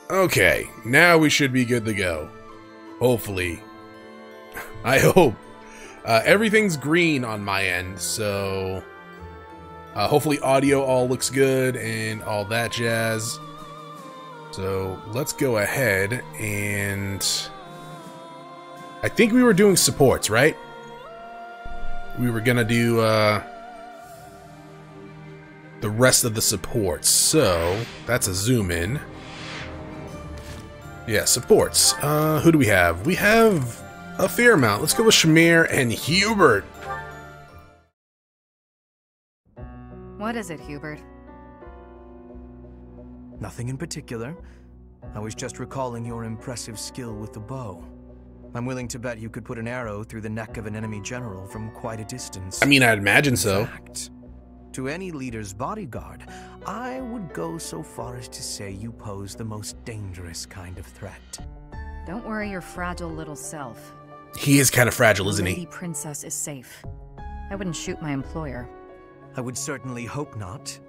Okay, now we should be good to go. Hopefully. I hope. Everything's green on my end, so hopefully audio all looks good and all that jazz. So let's go ahead and... I think we were doing supports, right? We were gonna do the rest of the supports. So that's a zoom in. Yeah, supports. Who do we have? We have a fair amount. Let's go with Shamir and Hubert. What is it, Hubert? Nothing in particular. I was just recalling your impressive skill with the bow. I'm willing to bet you could put an arrow through the neck of an enemy general from quite a distance. I mean, I'd imagine so. In fact, to any leader's bodyguard, I would go so far as to say you pose the most dangerous kind of threat. Don't worry your fragile little self. He is kind of fragile, isn't The he? Lady Princess is safe. I wouldn't shoot my employer. I would certainly hope not.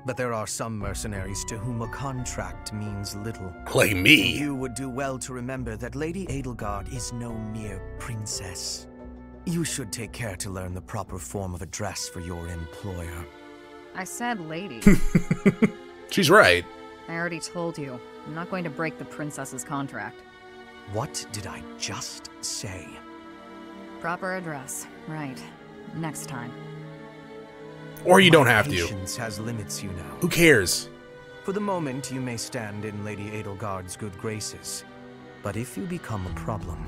But there are some mercenaries to whom a contract means little. Like me. You would do well to remember that Lady Edelgard is no mere princess. You should take care to learn the proper form of address for your employer. I said lady. She's right. I already told you. I'm not going to break the princess's contract. What did I just say? Proper address. Right. Next time. Or you don't have to. Patience has limits, you know. Who cares? For the moment, you may stand in Lady Edelgard's good graces. But if you become a problem,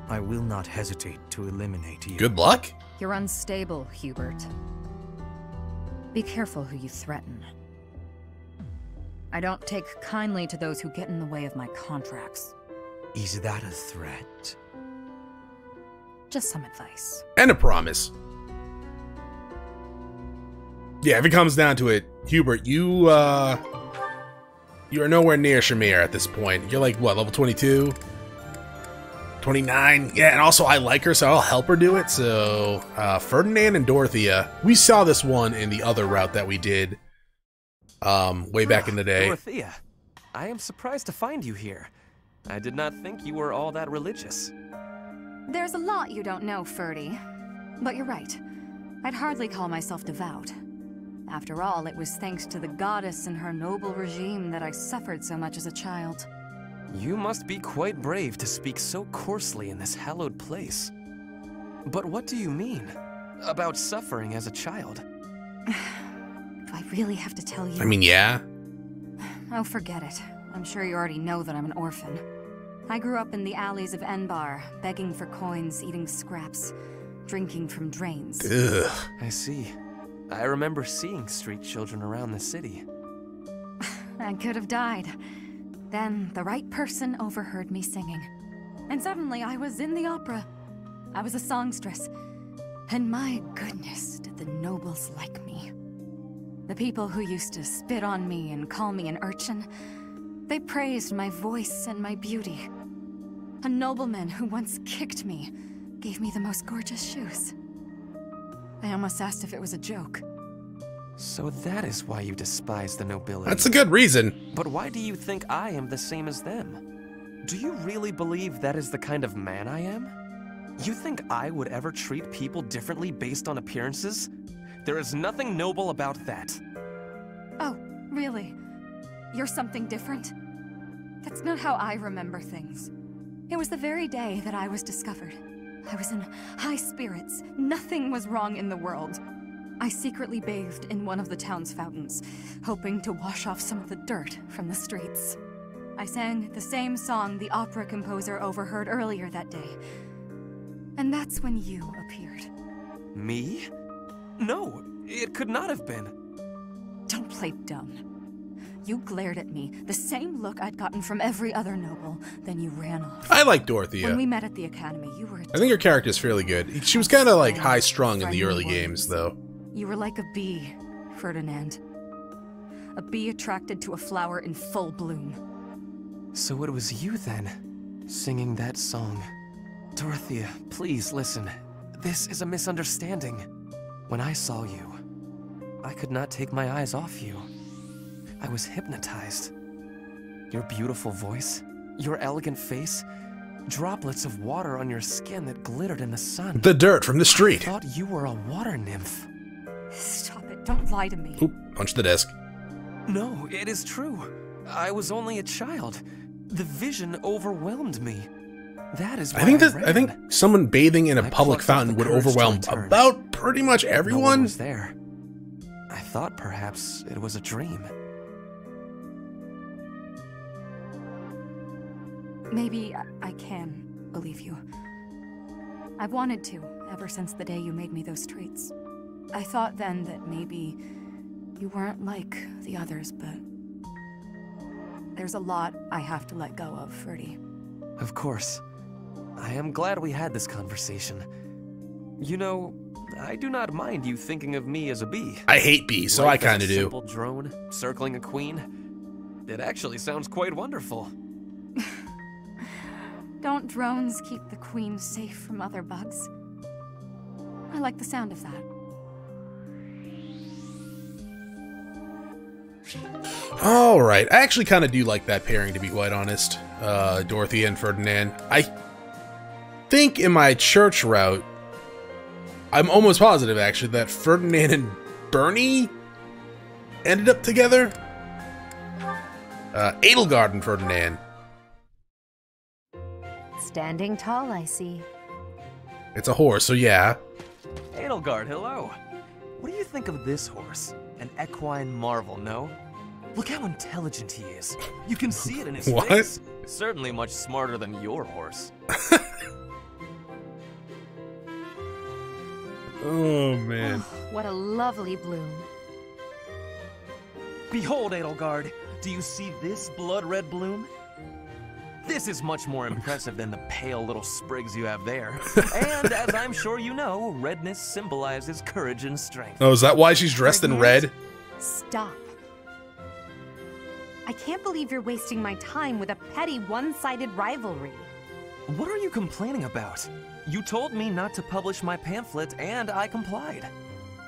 I will not hesitate to eliminate you. Good luck? You're unstable, Hubert. Be careful who you threaten. I don't take kindly to those who get in the way of my contracts. Is that a threat? Just some advice. And a promise. Yeah, if it comes down to it, Hubert, you are nowhere near Shamir at this point. You're like, what, level 22? 29? Yeah, and also I like her, so I'll help her do it. So, Ferdinand and Dorothea. We saw this one in the other route that we did way back in the day. Dorothea, I am surprised to find you here. I did not think you were all that religious. There's a lot you don't know, Ferdy. But you're right. I'd hardly call myself devout. After all, it was thanks to the goddess and her noble regime that I suffered so much as a child. You must be quite brave to speak so coarsely in this hallowed place. But what do you mean about suffering as a child? Do I really have to tell you? I mean, yeah. Oh, forget it. I'm sure you already know that I'm an orphan. I grew up in the alleys of Enbar, begging for coins, eating scraps, drinking from drains. Ugh. I see. I remember seeing street children around the city. I could have died. Then the right person overheard me singing. And suddenly I was in the opera. I was a songstress. And my goodness, did the nobles like me. The people who used to spit on me and call me an urchin, they praised my voice and my beauty. A nobleman who once kicked me gave me the most gorgeous shoes. I almost asked if it was a joke. So that is why you despise the nobility. That's a good reason. But why do you think I am the same as them? Do you really believe that is the kind of man I am? You think I would ever treat people differently based on appearances? There is nothing noble about that. Oh, really? You're something different? That's not how I remember things. It was the very day that I was discovered. I was in high spirits. Nothing was wrong in the world. I secretly bathed in one of the town's fountains, hoping to wash off some of the dirt from the streets. I sang the same song the opera composer overheard earlier that day. And that's when you appeared. Me? No, it could not have been. Don't play dumb. You glared at me, the same look I'd gotten from every other noble, then you ran off. I like Dorothea. When we met at the academy, you were I think her character's fairly good. She was kind of like high-strung in the early games, though. You were like a bee, Ferdinand. A bee attracted to a flower in full bloom. So it was you then, singing that song. Dorothea, please listen. This is a misunderstanding. When I saw you, I could not take my eyes off you. I was hypnotized. Your beautiful voice, your elegant face, droplets of water on your skin that glittered in the sun. The dirt from the street. I thought you were a water nymph. Stop it, don't lie to me. Oop, punch the desk. No, it is true. I was only a child. The vision overwhelmed me. That is why I think someone bathing in a public fountain would overwhelm about pretty much everyone. No one was there. I thought perhaps it was a dream. Maybe I can believe you. I've wanted to, ever since the day you made me those treats. I thought then that maybe you weren't like the others, but there's a lot I have to let go of, Ferdy. Of course. I am glad we had this conversation. You know, I do not mind you thinking of me as a bee. I hate bees, so I kind of do. Simple drone circling a queen. It actually sounds quite wonderful. Don't drones keep the queen safe from other bugs? I like the sound of that. Alright, I actually kind of do like that pairing, to be quite honest. Dorothea and Ferdinand. I think in my church route, I'm almost positive, actually, that Ferdinand and Bernie ended up together. Edelgard and Ferdinand. Standing tall, I see. It's a horse, so yeah. Edelgard, hello. What do you think of this horse? An equine marvel, no? Look how intelligent he is. You can see it in his What? face. Certainly much smarter than your horse. Oh, man. Oh, what a lovely bloom. Behold, Edelgard. Do you see this blood-red bloom? This is much more impressive than the pale little sprigs you have there. And as I'm sure you know, redness symbolizes courage and strength. Oh, is that why she's dressed in red? Stop. I can't believe you're wasting my time with a petty one-sided rivalry. What are you complaining about? You told me not to publish my pamphlet, and I complied.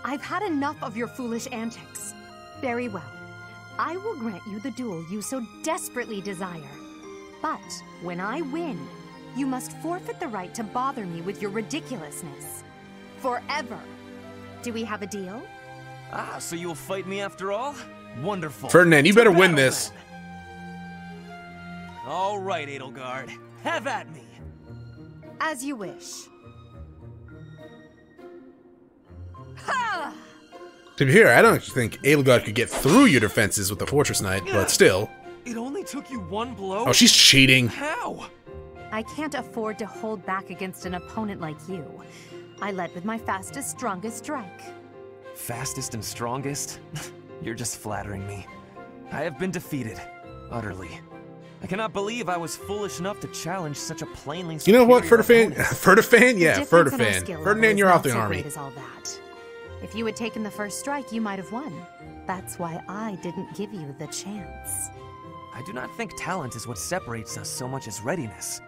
I've had enough of your foolish antics. Very well. I will grant you the duel you so desperately desire. But when I win, you must forfeit the right to bother me with your ridiculousness. Forever. Do we have a deal? Ah, so you'll fight me after all? Wonderful. Ferdinand, you better win this. All right, Edelgard. Have at me. As you wish. Ha! To be fair, I don't think Edelgard could get through your defenses with the Fortress Knight, but still. It only took you one blow? Oh, she's cheating. How? I can't afford to hold back against an opponent like you. I led with my fastest, strongest strike. Fastest and strongest? You're just flattering me. I have been defeated. Utterly. I cannot believe I was foolish enough to challenge such a plainly You know what, superior Ferdinand? opponent. Ferdinand? Yeah, The difference in our Ferdinand. skill level Ferdinand, is you're not off the so army. great as all that. If you had taken the first strike, you might have won. That's why I didn't give you the chance. I do not think talent is what separates us so much as readiness.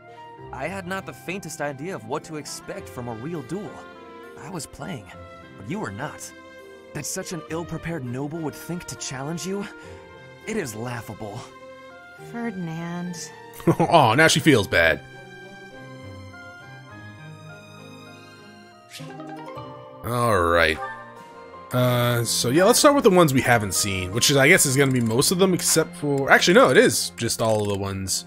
I had not the faintest idea of what to expect from a real duel. I was playing, but you were not. That such an ill-prepared noble would think to challenge you? It is laughable. Ferdinand. Oh, now she feels bad. Alright. So yeah, let's start with the ones we haven't seen, which is, I guess, is going to be most of them except for... Actually, no, it is just all of the ones.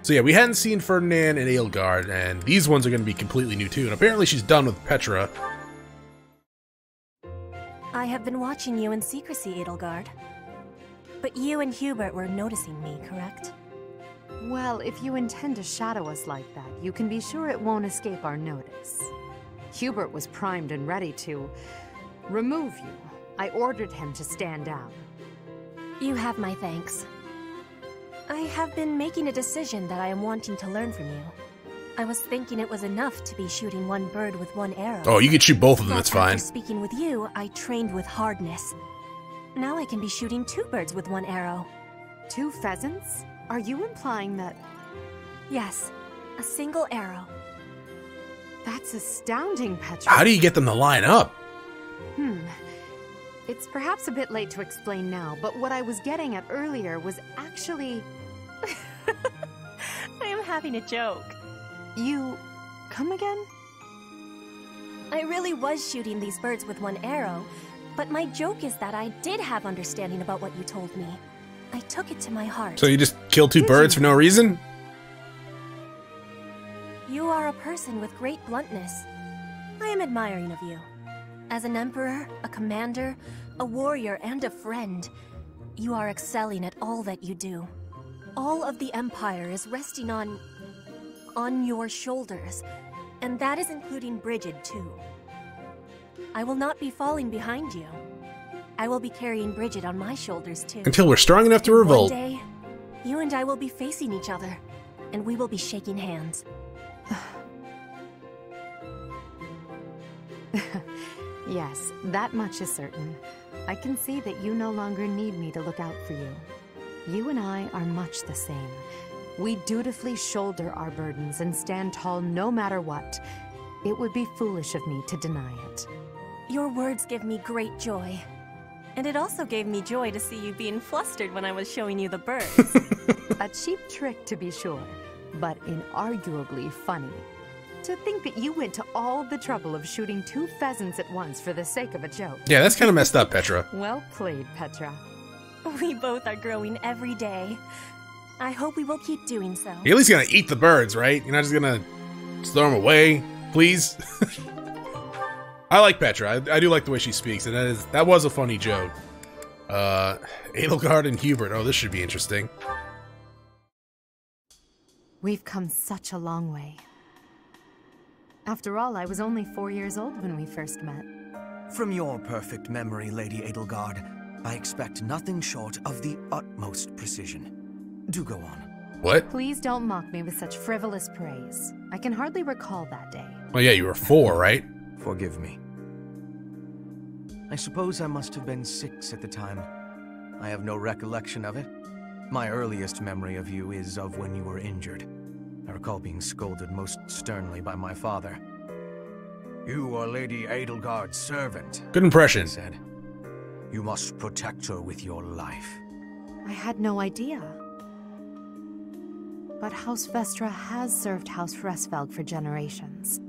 So yeah, we hadn't seen Ferdinand and Edelgard, and these ones are going to be completely new too, and apparently she's done with Petra. I have been watching you in secrecy, Edelgard. But you and Hubert were noticing me, correct? Well, if you intend to shadow us like that, you can be sure it won't escape our notice. Hubert was primed and ready to remove you. I ordered him to stand down. You have my thanks. I have been making a decision that I am wanting to learn from you. I was thinking it was enough to be shooting one bird with one arrow. Oh, you can shoot both of them, But it's fine. after speaking with you, I trained with hardness. Now I can be shooting 2 birds with 1 arrow. 2 pheasants? Are you implying that... Yes, a single arrow. That's astounding, Petra. How do you get them to line up? It's perhaps a bit late to explain now, but what I was getting at earlier was actually... I am having a joke. You... come again? I really was shooting these birds with one arrow, but my joke is that I did have understanding about what you told me. I took it to my heart. So you just killed two birds for no reason? You are a person with great bluntness. I am admiring of you. As an emperor, a commander, a warrior, and a friend, you are excelling at all that you do. All of the Empire is resting on your shoulders, and that is including Brigid, too. I will not be falling behind you. I will be carrying Brigid on my shoulders, too. Until we're strong enough to revolt. One day, you and I will be facing each other, and we will be shaking hands. Yes, that much is certain. I can see that you no longer need me to look out for you. You and I are much the same. We dutifully shoulder our burdens and stand tall no matter what. It would be foolish of me to deny it. Your words give me great joy. And it also gave me joy to see you being flustered when I was showing you the birds. A cheap trick, to be sure, but inarguably funny. To think that you went to all the trouble of shooting 2 pheasants at once for the sake of a joke. Yeah, that's kind of messed up, Petra. Well played, Petra. We both are growing every day. I hope we will keep doing so. You're at least gonna eat the birds, right? You're not just gonna throw them away, please? I like Petra. I do like the way she speaks, and that was a funny joke. Edelgard and Hubert. Oh, this should be interesting. We've come such a long way. After all, I was only 4 years old when we first met. From your perfect memory, Lady Edelgard, I expect nothing short of the utmost precision. Do go on. What? Please don't mock me with such frivolous praise. I can hardly recall that day. Oh yeah, you were 4, right? Forgive me. I suppose I must have been 6 at the time. I have no recollection of it. My earliest memory of you is of when you were injured. I recall being scolded most sternly by my father. You are Lady Edelgard's servant. Good impression. He said. You must protect her with your life. I had no idea. But House Vestra has served House Fresfelg for generations.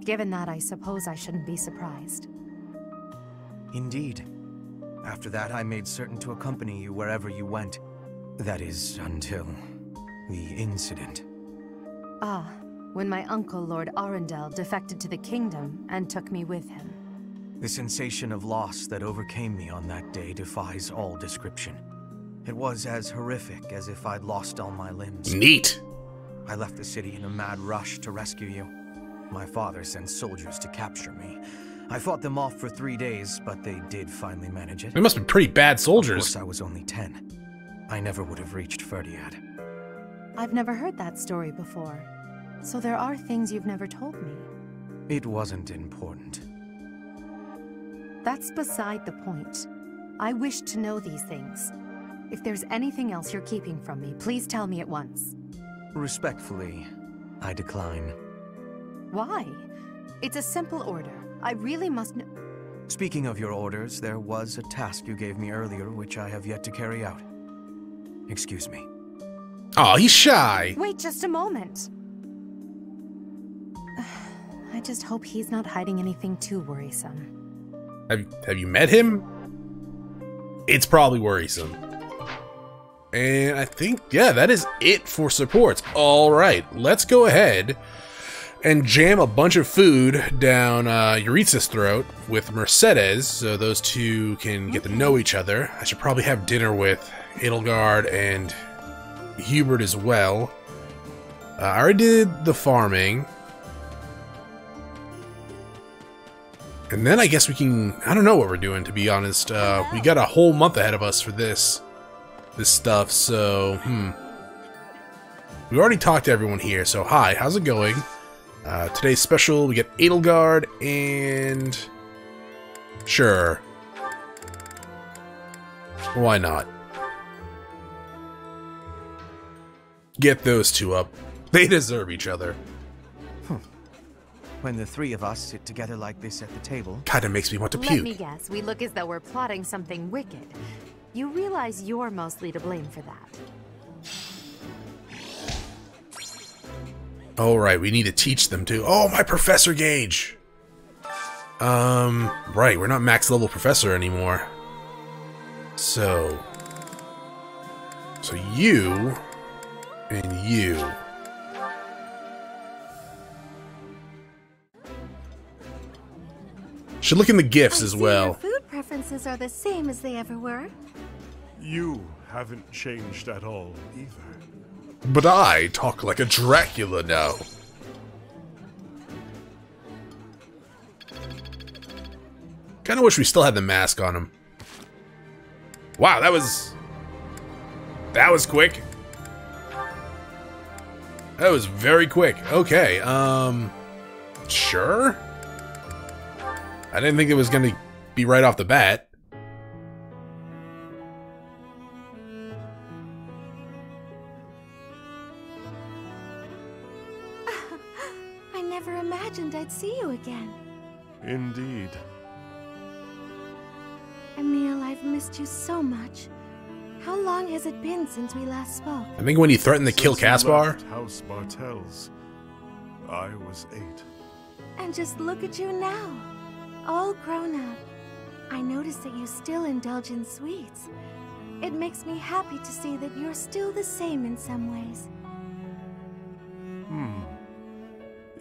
Given that, I suppose I shouldn't be surprised. Indeed. After that, I made certain to accompany you wherever you went. That is, until the incident. Ah, when my uncle, Lord Arundel, defected to the kingdom and took me with him. The sensation of loss that overcame me on that day defies all description. It was as horrific as if I'd lost all my limbs. Neat. I left the city in a mad rush to rescue you. My father sent soldiers to capture me. I fought them off for 3 days, but they did finally manage it. They must be pretty bad Of soldiers. course, I was only 10. I never would have reached Ferdiad. I've never heard that story before. So there are things you've never told me. It wasn't important. That's beside the point. I wish to know these things. If there's anything else you're keeping from me, please tell me at once. Respectfully, I decline. Why? It's a simple order. I really must know. Speaking of your orders, there was a task you gave me earlier which I have yet to carry out. Excuse me. Oh, he's shy. Wait just a moment. I just hope he's not hiding anything too worrisome. Have you met him? It's probably worrisome. And I think, yeah, that is it for supports. All right, let's go ahead and jam a bunch of food down Euritza's throat with Mercedes, so those two can get to know each other. I should probably have dinner with Edelgard and Hubert as well. I already did the farming. And then I guess we can... I don't know what we're doing, to be honest. We got a whole month ahead of us for this stuff, so... We already talked to everyone here, so hi, how's it going? Today's special, we get Edelgard and... Sure. Why not? Get those two up. They deserve each other. When the 3 of us sit together like this at the table... Kinda makes me want to puke. Let me guess, we look as though we're plotting something wicked. You realize you're mostly to blame for that. Oh, right, we need to teach them to. Oh, my Professor Gauge! Right, we're not max level Professor anymore. So you and you. Should look in the gifts as well. Your food preferences are the same as they ever were. You haven't changed at all, either. But I talk like a Dracula now. Kinda wish we still had the mask on him. Wow, that was quick. That was very quick. Okay, sure. I didn't think it was gonna be right off the bat. I never imagined I'd see you again. Indeed. Emil, I've missed you so much. How long has it been since we last spoke? I think when you threatened to kill Since you Caspar. left House Bartels, I was 8. And just look at you now. All grown up. I notice that you still indulge in sweets. It makes me happy to see that you're still the same in some ways.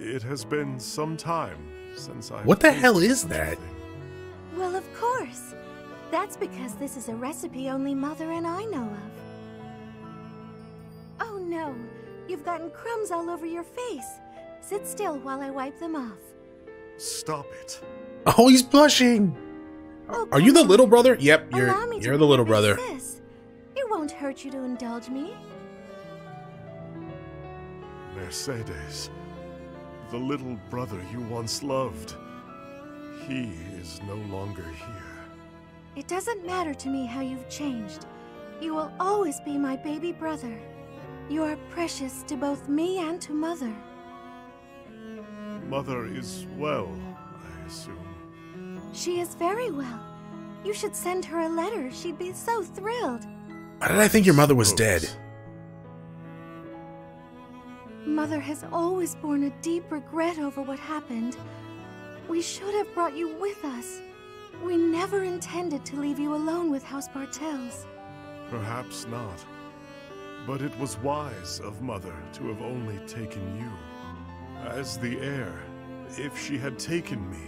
It has been some time since I... What the hell is that? Well, of course. That's because this is a recipe only Mother and I know of. Oh no, you've gotten crumbs all over your face. Sit still while I wipe them off. Stop it. Oh, he's blushing. Oh, Are you the come little on. brother? Yep, Allow me you're to the little be your brother. big sis. It won't hurt you to indulge me. Mercedes, the little brother you once loved. He is no longer here. It doesn't matter to me how you've changed. You will always be my baby brother. You are precious to both me and to Mother. Mother is well, I assume. She is very well. You should send her a letter. She'd be so thrilled. Why did I think your mother was dead? Mother has always borne a deep regret over what happened. We should have brought you with us. We never intended to leave you alone with House Bartels. Perhaps not. But it was wise of Mother to have only taken you. As the heir, if she had taken me,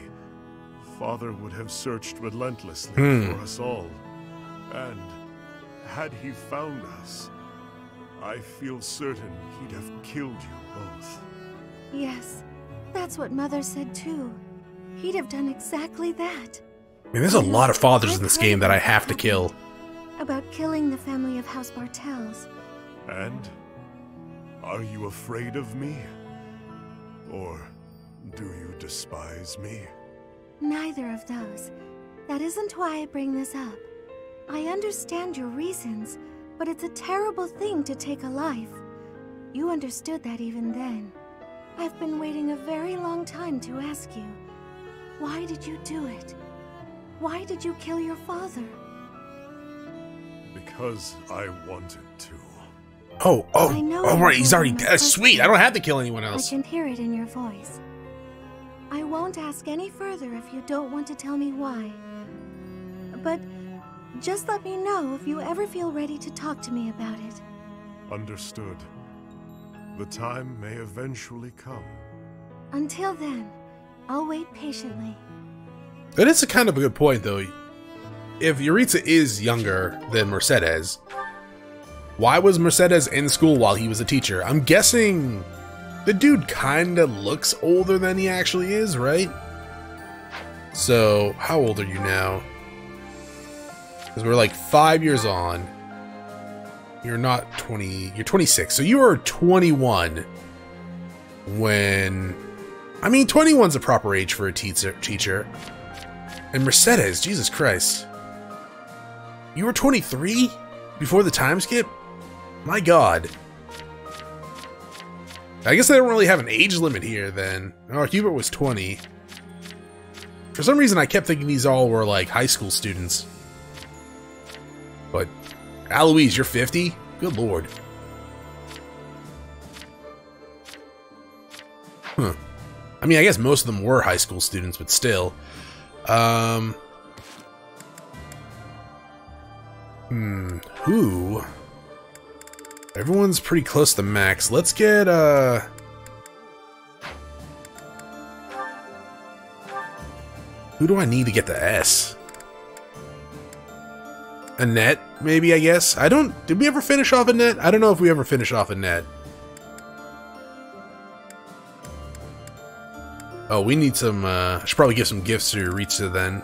Father would have searched relentlessly for us all. And had he found us, I feel certain he'd have killed you both. Yes, that's what Mother said too. He'd have done exactly that. I mean, there's a lot of fathers in this game that I have to kill. About killing the family of House Bartels. And? Are you afraid of me? Or do you despise me? Neither of those. That isn't why I bring this up. I understand your reasons, but it's a terrible thing to take a life. You understood that even then. I've been waiting a very long time to ask you. Why did you do it? Why did you kill your father? Because I wanted to. I know oh, right, you he's already told me dead. Sweet, I don't have to kill anyone I else. can hear it in your voice. I won't ask any further if you don't want to tell me why. But just let me know if you ever feel ready to talk to me about it. Understood. The time may eventually come. Until then, I'll wait patiently. That is a kind of a good point, though. If Yuritsa is younger than Mercedes, why was Mercedes in school while he was a teacher? I'm guessing the dude kinda looks older than he actually is, right? So, how old are you now? Because we're like 5 years on. You're not 20, you're 26. So you were 21 when... I mean, 21's a proper age for a teacher. And Mercedes, Jesus Christ. You were 23 before the time skip? My god. I guess they don't really have an age limit here then. Oh, Hubert was 20. For some reason I kept thinking these all were like high school students. But Aloise, you're 50? Good lord. Huh. I mean, I guess most of them were high school students, but still. Who? Everyone's pretty close to max. Let's get, who do I need to get the S? Annette, maybe, I guess? Did we ever finish off Annette? I don't know if we ever finished off Annette. Oh, we need some, I should probably give some gifts to Yuritsa then.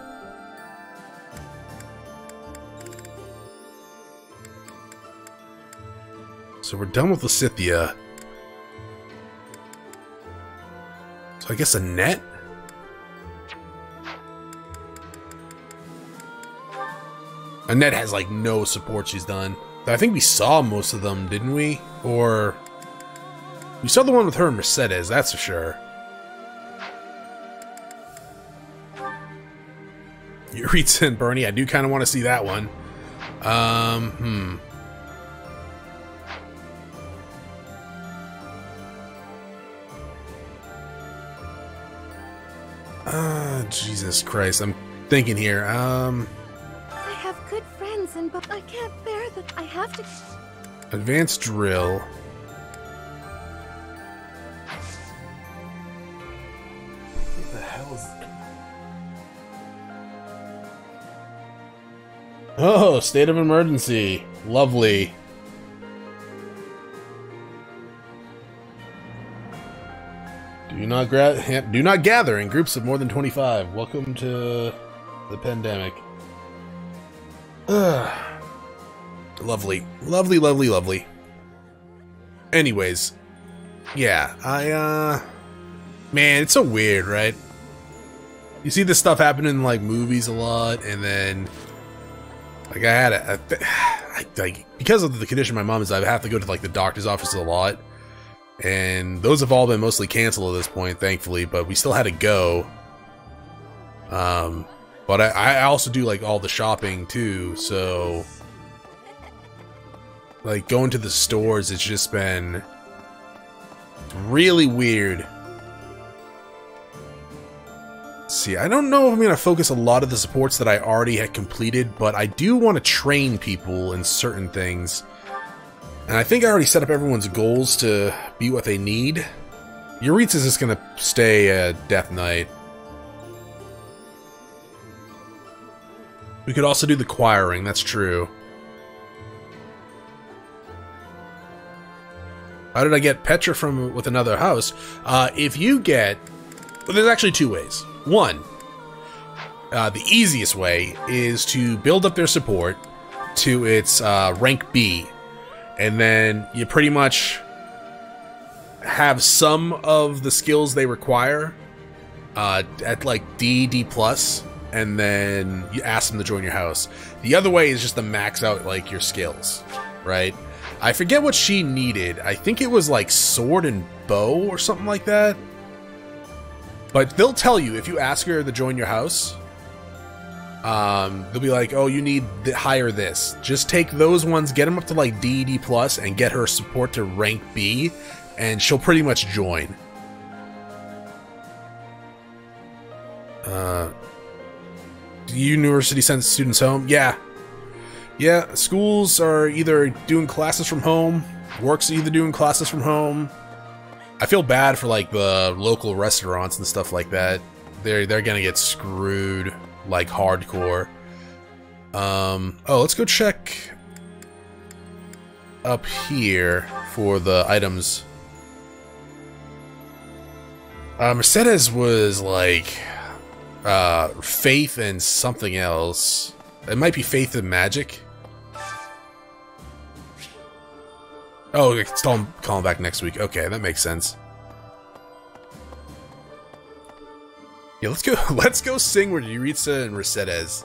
So we're done with Lysithea. So I guess Annette? Annette has, like, no support she's done. I think we saw most of them, didn't we? Or... we saw the one with her and Mercedes, that's for sure. Yuritsa and Bernie, I do kind of want to see that one. Jesus Christ, I'm thinking here. I have good friends, but I can't bear that I have to... Advanced drill. What the hell is... Oh, state of emergency. Lovely. Do not gather in groups of more than 25. Welcome to the pandemic. Lovely. Lovely, lovely, lovely. Anyways. Yeah, man, it's so weird, right? You see this stuff happen in, like, movies a lot, and then... like, I had because of the condition my mom is, I have to go to, like, the doctor's office a lot. And those have all been mostly canceled at this point, thankfully, but we still had to go. But I also do, like, all the shopping, too, so... like, going to the stores, it's just been... really weird. Let's see, I don't know if I'm going to focus a lot of the supports that I already had completed, but I do want to train people in certain things. And I think I already set up everyone's goals to be what they need. Yuritsa's just gonna stay Death Knight. We could also do the choiring, that's true. How did I get Petra from with another house? If you get... well, there's actually two ways. One, the easiest way is to build up their support to its rank B. And then you pretty much have some of the skills they require at like D+, and then you ask them to join your house. The other way is just to max out like your skills, right? I forget what she needed. I think it was like sword and bow or something like that. But they'll tell you if you ask her to join your house. They'll be like, oh, you need higher this. Just take those ones, get them up to like D+, and get her support to rank B, and she'll pretty much join. University sends students home? Yeah. Yeah, schools are either doing classes from home, work's either doing classes from home. I feel bad for like the local restaurants and stuff like that. They're gonna get screwed. Like hardcore. Oh, let's go check up here for the items. Mercedes was like faith and something else. It might be faith and magic. Oh, it's calling back next week. Okay, that makes sense. Yeah, let's go sing with Yuritsa and Mercedes.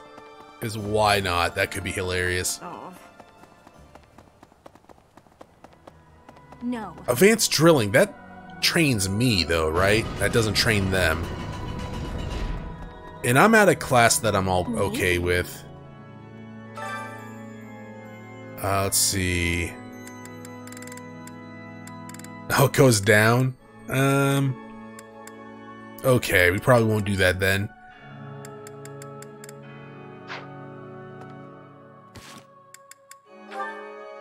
Because why not? That could be hilarious. Oh. No. Advanced drilling, that trains me though, right? That doesn't train them. And I'm at a class that I'm all okay with. Let's see. Oh, it goes down? Okay, we probably won't do that then.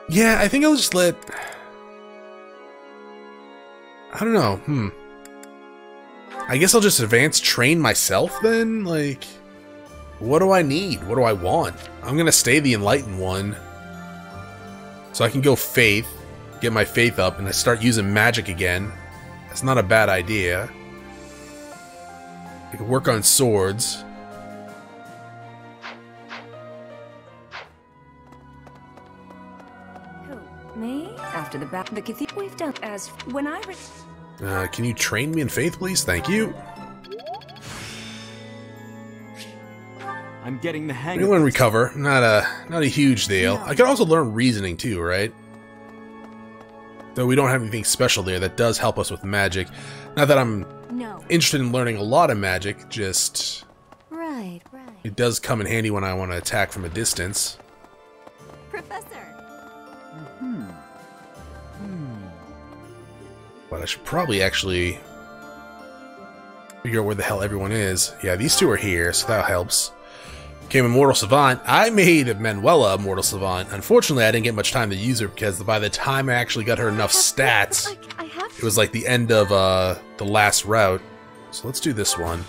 Yeah, I think I'll just let... I don't know, I guess I'll just advance train myself then? Like, what do I need? What do I want? I'm gonna stay the Enlightened one. So I can go Faith, get my Faith up, and I start using magic again. That's not a bad idea. I can work on swords. Me? After the cathedral we've done as when I Can you train me in Faith, please? Thank you. I'm getting the hang Anyone recover? Not a huge deal. I could also learn reasoning too, right? Though we don't have anything special there, that does help us with magic. Not that I'm interested in learning a lot of magic, just Right. it does come in handy when I want to attack from a distance. Professor. But I should probably actually figure out where the hell everyone is. Yeah, these two are here, so that helps. Became a Mortal Savant. I made Manuela a Mortal Savant. Unfortunately, I didn't get much time to use her because by the time I actually got her enough stats, it was like the end of the last route. So let's do this one.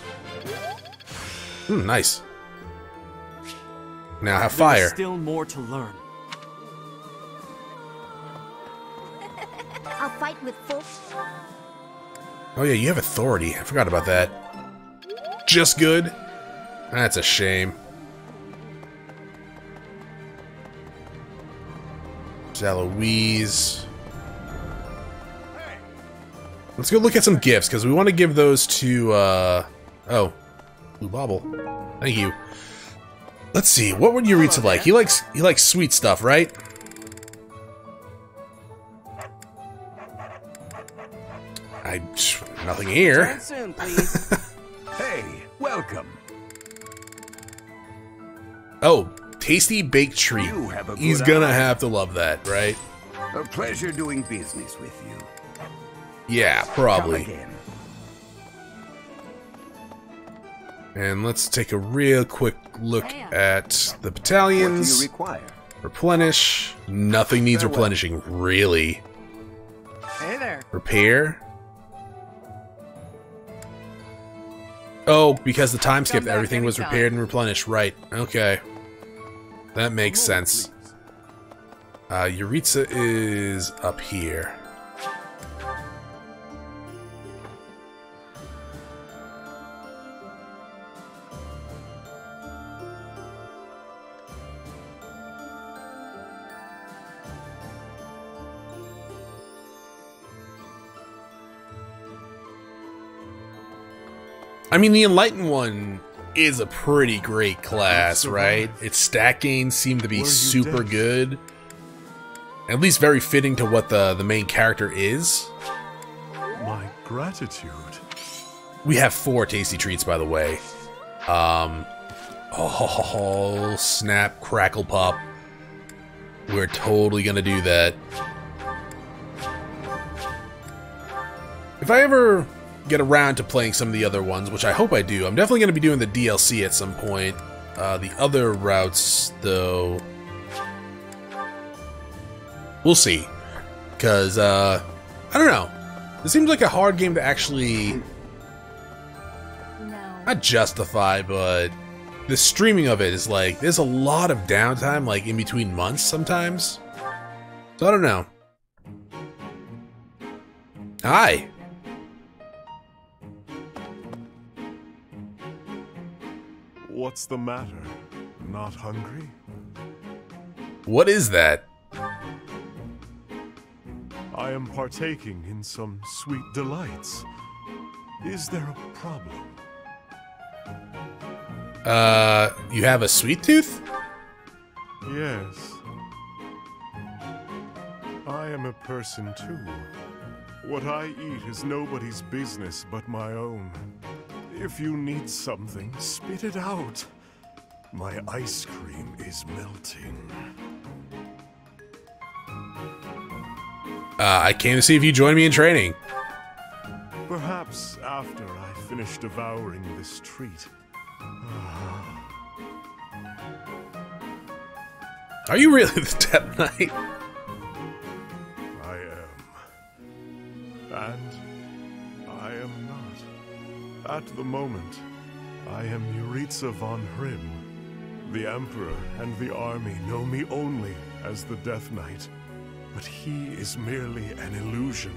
Nice. Now have fire. There's still more to learn. I'll fight with full... Oh yeah, you have authority. I forgot about that. Just good? That's a shame. Eloise. Let's go look at some gifts, because we want to give those to, oh. Blue Bauble. Thank you. Let's see, what would Yuritsa like? He likes sweet stuff, right? Nothing here. Soon, please. Hey, welcome. Oh, tasty baked treat. He's gonna have to love that, right? A pleasure doing business with you. Yeah, probably. Come again. And let's take a real quick look at the battalions. What do you require? Replenish. Nothing needs replenishing, really. Hey there. Repair. Oh, because the time skip, everything was repaired and replenished. Right. Okay. That makes sense. Yuritsa is up here. I mean, the Enlightened one is a pretty great class, right? Its stat gains seem to be super good. At least very fitting to what the main character is. My gratitude. We have 4 tasty treats, by the way. Oh, snap, crackle, pop. We're totally gonna do that. If I ever get around to playing some of the other ones, which I hope I do, I'm definitely going to be doing the DLC at some point. The other routes, though, we'll see. Because, I don't know. It seems like a hard game to actually not justify, but the streaming of it is like, there's a lot of downtime, like in between months sometimes. So I don't know. Hi. What's the matter? Not hungry? What is that? I am partaking in some sweet delights. Is there a problem? You have a sweet tooth? Yes. I am a person too. What I eat is nobody's business but my own. If you need something, spit it out. My ice cream is melting. I came to see if you join me in training. Perhaps after I finish devouring this treat. Are you really the Death Knight? I am. And I am not. At the moment, I am Yuritsa von Hrim. The Emperor and the army know me only as the Death Knight, but he is merely an illusion.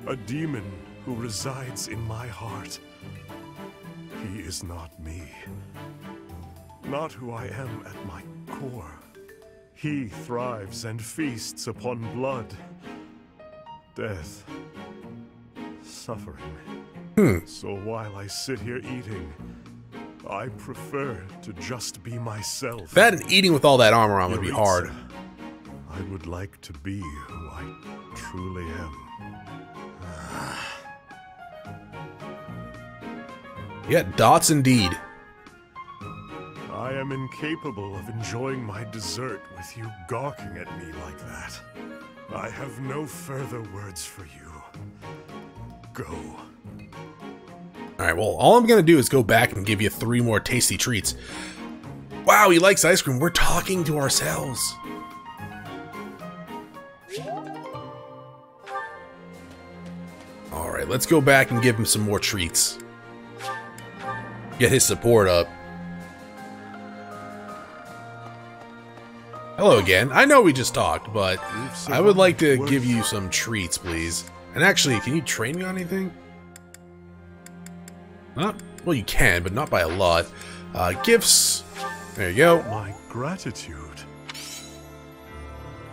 A demon who resides in my heart. He is not me. Not who I am at my core. He thrives and feasts upon blood, death, suffering. So while I sit here eating, I prefer to just be myself. That and eating with all that armor on would be hard. I would like to be who I truly am. Yeah, dots indeed. I am incapable of enjoying my dessert with you gawking at me like that. I have no further words for you. Go. Alright, well, all I'm gonna do is go back and give you 3 more tasty treats. Wow, he likes ice cream. We're talking to ourselves. Alright, let's go back and give him some more treats. Get his support up. Hello again. I know we just talked, but I would like to give you some treats, please. And actually, can you train me on anything? Not, well, you can, but not by a lot. Gifts. There you go. My gratitude.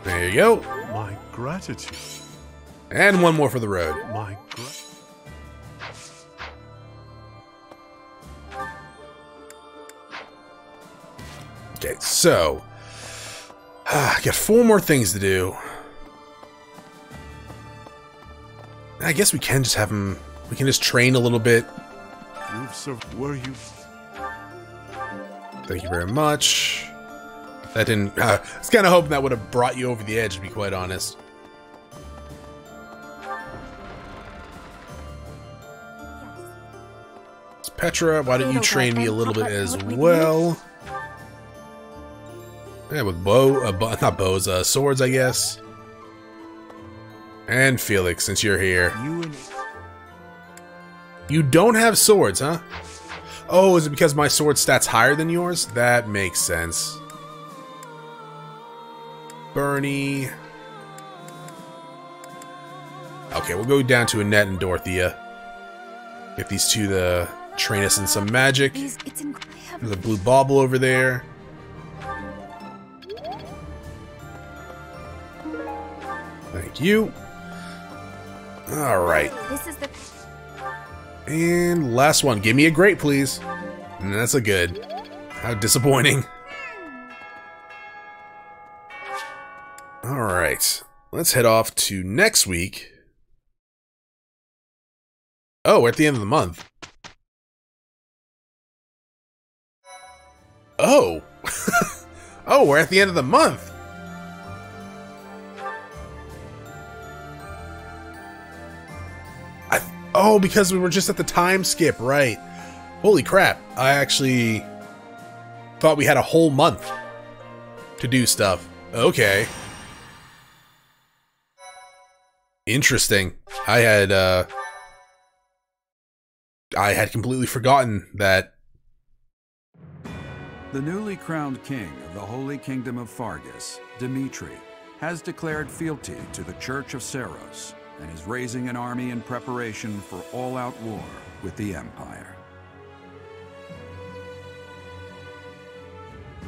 There you go. My gratitude. And one more for the road. My Okay, so I got 4 more things to do. I guess we can just have him. We can just train a little bit. Were you? Thank you very much. That didn't. I was kind of hoping that would have brought you over the edge, to be quite honest. It's Petra, why don't you train me a little bit as well? Yeah, with not bows, swords, I guess. And Felix, since you're here. You don't have swords, huh? Oh, is it because my sword stat's higher than yours? That makes sense. Bernie. Okay, we'll go down to Annette and Dorothea. Get these two to train us in some magic. There's a blue bauble over there. Thank you. Alright. This is the... And last one. Give me a great, please. And that's a good. How disappointing. Alright. Let's head off to next week. Oh, we're at the end of the month. Oh. Oh, we're at the end of the month. Oh, because we were just at the time skip, right. Holy crap. I actually thought we had a whole month to do stuff. Okay. Interesting. I had completely forgotten that. The newly crowned king of the Holy Kingdom of Fargus, Dimitri, has declared fealty to the Church of Seiros and is raising an army in preparation for all-out war with the Empire.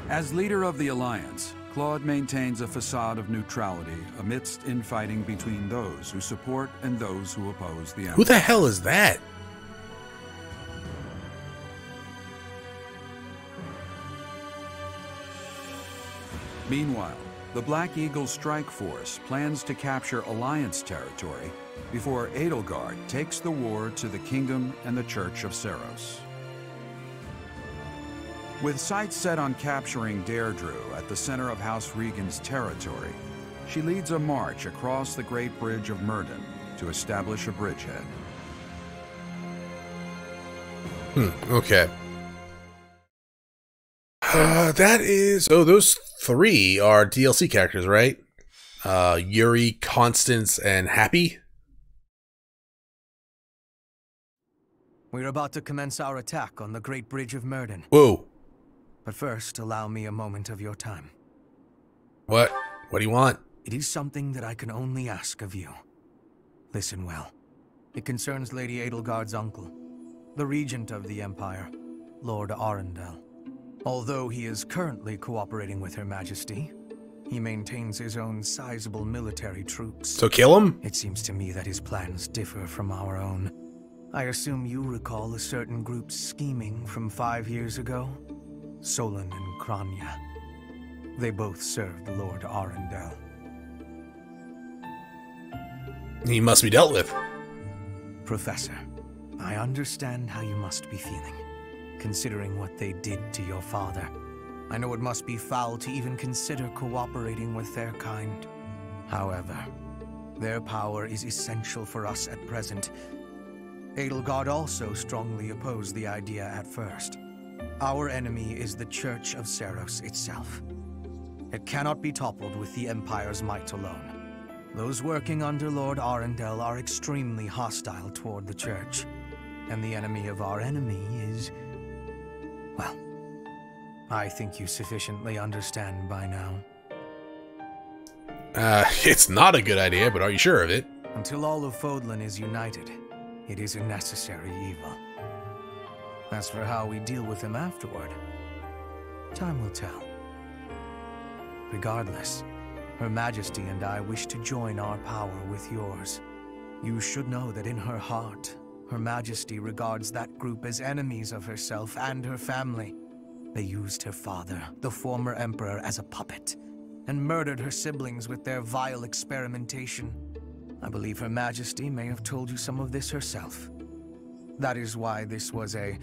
As leader of the Alliance, Claude maintains a facade of neutrality amidst infighting between those who support and those who oppose the Empire. Who the hell is that? Meanwhile, the Black Eagle Strike Force plans to capture Alliance territory before Edelgard takes the war to the Kingdom and the Church of Seiros. With sights set on capturing Deirdre at the center of House Regan's territory, she leads a march across the Great Bridge of Myrddin to establish a bridgehead. Okay. That is... Oh, those 3 are DLC characters, right? Yuri, Constance, and Happy? We're about to commence our attack on the Great Bridge of Myrden. Whoa. But first, allow me a moment of your time. What? What do you want? It is something that I can only ask of you. Listen well. It concerns Lady Edelgard's uncle, the regent of the Empire, Lord Arundel. Although he is currently cooperating with Her Majesty, he maintains his own sizable military troops. So kill him? It seems to me that his plans differ from our own. I assume you recall a certain group's scheming from 5 years ago? Solon and Kranya. They both served Lord Arundel. He must be dealt with. Professor, I understand how you must be feeling, considering what they did to your father. I know it must be foul to even consider cooperating with their kind. However, their power is essential for us at present. Edelgard also strongly opposed the idea at first. Our enemy is the Church of Seiros itself. It cannot be toppled with the Empire's might alone. Those working under Lord Arundel are extremely hostile toward the Church. And the enemy of our enemy is... well, I think you sufficiently understand by now. It's not a good idea, but are you sure of it? Until all of Fodlan is united, it is a necessary evil. As for how we deal with him afterward, time will tell. Regardless, Her Majesty and I wish to join our power with yours. You should know that in her heart, Her Majesty regards that group as enemies of herself and her family. They used her father, the former emperor, as a puppet, and murdered her siblings with their vile experimentation. I believe Her Majesty may have told you some of this herself. That is why this was a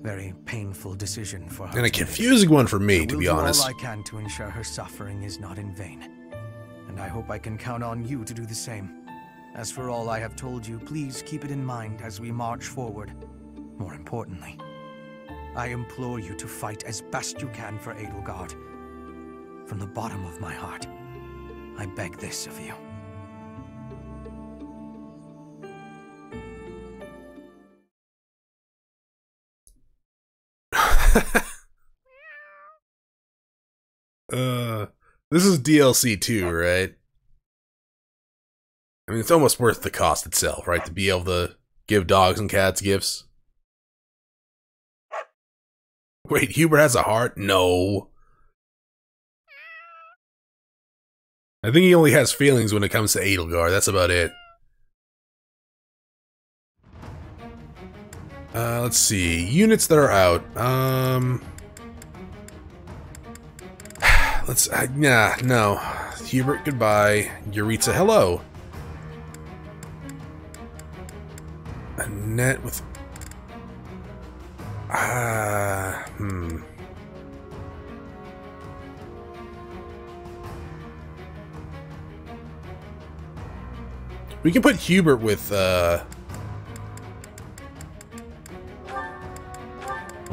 very painful decision for her. And a confusing one for me, to be honest. I will do all I can to ensure her suffering is not in vain. And I hope I can count on you to do the same. As for all I have told you, please keep it in mind as we march forward. More importantly, I implore you to fight as best you can for Edelgard. From the bottom of my heart, I beg this of you. This is DLC too, right? I mean, it's almost worth the cost itself, right? To be able to give dogs and cats gifts. Wait, Hubert has a heart? No. I think he only has feelings when it comes to Edelgard. That's about it. Let's see. Units that are out. No. Hubert, goodbye. Yuritsa, hello. Annette with... We can put Hubert with, We'll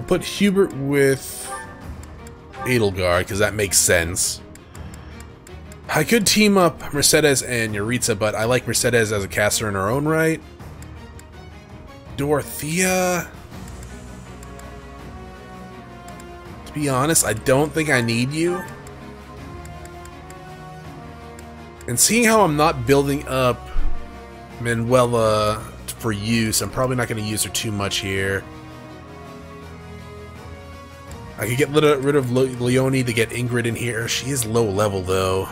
put Hubert with Edelgard, because that makes sense. I could team up Mercedes and Yuritsa, but I like Mercedes as a caster in her own right. Dorothea... To be honest, I don't think I need you. And seeing how I'm not building up Manuela for use, I'm probably not going to use her too much here. I could get rid of Leonie to get Ingrid in here. She is low level, though.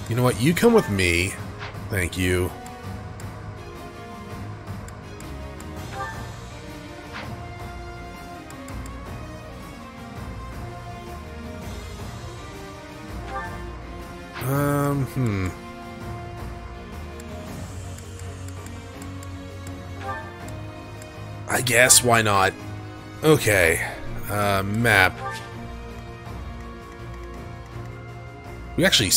You know what? You come with me. Thank you. I guess, why not? Okay. Map. We actually...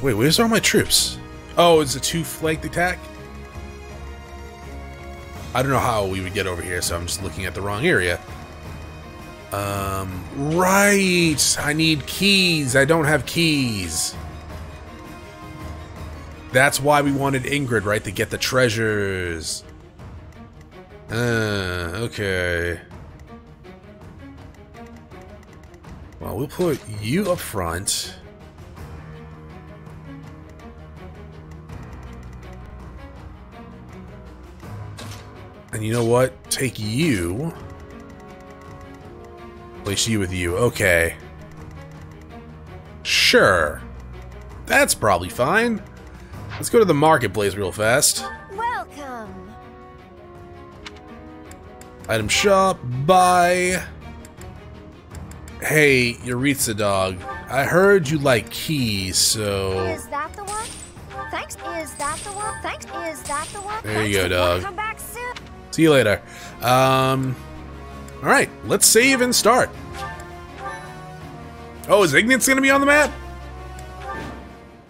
Wait, where's all my troops? Oh, it's a two-flanked attack? I don't know how we would get over here, so I'm just looking at the wrong area. Right! I need keys. I don't have keys. That's why we wanted Ingrid, right? To get the treasures. Okay. Well, we'll put you up front. And you know what? Take you. Place you with you. Okay. Sure. That's probably fine. Let's go to the marketplace real fast. Welcome. Item shop. Buy. Hey, Yuritsa dog. I heard you like keys, so... Is that the one? Thanks. Is that the one? Thanks. Is that the one? There you go, dog. Come back soon. See you later. Alright, let's save and start. Oh, is Ignat's gonna be on the map?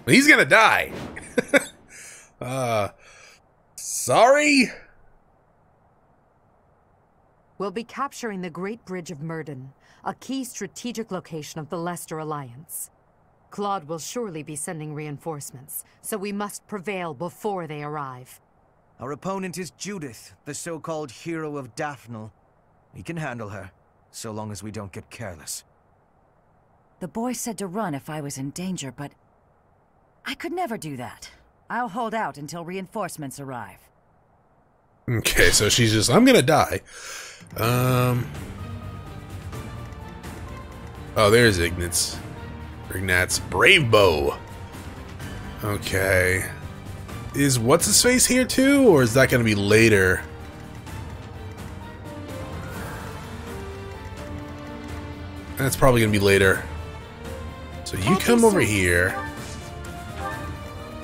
He's gonna die. Sorry? We'll be capturing the Great Bridge of Murden, a key strategic location of the Leicester Alliance. Claude will surely be sending reinforcements, so we must prevail before they arrive. Our opponent is Judith, the so-called hero of Daphnel. We can handle her, so long as we don't get careless. The boy said to run if I was in danger, but I could never do that. I'll hold out until reinforcements arrive. Okay, so she's just, I'm gonna die. Oh, there's Ignat's. Brave Bow. Okay. Is what's-his-face here too, or is that gonna be later? That's probably gonna be later. So you come over here.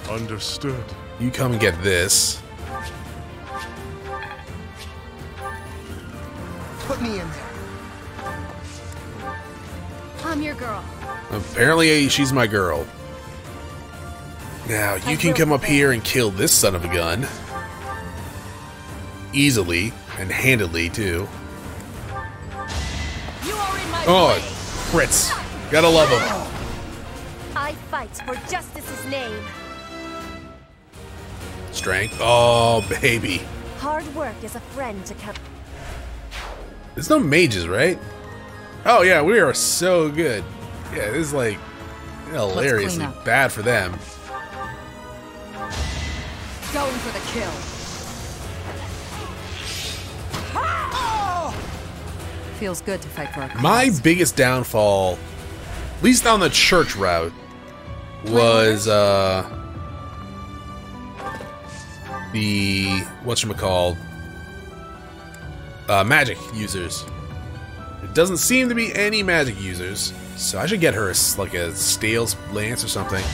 Understood. You come and get this. Put me in there. I'm your girl. Apparently she's my girl. Now, you can come up here and kill this son of a gun. Easily, and handedly, too. Oh, Fritz. Gotta love him. I fight for justice's name. Strength. Oh, baby. Hard work is a friend to come. There's no mages, right? Oh, yeah, we are so good. Yeah, this is like hilariously bad for them. Going for the kill. Feels good to fight for a cause. My biggest downfall, at least on the church route, was the whatchamacallit, magic users. It doesn't seem to be any magic users, so I should get her like a Stale's lance or something.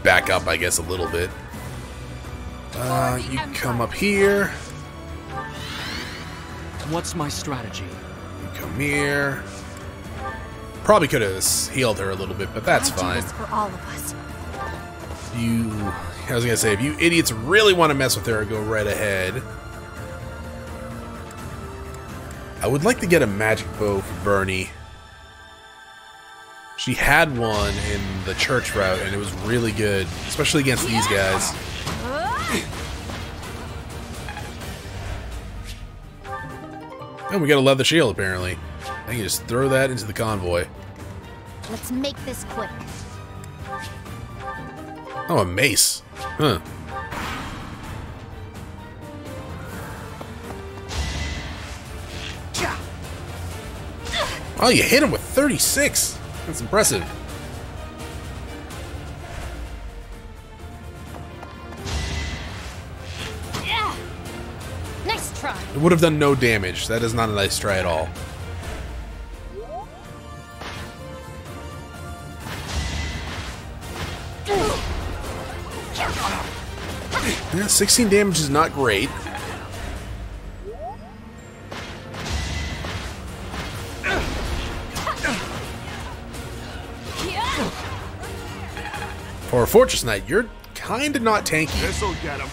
Back up, I guess, a little bit. You come up here. What's my strategy? You come here. Probably could have healed her a little bit, but that's fine. For all of us. I was gonna say, if you idiots really want to mess with her, go right ahead. I would like to get a magic bow for Bernie. She had one in the church route, and it was really good, especially against these guys. And we got a leather shield, apparently. I can just throw that into the convoy. Let's make this quick. Oh, a mace. Huh. Oh, you hit him with 36. That's impressive. Yeah. Nice try. It would have done no damage. That is not a nice try at all. Yeah, 16 damage is not great. Or Fortress Knight, you're kinda not tanky. This'll get him.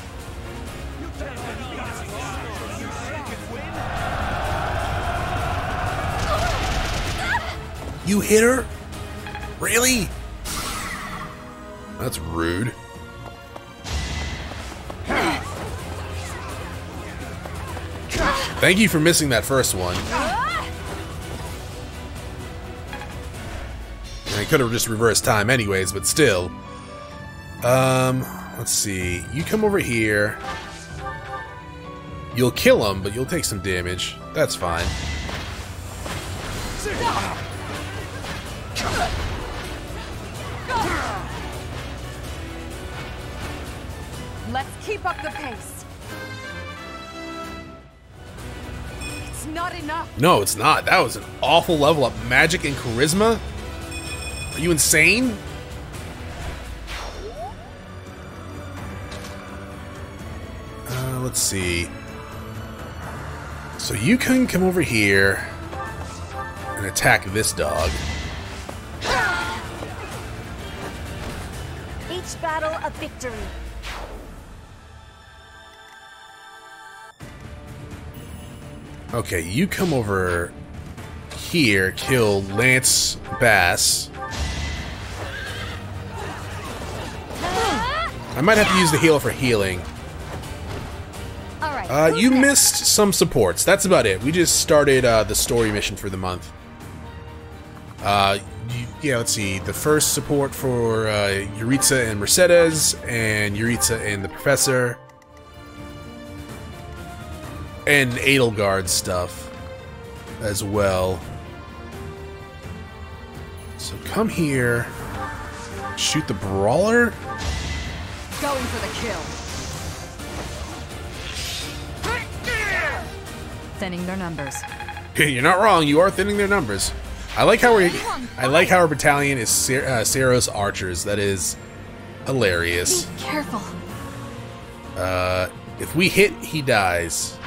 You hit her? Really? That's rude. Thank you for missing that first one. I could have just reversed time anyways, but still. Let's see. You come over here. You'll kill him, but you'll take some damage. That's fine. Let's keep up the pace. It's not enough. No, it's not. That was an awful level up. Magic and charisma? Are you insane? Let's see. So you can come over here and attack this dog. Each battle a victory. Okay, you come over here, kill Lance Bass. I might have to use the heal for healing. You missed some supports. That's about it. We just started the story mission for the month. Yeah, let's see. The first support for Yuritsa and Mercedes, and Yuritsa and the Professor. And Edelgard stuff as well. So come here. Shoot the brawler. Going for the kill. Thinning their numbers. You're not wrong. You are thinning their numbers. I like how our battalion is Seiros archers. That is hilarious. Be careful. If we hit, he dies.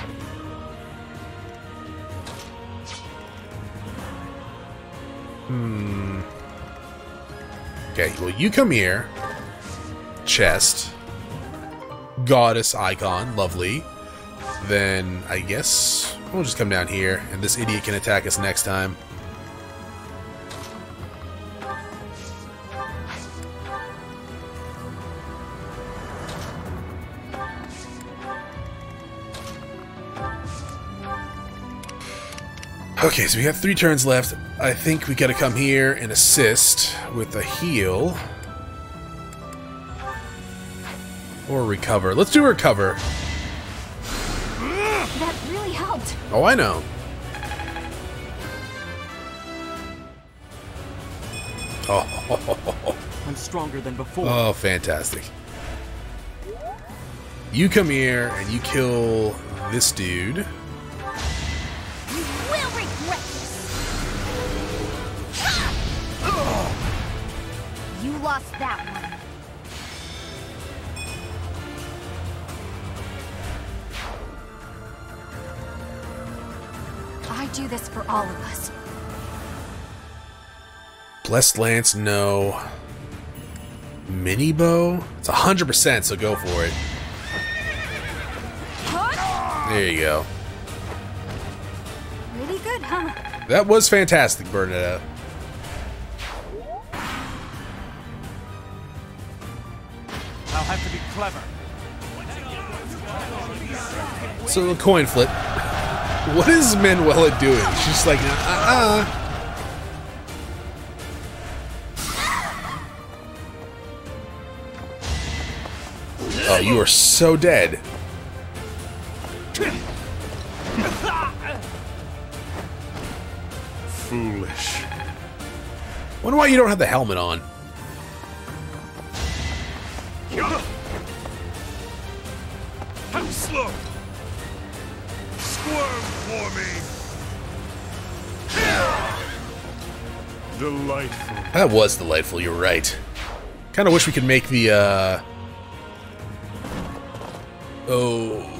Okay, well, you come here. Chest. Goddess icon. Lovely. Then, I guess we'll just come down here, and this idiot can attack us next time. Okay, so we have 3 turns left. I think we gotta come here and assist with a heal. Or recover. Let's do recover. That really helped. Oh, I know. Oh, I'm stronger than before. Oh, fantastic. You come here and you kill this dude. You will regret this. You lost that one. I do this for all of us. Blessed Lance, no. Mini bow? It's 100%, so go for it. There you go. Really good, huh? That was fantastic, Bernadette. I'll have to be clever. So the coin flip. What is Manuela doing? She's just like, Oh, you are so dead. Foolish. Wonder why you don't have the helmet on. How slow! Squirm for me! Delightful. That was delightful, you're right. Kinda wish we could make the, Oh.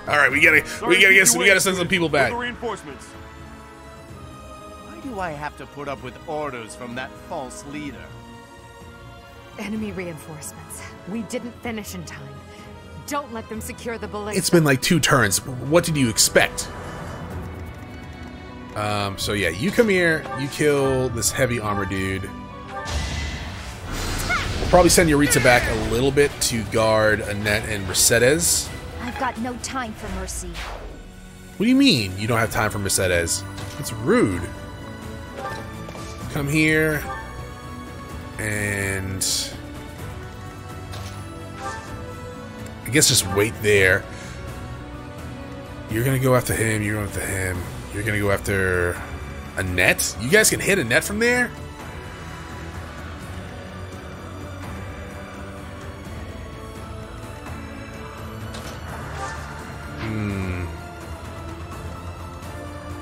Alright, we gotta send some people back. Reinforcements. I do I have to put up with orders from that false leader? Enemy reinforcements. We didn't finish in time. Don't let them secure the ballista. It's been like 2 turns. What did you expect? So yeah, you come here, you kill this heavy armor dude. We'll probably send Yuritsa back a little bit to guard Annette and Mercedes. I've got no time for mercy. What do you mean you don't have time for Mercedes? That's rude. Come here. And I guess just wait there. You're gonna go after him, you're going after him. You're gonna go after Annette? You guys can hit Annette from there?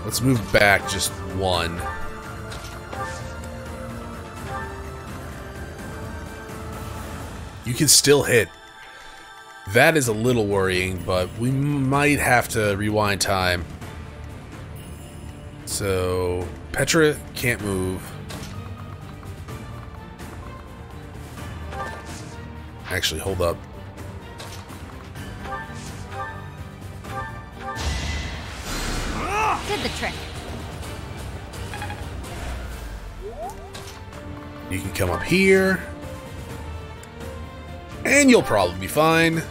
Let's move back just 1. You can still hit. That is a little worrying, but we might have to rewind time. So, Petra can't move. Actually, hold up. Did the trick. You can come up here. And you'll probably be fine.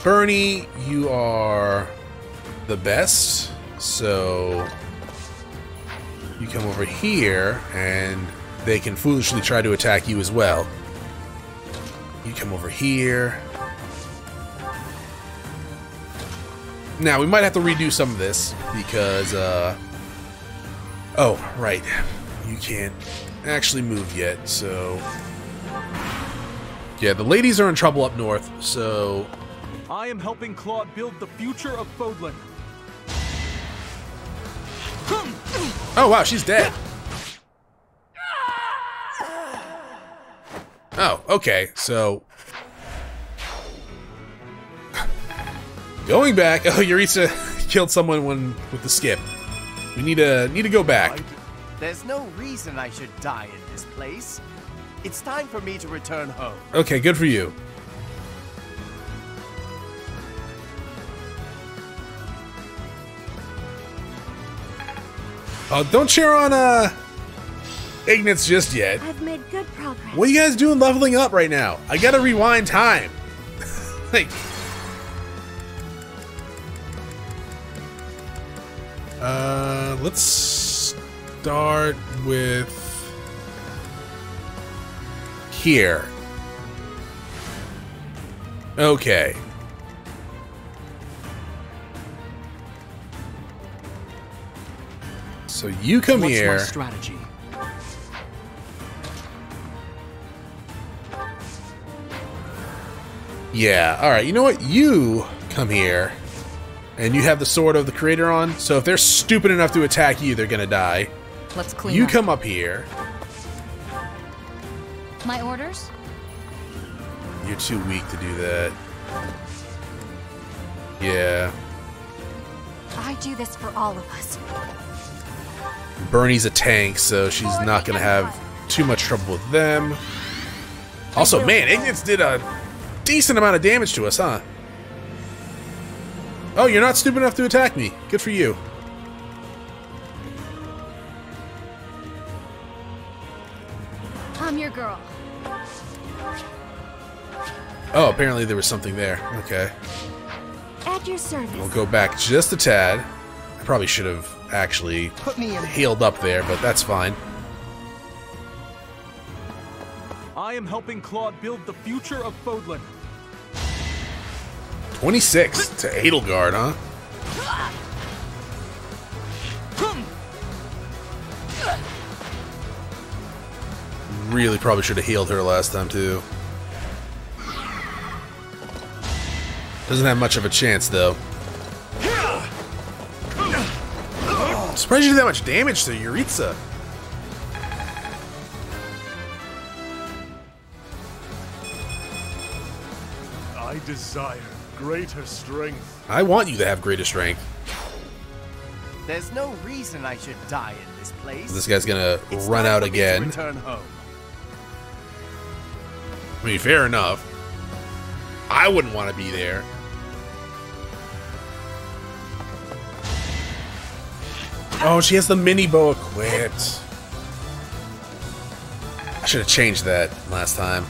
Bernie, you are the best. So you come over here, and they can foolishly try to attack you as well. You come over here. Now, we might have to redo some of this, because, oh, right. You can't actually move yet, so... Yeah, the ladies are in trouble up north, so... I am helping Claude build the future of Fodlan. Oh, wow, she's dead. Oh, okay, so... Going back... Oh, Yuritsa killed someone with the skip. We need to go back. There's no reason I should die in this place. It's time for me to return home. Okay, good for you. Don't cheer on Ignatz just yet. I've made good progress. What are you guys doing leveling up right now? I gotta rewind time. Like, let's start with here. Okay. So you come here. What's my strategy? Yeah, alright, you know what? You come here, and you have the Sword of the Creator on, so if they're stupid enough to attack you, they're gonna die. Let's clean You up. come up here. My orders? You're too weak to do that. Yeah. I do this for all of us. Bernie's a tank, so she's not gonna have too much trouble with them. Also, man, Ignatz did a decent amount of damage to us, huh? Oh, you're not stupid enough to attack me. Good for you. I'm your girl. Oh, apparently there was something there. Okay. At your service. We'll go back just a tad. I probably should have actually healed up there, but that's fine. I am helping Claude build the future of Fodlan. 26 to Edelgard, huh? Really probably should have healed her last time, too. Doesn't have much of a chance, though. I'm surprised you did that much damage to Yuritsa. I desire greater strength. I want you to have greater strength. There's no reason I should die in this place. This guy's gonna It's run time out for me to again. return home. I mean, fair enough. I wouldn't want to be there. Oh, she has the mini bow equipped. I should have changed that last time.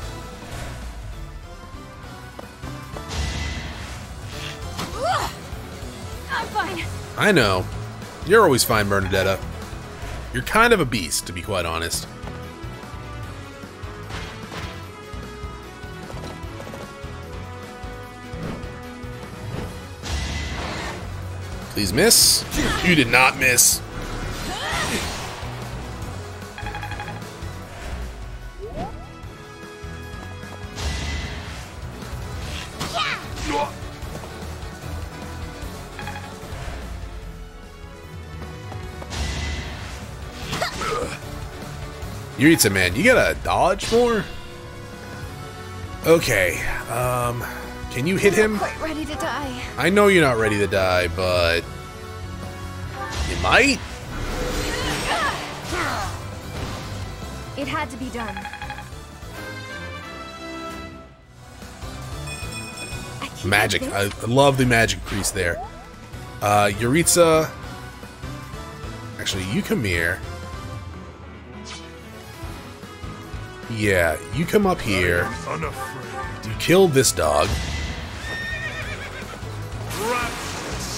I'm fine. I know. You're always fine, Bernadetta. You're kind of a beast, to be quite honest. Please miss. You did not miss. Yuritsa, man, you gotta dodge more? Okay, can you hit him? I'm quite ready to die. I know you're not ready to die, but you might? It had to be done. Magic. I love the magic priest there. Yuritsa. Actually, you come here. Yeah, you come up here. You kill this dog.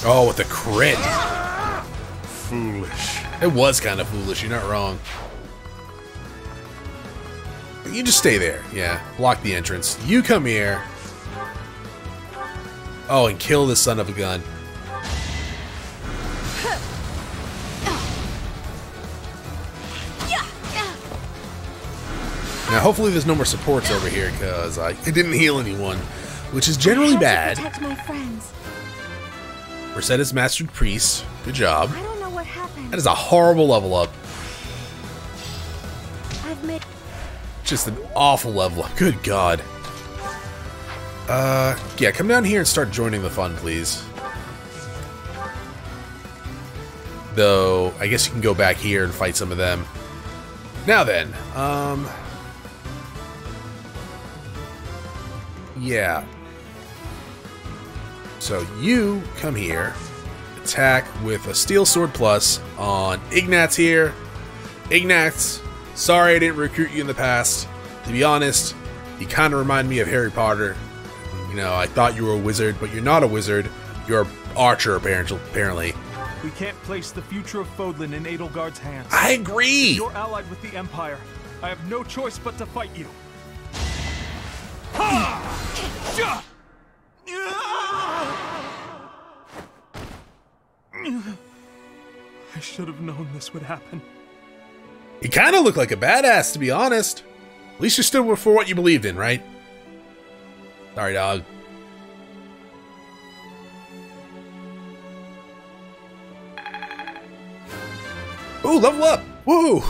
Oh, with a crit. Foolish. It was kind of foolish, you're not wrong. You just stay there. Yeah, block the entrance. You come here. Oh, and kill this son of a gun. Now, hopefully there's no more supports over here, because I didn't heal anyone, which is generally bad. Protect my friends. Resetta's Mastered Priest. Good job. I don't know what happened. That is a horrible level up. I've made Just an awful level up. Good God. Yeah, come down here and start joining the fun, please. Though, I guess you can go back here and fight some of them. Now then, yeah. So you come here, attack with a Steel Sword Plus on Ignatz here. Ignatz, sorry I didn't recruit you in the past. To be honest, you kind of remind me of Harry Potter. You know, I thought you were a wizard, but you're not a wizard. You're an archer, apparently. We can't place the future of Fodlan in Edelgard's hands. I agree! You're allied with the Empire. I have no choice but to fight you. I should have known this would happen. You kind of look like a badass, to be honest. At least you stood for what you believed in, right? Sorry, dog. Ooh, level up! Woo!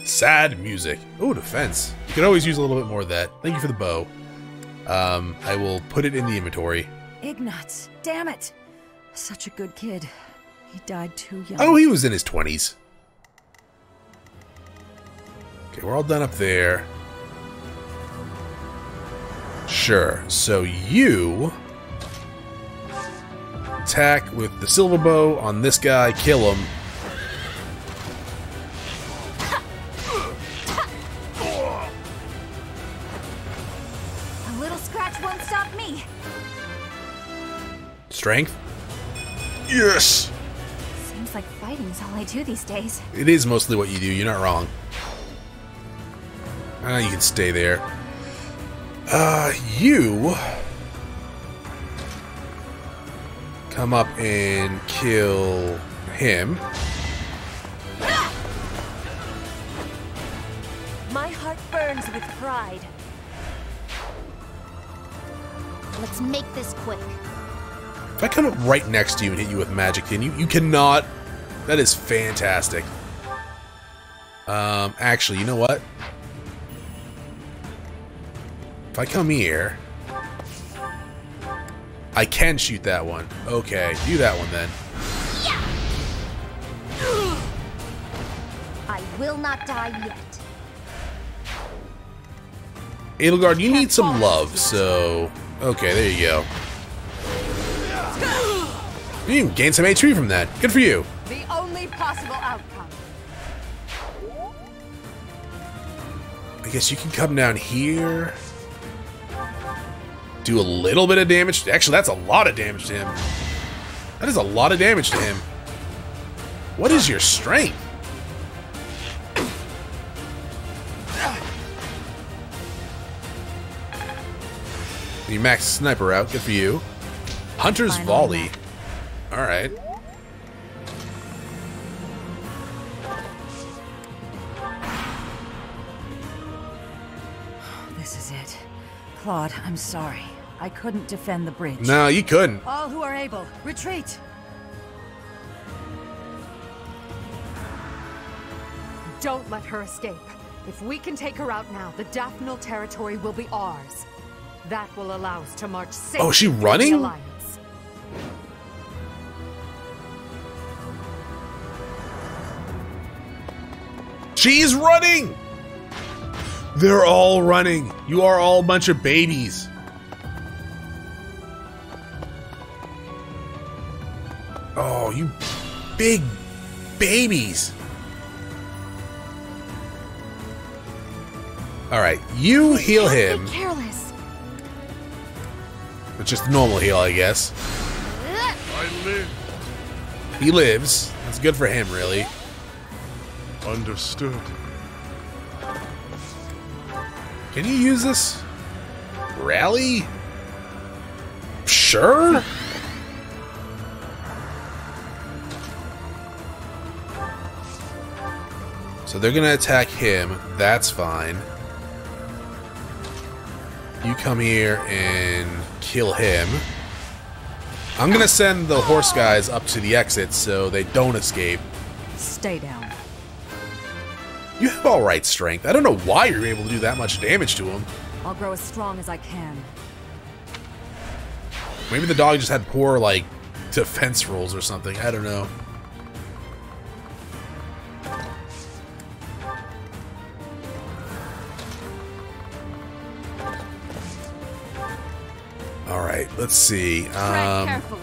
Sad music. Ooh, defense. You could always use a little bit more of that. Thank you for the bow. I will put it in the inventory. Ignatz, damn it! Such a good kid. He died too young. Oh, he was in his 20s. Okay, we're all done up there. Sure, so you attack with the silver bow on this guy, kill him. A little scratch won't stop me. Strength? Yes! Seems like fighting's all I do these days. It is mostly what you do, you're not wrong. You can stay there. You come up and kill him. My heart burns with pride. Let's make this quick. If I come up right next to you and hit you with magic, can you? You cannot. That is fantastic. Actually, you know what? If I come here, I can shoot that one. Okay, do that one then. will not die yet. Edelgard, you need some love, so... Okay, there you go. You can gain some HP from that. Good for you. The only possible outcome. I guess you can come down here. Do a little bit of damage. Actually, that's a lot of damage to him. That is a lot of damage to him. What is your strength? You max sniper out. Good for you. Hunter's volley. Alright. This is it. Claude, I'm sorry. I couldn't defend the bridge. No, you couldn't. All who are able, retreat! Don't let her escape. If we can take her out now, the Daphnal territory will be ours. That will allow us to march safely. Oh, is she running? The Alliance. She's running! They're all running. You are all a bunch of babies. Oh, you big babies. Alright, you heal him. Be careless. It's just a normal heal, I guess. I live. He lives. That's good for him, really. Understood. Can you use this? Rally? Sure? So they're gonna attack him. That's fine. You come here and kill him. I'm gonna send the horse guys up to the exit so they don't escape. Stay down. You have alright strength. I don't know why you're able to do that much damage to him. I'll grow as strong as I can. Maybe the dog just had poor, like, defense rolls or something. I don't know. Alright, let's see. Tread carefully.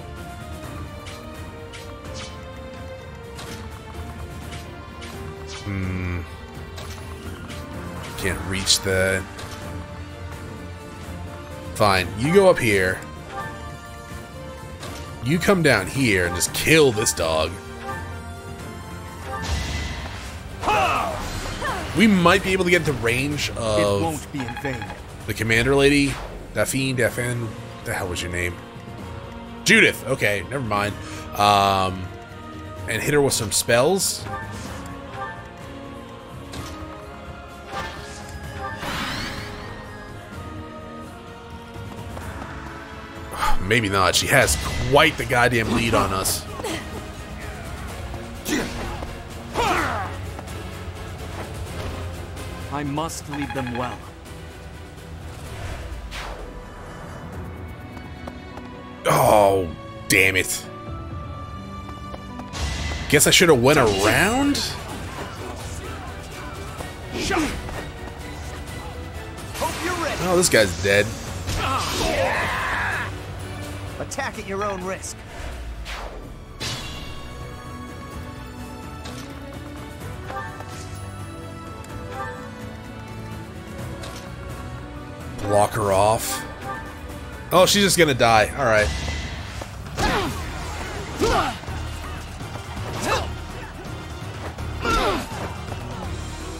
Can't reach that. Fine, you go up here. You come down here and just kill this dog. We might be able to get into range of It won't be in vain. the commander lady. Daphne, what the hell was your name? Judith. Okay, never mind. And hit her with some spells. Maybe not. She has quite the goddamn lead on us. I must lead them well. Oh, damn it. Guess I should have went around? Hope you're ready. Oh, this guy's dead. Attack at your own risk. Block her off. Oh, she's just gonna die. Alright.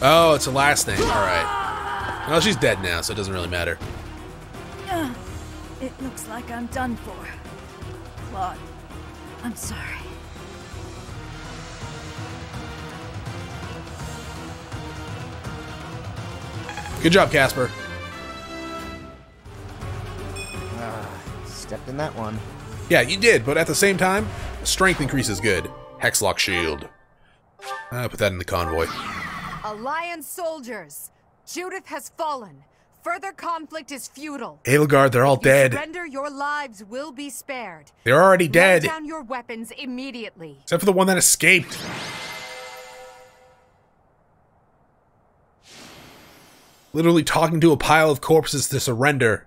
Oh, it's the last thing. Alright. Well, she's dead now, so it doesn't really matter. It looks like I'm done for. Claude, I'm sorry. Good job, Casper. Stepped in that one. Yeah, you did, but at the same time, strength increase is good. Hexlock shield. Put that in the convoy. Alliance soldiers, Judith has fallen. Further conflict is futile. Edelgard, they're all dead. Surrender, your lives will be spared. They're already dead. Lay down your weapons immediately. Except for the one that escaped. Literally talking to a pile of corpses to surrender.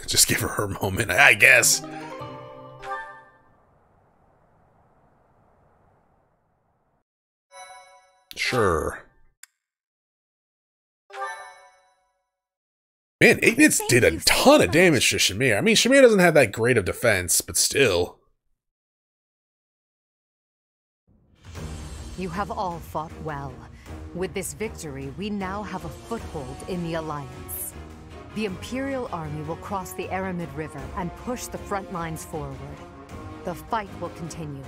Just give her her moment, I guess. Sure. Man, Ignis did a ton of damage to Shamir. I mean, Shamir doesn't have that great of defense, but still. You have all fought well. With this victory, we now have a foothold in the Alliance. The Imperial Army will cross the Aramid River and push the front lines forward. The fight will continue,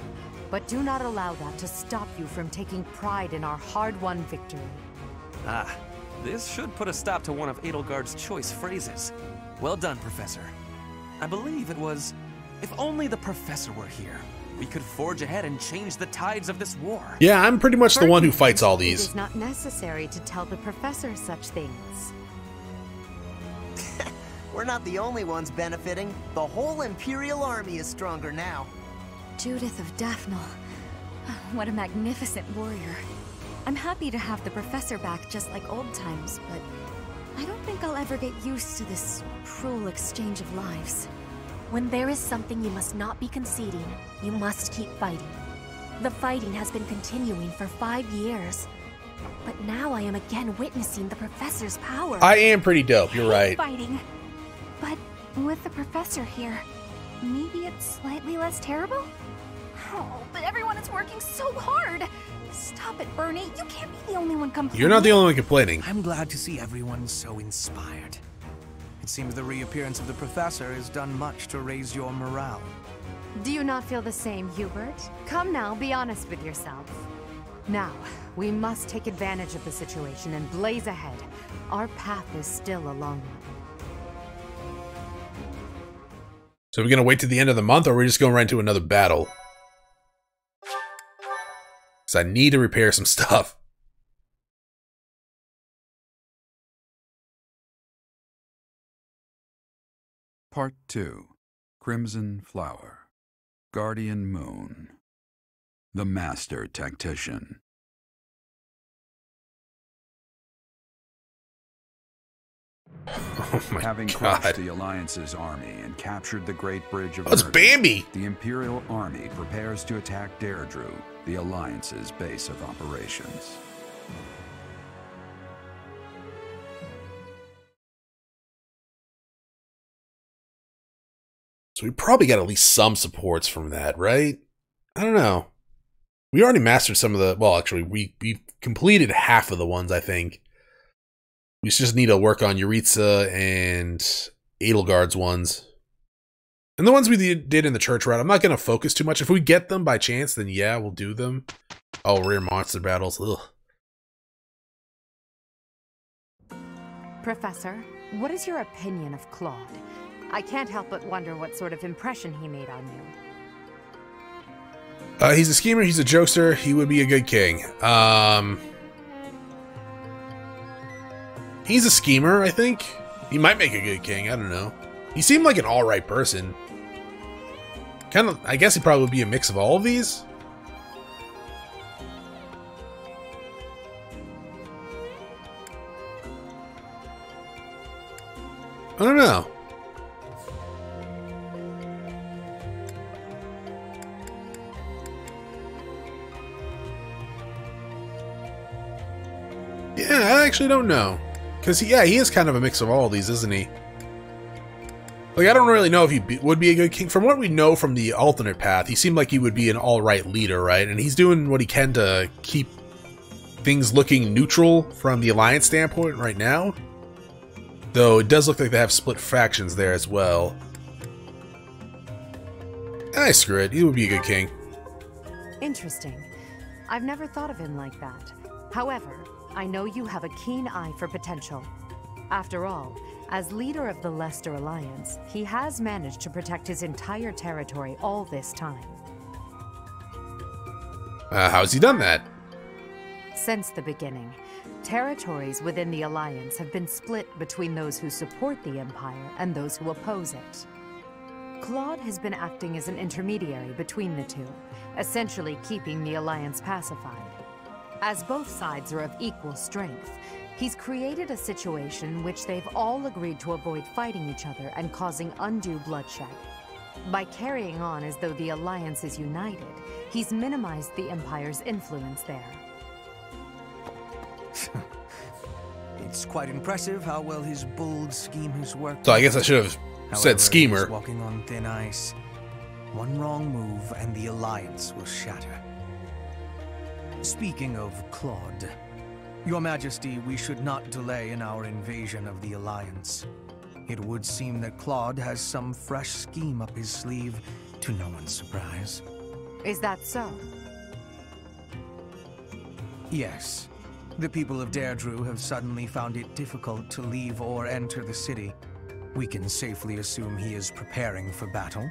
but do not allow that to stop you from taking pride in our hard-won victory. Ah, this should put a stop to one of Edelgard's choice phrases. Well done, Professor. I believe it was, if only the Professor were here, we could forge ahead and change the tides of this war. Yeah, I'm pretty much the one who fights all these. It is not necessary to tell the Professor such things. We're not the only ones benefiting. The whole Imperial Army is stronger now. Judith of Daphne. What a magnificent warrior. I'm happy to have the Professor back just like old times, but I don't think I'll ever get used to this cruel exchange of lives. When there is something you must not be conceding, you must keep fighting. The fighting has been continuing for 5 years. But now I am again witnessing the Professor's power. I am pretty dope, you're right. Fighting. But with the Professor here, maybe it's slightly less terrible? Oh, but everyone is working so hard. Stop it, Bernie. You can't be the only one complaining. You're not the only one complaining. I'm glad to see everyone so inspired. It seems the reappearance of the Professor has done much to raise your morale. Do you not feel the same, Hubert? Come now, be honest with yourself. Now, we must take advantage of the situation and blaze ahead. Our path is still a long one. So we're going to wait to the end of the month, or we're just going right into another battle? Because I need to repair some stuff. Part 2. Crimson Flower. Guardian Moon. The Master Tactician. Oh my Having God. crushed the Alliance's army and captured the Great Bridge of That's Murder, Bambi! The Imperial Army prepares to attack Deirdre, the Alliance's base of operations. So we probably got at least some supports from that, right? I don't know. We already mastered some of the... Well, actually, we completed half of the ones, I think. We just need to work on Yuritsa and Edelgard's ones. And the ones we did in the church route, I'm not going to focus too much. If we get them by chance, then yeah, we'll do them. Oh, rare monster battles. Ugh. Professor, what is your opinion of Claude? I can't help but wonder what sort of impression he made on you. He's a schemer, he's a jokester, he would be a good king. He's a schemer, I think. He might make a good king, I don't know. He seemed like an alright person. Kind of, I guess he probably would be a mix of all of these. I don't know. Yeah, I actually don't know. Because, yeah, he is kind of a mix of all of these, isn't he? Like, I don't really know if he would be a good king. From what we know from the alternate path, he seemed like he would be an alright leader, right? And he's doing what he can to keep things looking neutral from the Alliance standpoint right now. Though, it does look like they have split factions there as well. Screw it. He would be a good king. Interesting. I've never thought of him like that. However, I know you have a keen eye for potential. After all, as leader of the Leicester Alliance, he has managed to protect his entire territory all this time. How's he done that? Since the beginning, territories within the Alliance have been split between those who support the Empire and those who oppose it. Claude has been acting as an intermediary between the two, essentially keeping the Alliance pacified. As both sides are of equal strength, he's created a situation which they've all agreed to avoid fighting each other and causing undue bloodshed. By carrying on as though the Alliance is united, he's minimized the Empire's influence there. It's quite impressive how well his bold scheme has worked. So I guess I should have said schemer. He's walking on thin ice. One wrong move and the Alliance will shatter. Speaking of Claude, Your Majesty, we should not delay in our invasion of the Alliance. It would seem that Claude has some fresh scheme up his sleeve, to no one's surprise. Is that so? Yes. The people of Deirdre have suddenly found it difficult to leave or enter the city. We can safely assume he is preparing for battle.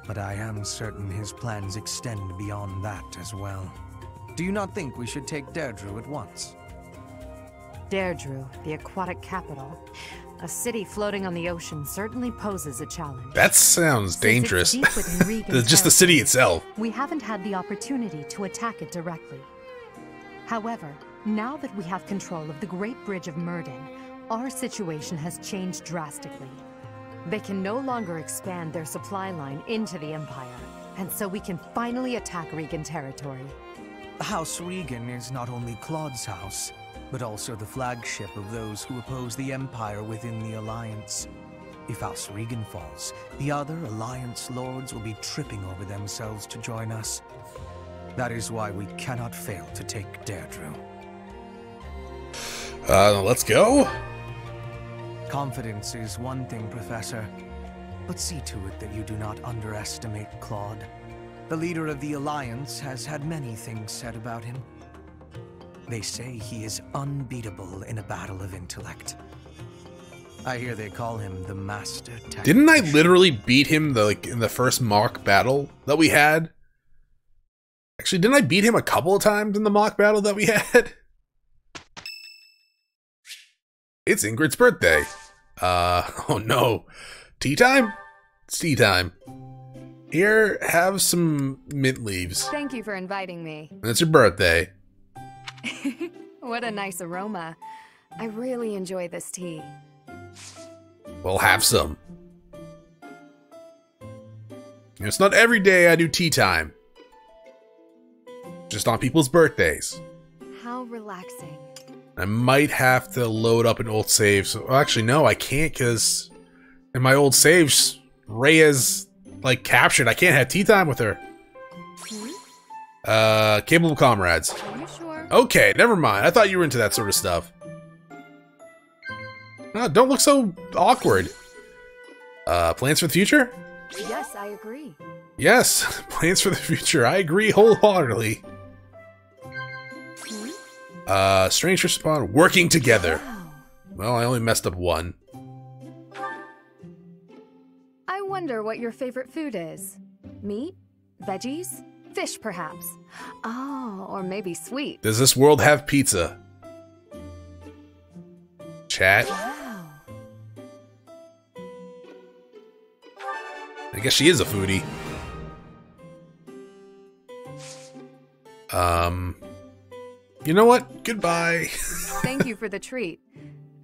But I am certain his plans extend beyond that as well. Do you not think we should take Deirdre at once? Deirdre, the aquatic capital. A city floating on the ocean certainly poses a challenge. That sounds dangerous. Just the city itself. We haven't had the opportunity to attack it directly. However, now that we have control of the Great Bridge of Myrden, our situation has changed drastically. They can no longer expand their supply line into the Empire, and so we can finally attack Regan territory. House Regan is not only Claude's house, but also the flagship of those who oppose the Empire within the Alliance. If House Regan falls, the other Alliance lords will be tripping over themselves to join us. That is why we cannot fail to take Deirdre. Let's go. Confidence is one thing, Professor, but see to it that you do not underestimate Claude. The leader of the Alliance has had many things said about him. They say he is unbeatable in a battle of intellect. I hear they call him the Master Tactician. Didn't I literally beat him in the first mock battle that we had? Actually, didn't I beat him a couple of times in the mock battle that we had? It's Ingrid's birthday. Oh no. Tea time? It's tea time. Here, have some mint leaves. Thank you for inviting me. It's your birthday. What a nice aroma. I really enjoy this tea. Well, have some. It's not every day I do tea time. Just on people's birthdays. How relaxing. I might have to load up an old save. So, well, actually, no, I can't because in my old saves, Rhea's like captured. I can't have tea time with her. Capable comrades. Are you sure? Okay, never mind. I thought you were into that sort of stuff. No, don't look so awkward. Plans for the future? Yes, I agree. Yes, plans for the future. I agree wholeheartedly. Strange respawn. Working together. Wow. Well, I only messed up one. I wonder what your favorite food is. Meat? Veggies? Fish, perhaps. Oh, or maybe sweet. Does this world have pizza? Chat. Wow. I guess she is a foodie. You know what? Goodbye. Thank you for the treat.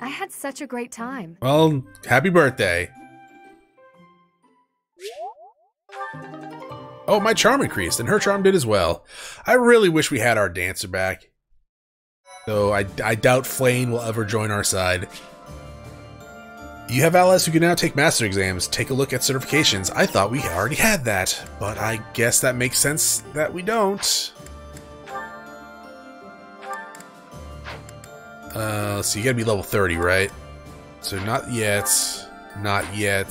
I had such a great time. Well, happy birthday. Oh, my charm increased, and her charm did as well. I really wish we had our dancer back. Though I doubt Flane will ever join our side. You have allies who can now take master exams. Take a look at certifications. I thought we already had that, but I guess that makes sense that we don't. So you gotta be level 30, right? So not yet. Not yet.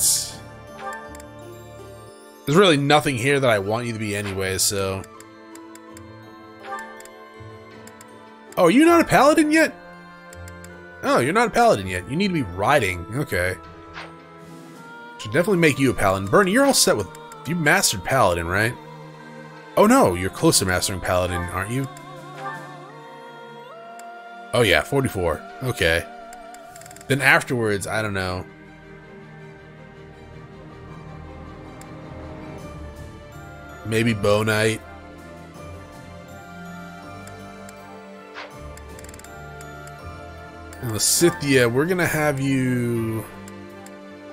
There's really nothing here that I want you to be anyway, so... Oh, are you not a paladin yet? Oh, you're not a paladin yet. You need to be riding. Okay. Should definitely make you a paladin. Bernie, you're all set with... You mastered paladin, right? Oh no, you're close to mastering paladin, aren't you? Oh yeah, 44. Okay. Then afterwards, I don't know. Maybe Bow Knight. And Lysithea, we're gonna have you...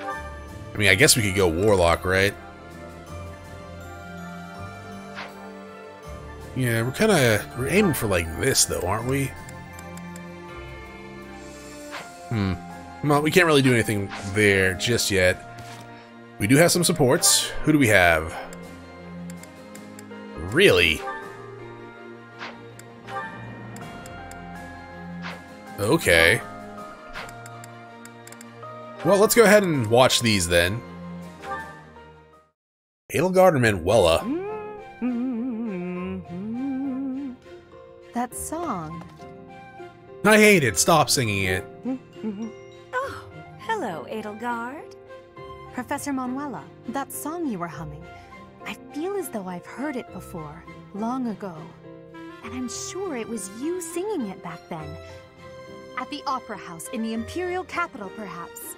I mean, I guess we could go Warlock, right? Yeah, we're aiming for like this, though, aren't we? Well, we can't really do anything there just yet. We do have some supports. Who do we have? Really? Okay. Well, let's go ahead and watch these then. Edelgard or Manuela? That song. I hate it. Stop singing it. Oh, hello, Edelgard. Professor Manuela, that song you were humming. I feel as though I've heard it before, long ago. And I'm sure it was you singing it back then. At the Opera House in the Imperial Capital, perhaps.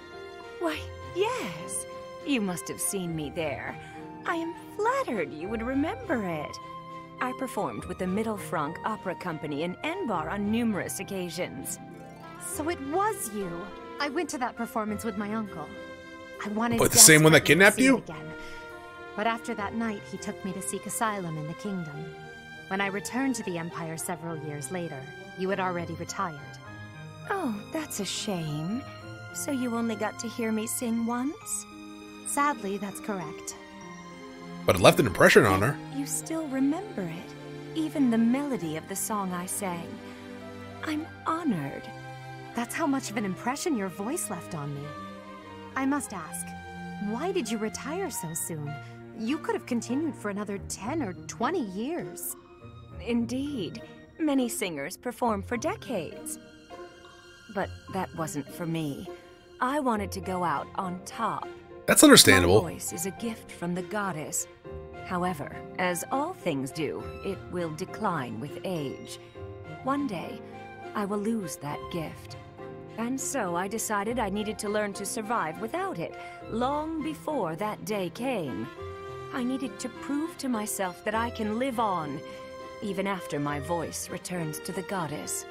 Why, yes. You must have seen me there. I am flattered you would remember it. I performed with the Mittelfranc Opera Company in Enbar on numerous occasions. So it was you. I went to that performance with my uncle. I wanted But the same one that kidnapped you? Again. But after that night, he took me to seek asylum in the kingdom. When I returned to the Empire several years later, you had already retired. Oh, that's a shame. So you only got to hear me sing once? Sadly, that's correct. But it left an impression on her. You still remember it, even the melody of the song I sang. I'm honored. That's how much of an impression your voice left on me. I must ask, why did you retire so soon? You could have continued for another 10 or 20 years. Indeed. Many singers perform for decades. But that wasn't for me. I wanted to go out on top. That's understandable. My voice is a gift from the goddess. However, as all things do, it will decline with age. One day, I will lose that gift. And so I decided I needed to learn to survive without it, long before that day came. I needed to prove to myself that I can live on, even after my voice returns to the goddess.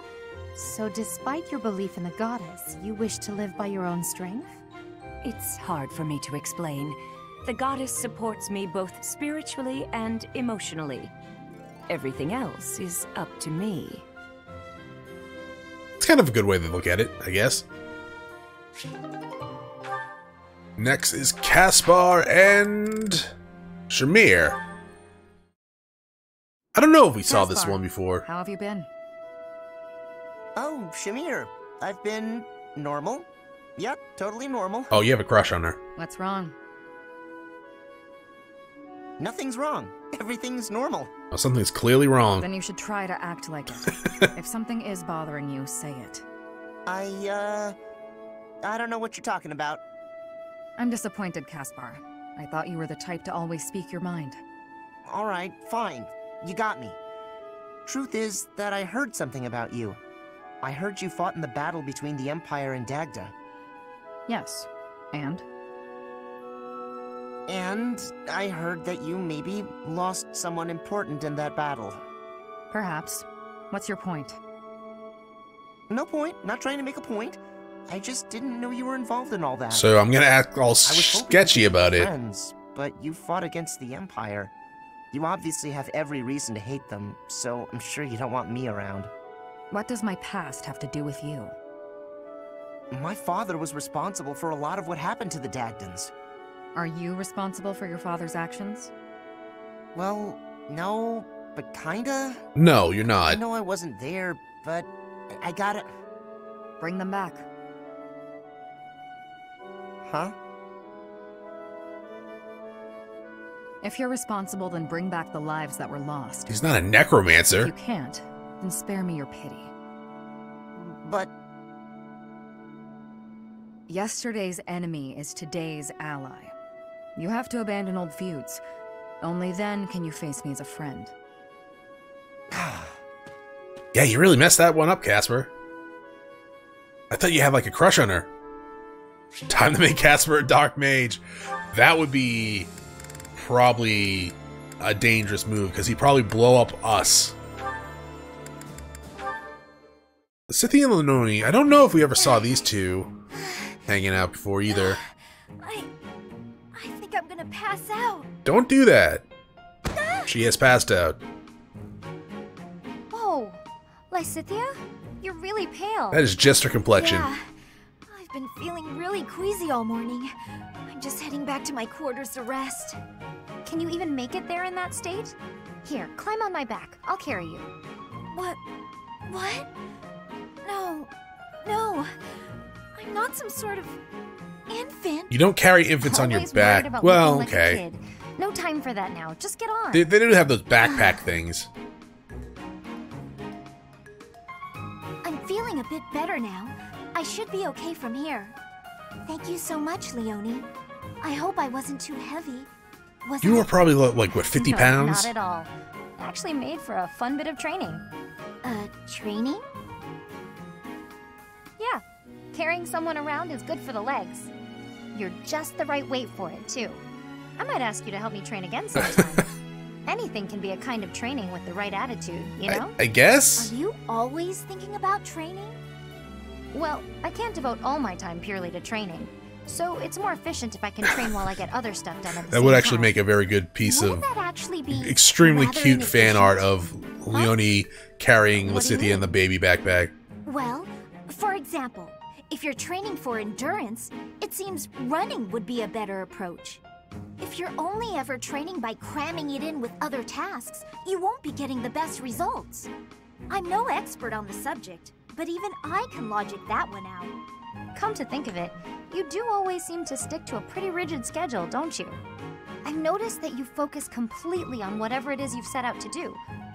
So despite your belief in the goddess, you wish to live by your own strength? It's hard for me to explain. The goddess supports me both spiritually and emotionally. Everything else is up to me. It's kind of a good way to look at it, I guess. Next is Caspar and Shamir. I don't know if we saw this Caspar, one before. How have you been? Oh, Shamir. I've been normal. Yep, totally normal. Oh, you have a crush on her. What's wrong? Nothing's wrong. Everything's normal. Oh, something's clearly wrong. Then you should try to act like it. If something is bothering you, say it. I don't know what you're talking about. I'm disappointed, Caspar. I thought you were the type to always speak your mind. Alright, fine. You got me. Truth is that I heard something about you. I heard you fought in the battle between the Empire and Dagda. Yes. And? And I heard that you maybe lost someone important in that battle. Perhaps. What's your point? No point. Not trying to make a point. I just didn't know you were involved in all that. So I'm gonna act all sketchy about it. Friends, but you fought against the Empire. You obviously have every reason to hate them, so I'm sure you don't want me around. What does my past have to do with you? My father was responsible for a lot of what happened to the Dagdans. Are you responsible for your father's actions? Well, no, but kinda. No, you're not. I know I wasn't there, but I gotta... Bring them back. Huh? If you're responsible, then bring back the lives that were lost. He's not a necromancer. If you can't, then spare me your pity. But... Yesterday's enemy is today's ally. You have to abandon old feuds. Only then can you face me as a friend. Yeah, you really messed that one up, Casper. I thought you had like a crush on her. Time to make Casper a dark mage. That would be probably a dangerous move, because he'd probably blow up us. Scythia and Leone, I don't know if we ever saw these two hanging out before either. I think I'm gonna pass out. Don't do that. She has passed out. Whoa, Lysithia, you're really pale. That is just her complexion. Yeah, I've been feeling really queasy all morning. I'm just heading back to my quarters to rest. Can you even make it there in that state? Here, climb on my back. I'll carry you. What? No. I'm not some sort of infant. You don't carry infants on your Always worried back. about Well, looking like a okay. kid. No time for that now. Just get on. They do have those backpack things. I'm feeling a bit better now. I should be okay from here. Thank you so much, Leone. I hope I wasn't too heavy. Was You I? were probably, like, what, 50 No, pounds? Not at all. Actually made for a fun bit of training. Training? Yeah, carrying someone around is good for the legs. You're just the right weight for it, too. I might ask you to help me train again sometime. Anything can be a kind of training with the right attitude, you know? I guess? Are you always thinking about training? Well, I can't devote all my time purely to training. So it's more efficient if I can train while I get other stuff done at the That same would actually time. make a very good piece Wouldn't of that actually be extremely rather cute fan inefficient? art of Leone carrying What do you Lysithia in the baby backpack. Well, for example, if you're training for endurance, it seems running would be a better approach. If you're only ever training by cramming it in with other tasks, you won't be getting the best results. I'm no expert on the subject, but even I can logic that one out. Come to think of it, you do always seem to stick to a pretty rigid schedule, don't you? I've noticed that you focus completely on whatever it is you've set out to do.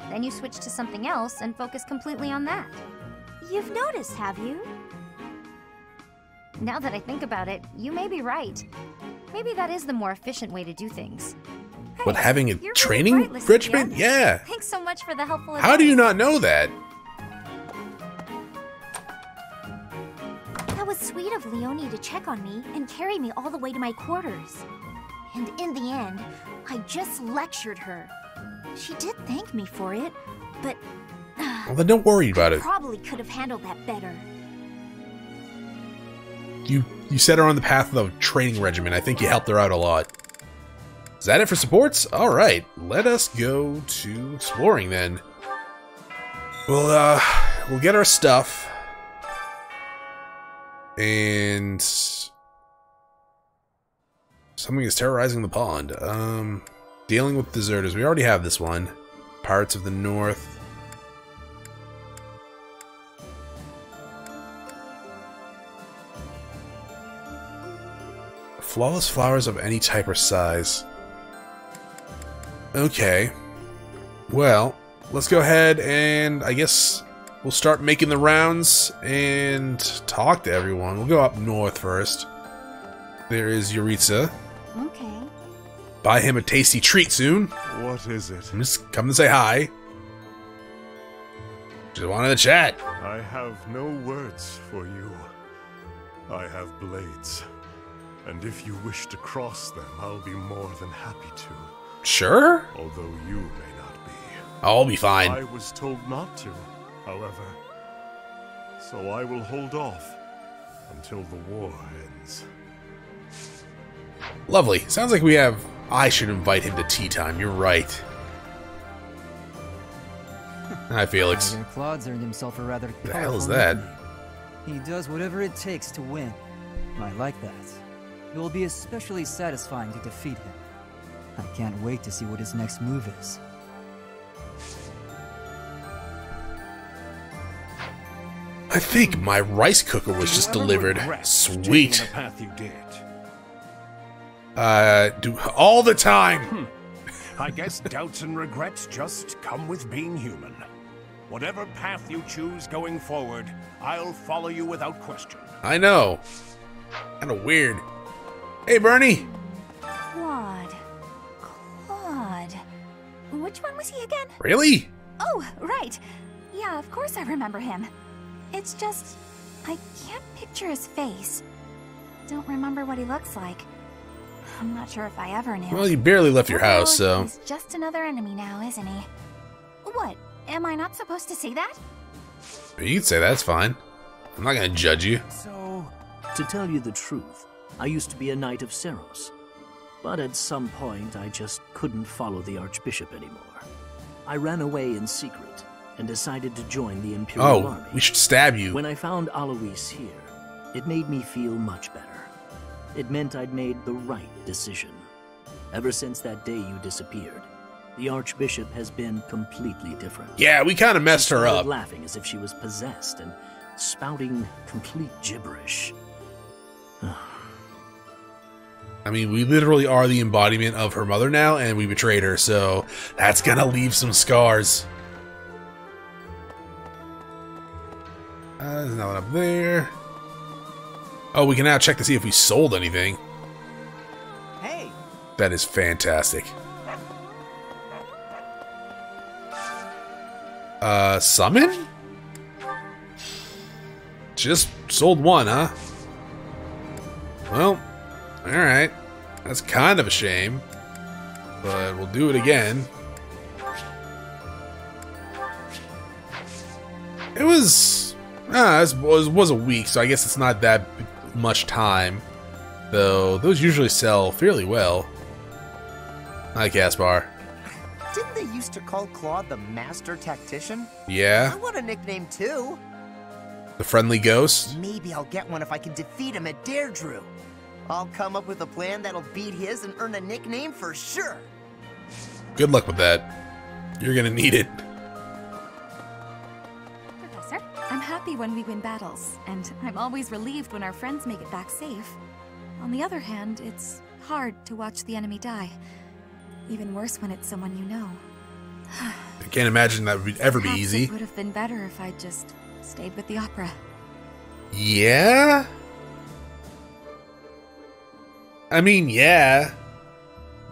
Then you switch to something else and focus completely on that. You've noticed, have you? Now that I think about it, you may be right. Maybe that is the more efficient way to do things. But having a You're training really bright, regimen? Lysithia. Yeah. Thanks so much for the helpful How do you advice. not know that? That was sweet of Leone to check on me and carry me all the way to my quarters. And in the end, I just lectured her. She did thank me for it, but Well, then don't worry about it. probably could have handled that better. You set her on the path of the training regimen. I think you helped her out a lot. Is that it for supports? Alright, let us go to exploring then. We'll get our stuff. And something is terrorizing the pond. Dealing with deserters. We already have this one. Pirates of the North. Flawless flowers of any type or size. Okay. Well, let's go ahead and I guess we'll start making the rounds and talk to everyone. We'll go up north first. There is Yuritsa. Okay. Buy him a tasty treat soon. What is it? I'm just coming to say hi. Just wanted to chat. I have no words for you. I have blades. And if you wish to cross them, I'll be more than happy to. Sure. Although you may not be. I'll be fine. I was told not to, however. So I will hold off until the war ends. Lovely. Sounds like we have... I should invite him to tea time. You're right. Hi, Felix. Claude's earned himself a rather The hell is colorful that? nickname. He does whatever it takes to win. I like that. It will be especially satisfying to defeat him. I can't wait to see what his next move is. I think my rice cooker was just delivered. Sweet. The path you did. Do all the time. I guess doubts and regrets just come with being human. Whatever path you choose going forward, I'll follow you without question. I know. Kind of weird. Hey, Bernie. Claude. Which one was he again? Really? Oh, right. Yeah, of course I remember him. It's just, I can't picture his face. Don't remember what he looks like. I'm not sure if I ever knew. Well, you barely left your house, so... He's just another enemy now, isn't he? What? Am I not supposed to say that? You can say that's fine. I'm not gonna judge you. So, to tell you the truth, I used to be a knight of Seiros. But at some point, I just couldn't follow the Archbishop anymore. I ran away in secret and decided to join the Imperial Army. We should stab you. When I found Alois here, it made me feel much better. It meant I'd made the right decision. Ever since that day you disappeared, the Archbishop has been completely different. Yeah, we kind of messed her up. Laughing as if she was possessed and spouting complete gibberish. I mean, we literally are the embodiment of her mother now, and we betrayed her, so that's gonna leave some scars. There's nothing up there. Oh, we can now check to see if we sold anything. Hey! That is fantastic. Summon? Just sold one, huh? Well, alright. That's kind of a shame. But we'll do it again. It was... it was a week, so I guess it's not that much time. Though, those usually sell fairly well. Hi, Gaspar. Didn't they used to call Claude the Master Tactician? Yeah? I want a nickname too. The Friendly Ghost? Maybe I'll get one if I can defeat him at Deirdre. I'll come up with a plan that'll beat his and earn a nickname for sure. Good luck with that. You're gonna need it. Professor, I'm happy when we win battles, and I'm always relieved when our friends make it back safe. On the other hand, it's hard to watch the enemy die. Even worse when it's someone you know. I can't imagine that would ever be easy. It would have been better if I'd just stayed with the opera. Yeah? I mean, yeah.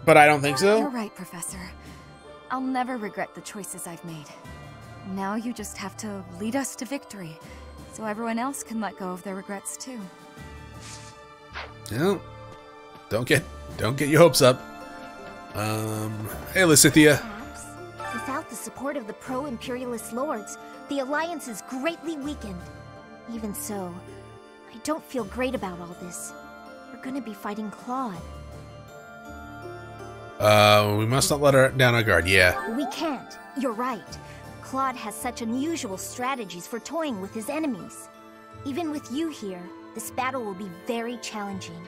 But I don't think so. You're right, Professor. I'll never regret the choices I've made. Now you just have to lead us to victory, so everyone else can let go of their regrets too. No. Don't get your hopes up. Hey, Lysithia. Without the support of the pro-imperialist lords, the alliance is greatly weakened. Even so, I don't feel great about all this. We're gonna be fighting Claude. We must not let her down our guard, yeah. We can't. You're right. Claude has such unusual strategies for toying with his enemies. Even with you here, this battle will be very challenging.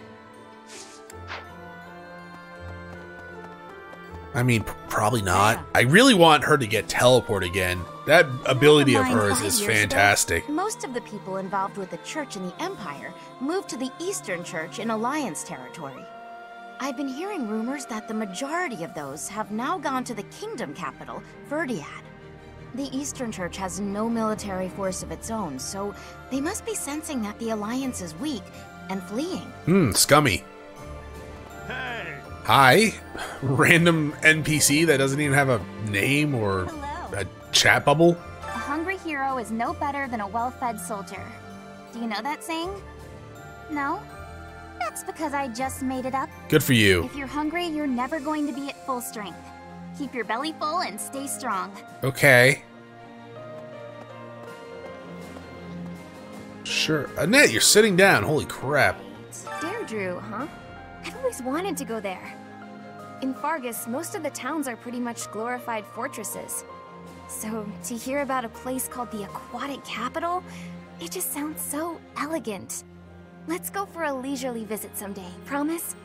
I mean, probably not. Yeah. I really want her to get teleport again. That ability of hers is fantastic. Most of the people involved with the Church in the Empire moved to the Eastern Church in Alliance territory. I've been hearing rumors that the majority of those have now gone to the kingdom capital, Verdiad. The Eastern Church has no military force of its own, so they must be sensing that the Alliance is weak and fleeing. Scummy. Hey! Hi. Random NPC that doesn't even have a name or a chat bubble. A hungry hero is no better than a well-fed soldier. Do you know that saying? No? That's because I just made it up. Good for you. If you're hungry, you're never going to be at full strength. Keep your belly full and stay strong. Okay. Sure. Annette, you're sitting down. Holy crap. Deirdre, huh? I've always wanted to go there. In Fargus, most of the towns are pretty much glorified fortresses. So, to hear about a place called the Aquatic Capital, it just sounds so elegant. Let's go for a leisurely visit someday, promise?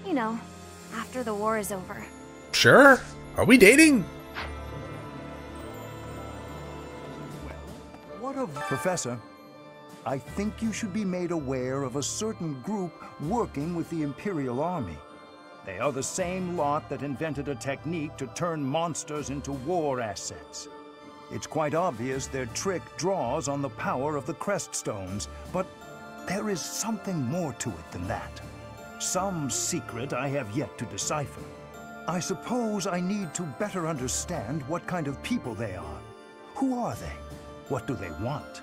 You know, after the war is over. Sure. Are we dating? What of... Professor, I think you should be made aware of a certain group working with the Imperial Army. They are the same lot that invented a technique to turn monsters into war assets. It's quite obvious their trick draws on the power of the crest stones, but there is something more to it than that. Some secret I have yet to decipher. I suppose I need to better understand what kind of people they are. Who are they? What do they want?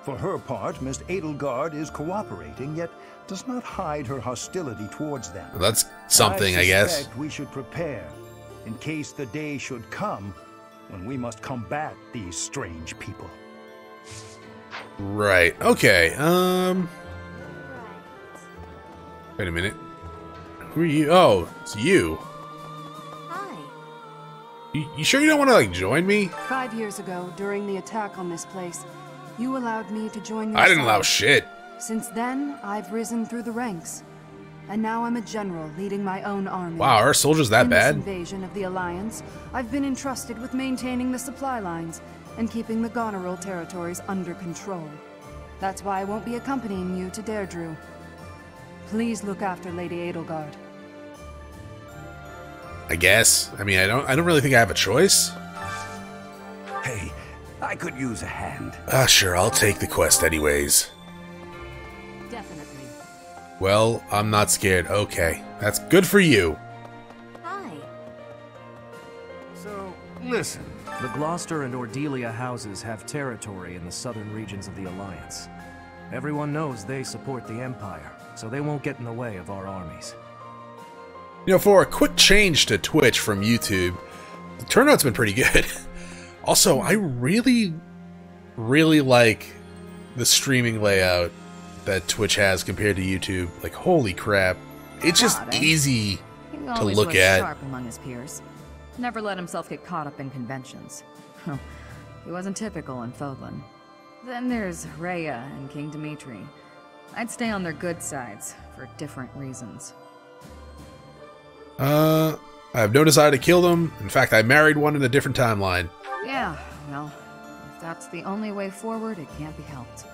For her part, Miss Edelgard is cooperating, yet does not hide her hostility towards them. Well, that's something, I guess. suspect we should prepare, in case the day should come when we must combat these strange people. Right. Okay. Wait a minute. Who are you? Oh, it's you. Hi. You sure you don't want to, like, join me? 5 years ago, during the attack on this place, you allowed me to join your I didn't side. allow shit. Since then, I've risen through the ranks. And now I'm a general leading my own army. Wow, are our soldiers that bad? In this invasion of the Alliance, I've been entrusted with maintaining the supply lines and keeping the Goneril territories under control. That's why I won't be accompanying you to Deirdre. Please look after Lady Edelgard. I guess. I mean, I don't really think I have a choice. Hey, I could use a hand. Sure, I'll take the quest anyways. Definitely. Well, I'm not scared. Okay, that's good for you. Hi. So, listen. The Gloucester and Ordelia houses have territory in the southern regions of the Alliance. Everyone knows they support the Empire, so they won't get in the way of our armies. You know, for a quick change to Twitch from YouTube, the turnout's been pretty good. Also, I really like the streaming layout that Twitch has compared to YouTube. Like, holy crap. It's just easy to look at. Sharp among his peers. Never let himself get caught up in conventions. He wasn't typical in Fodlan. Then there's Rhea and King Dimitri. I'd stay on their good sides for different reasons. I have no desire to kill them. In fact, I married one in a different timeline. Yeah, well, if that's the only way forward, it can't be helped.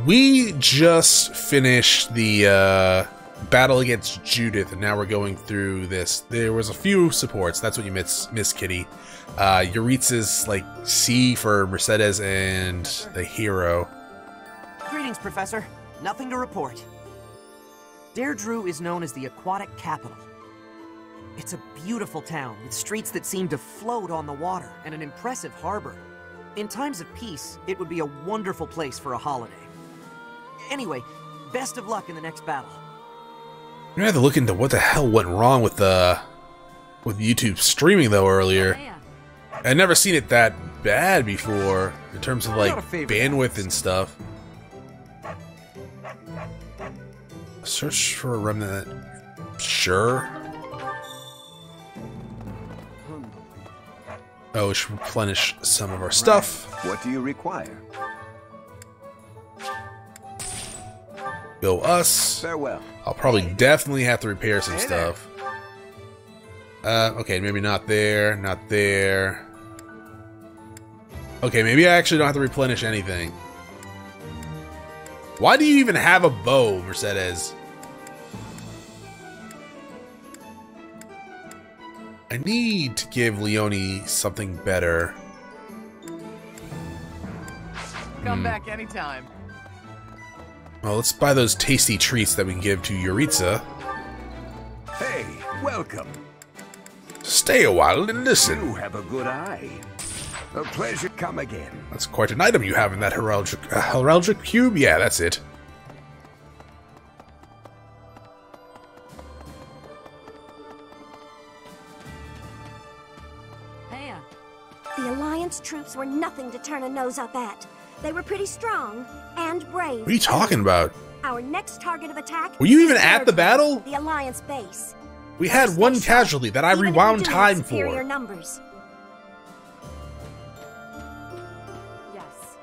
We just finished the battle against Judith, and now we're going through this. There was a few supports. That's what you miss, Kitty. Yuritsa's like C for Mercedes and the hero. Greetings, Professor. Nothing to report. Deirdre is known as the aquatic capital. It's a beautiful town with streets that seem to float on the water and an impressive harbor. In times of peace, it would be a wonderful place for a holiday. Anyway, best of luck in the next battle. We're gonna have to look into what the hell went wrong with YouTube streaming though earlier. I'd never seen it that bad before in terms of like bandwidth and stuff. Search for a remnant. Sure. Oh, we should replenish some of our stuff. What do you require? Go us. Farewell. I'll probably definitely have to repair some stuff. Okay, maybe not there, not there. Okay, maybe I actually don't have to replenish anything. Why do you even have a bow, Mercedes? I need to give Leonie something better. Come back anytime. Well, let's buy those tasty treats that we can give to Yuritsa. Hey, welcome. Stay a while and listen. You have a good eye. A pleasure. Come again. That's quite an item you have in that heraldic cube. Yeah, that's it. The Alliance troops were nothing to turn a nose up at. They were pretty strong and brave. What are you talking about? Our next target of attack. Were you even is at the battle? The Alliance base. We had one casualty that I rewound time Superior for. numbers. Yes.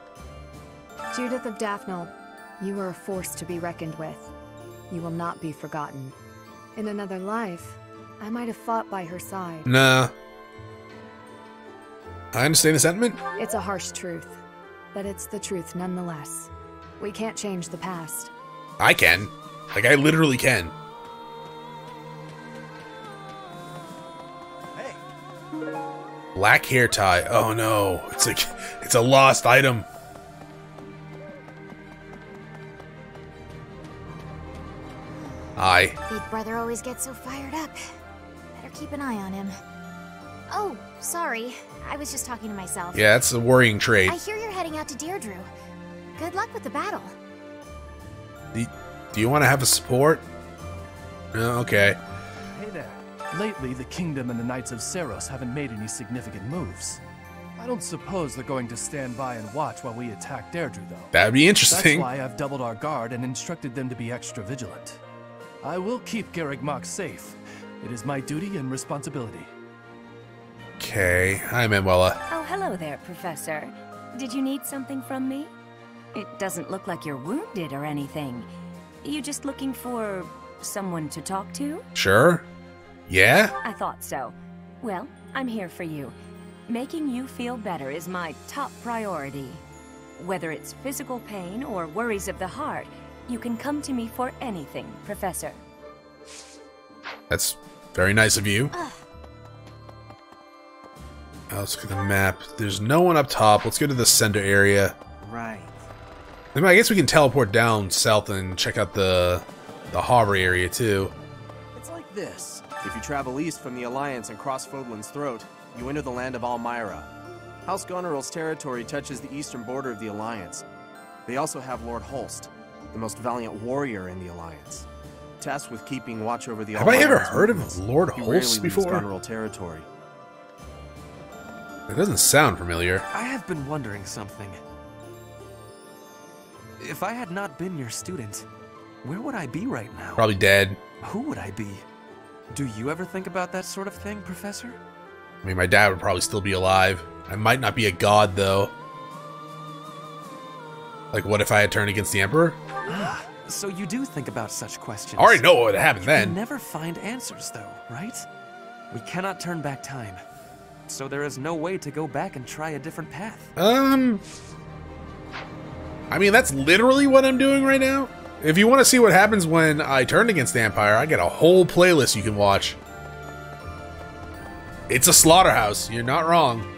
Judith of Daphne, you are a force to be reckoned with. You will not be forgotten. In another life, I might have fought by her side. Nah. I understand the sentiment. It's a harsh truth, but it's the truth nonetheless. We can't change the past. I can. Like, I literally can. Black hair tie. Oh no. It's like, it's a lost item. Hi. Big brother always gets so fired up. Better keep an eye on him. Oh, sorry. I was just talking to myself. Yeah, that's a worrying trait. I hear you're heading out to Deirdre. Good luck with the battle. Do you want to have a support? No, okay. Hey there. Lately, the Kingdom and the Knights of Seiros haven't made any significant moves. I don't suppose they're going to stand by and watch while we attack Deirdre, though. That'd be interesting. That's why I've doubled our guard and instructed them to be extra vigilant. I will keep Garreg Mach safe. It is my duty and responsibility. Okay. Hi, Manuela. Oh, hello there, Professor. Did you need something from me? It doesn't look like you're wounded or anything. You just looking for someone to talk to? Sure. Yeah? I thought so. Well, I'm here for you. Making you feel better is my top priority. Whether it's physical pain or worries of the heart, you can come to me for anything, Professor. That's very nice of you. Let's look at the map. There's no one up top. Let's go to the center area. Right. I mean, I guess we can teleport down south and check out the harbor area too. It's like this. If you travel east from the Alliance and cross Fodlan's Throat, you enter the land of Almyra. House Goneril's territory touches the eastern border of the Alliance. They also have Lord Holst, the most valiant warrior in the Alliance, tasked with keeping watch over the Have I ever Alliance heard movements. of Lord He Holst rarely leaves before? Goneril territory. It doesn't sound familiar. I have been wondering something. If I had not been your student, where would I be right now? Probably dead. Who would I be? Do you ever think about that sort of thing, Professor? I mean, my dad would probably still be alive. I might not be a god, though. Like, what if I had turned against the Emperor? Ah, so you do think about such questions. I already know what would happen You then. can never find answers, though, right? We cannot turn back time. So there is no way to go back and try a different path. I mean, that's literally what I'm doing right now. If you want to see what happens when I turn against the Empire, I got a whole playlist you can watch. It's a slaughterhouse. You're not wrong.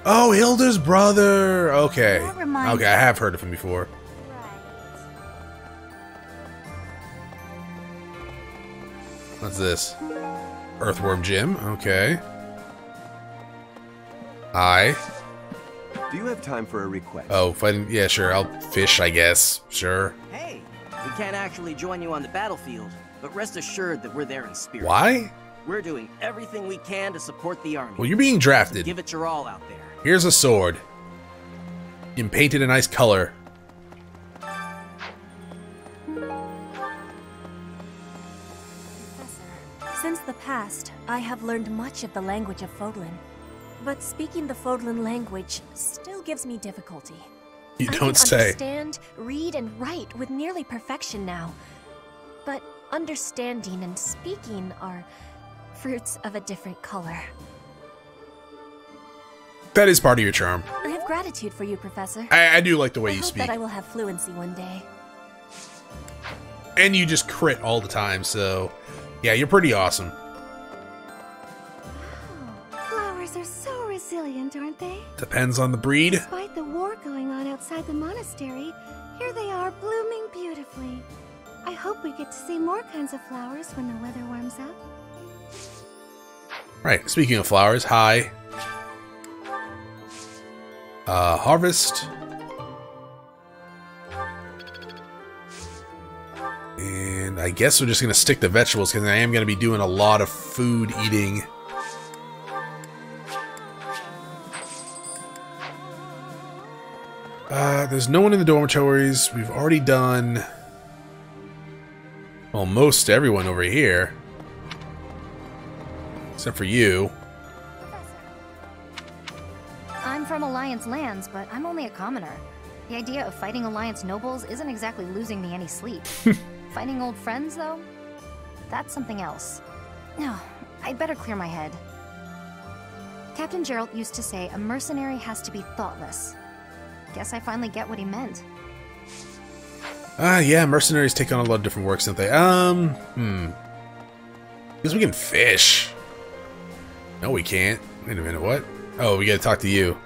Oh, Hilda's brother. Okay. Okay, I have heard of him before. What's this? Earthworm Jim. Okay. Hi. Do you have time for a request? Oh, fighting. Yeah, sure. I'll fish, I guess. Sure. Hey, we can't actually join you on the battlefield, but rest assured that we're there in spirit. Why? We're doing everything we can to support the army. Well, you're being drafted. Give it your all out there. Here's a sword. You painted a nice color. Since the past, I have learned much of the language of Fodlan. But speaking the Fodlan language still gives me difficulty. You I don't can say. understand, read, and write with nearly perfection now. But understanding and speaking are fruits of a different color. That is part of your charm. I have gratitude for you, Professor. I do like the way I you hope speak. that I will have fluency one day. And you just crit all the time, so... Yeah, you're pretty awesome. Flowers are so resilient, aren't they? Depends on the breed. Despite the war going on outside the monastery, here they are blooming beautifully. I hope we get to see more kinds of flowers when the weather warms up. Right, speaking of flowers, hi. Harvest. And I guess we're just going to stick to vegetables because I am going to be doing a lot of food eating. There's no one in the dormitories. We've already done... Well, most everyone over here. Except for you. I'm from Alliance lands, but I'm only a commoner. The idea of fighting Alliance nobles isn't exactly losing me any sleep. Fighting old friends, though? That's something else. No, I'd better clear my head. Captain Geralt used to say a mercenary has to be thoughtless. Guess I finally get what he meant. Yeah, mercenaries take on a lot of different works, don't they? Because we can fish. No, we can't. Wait a minute, what? Oh, we gotta talk to you.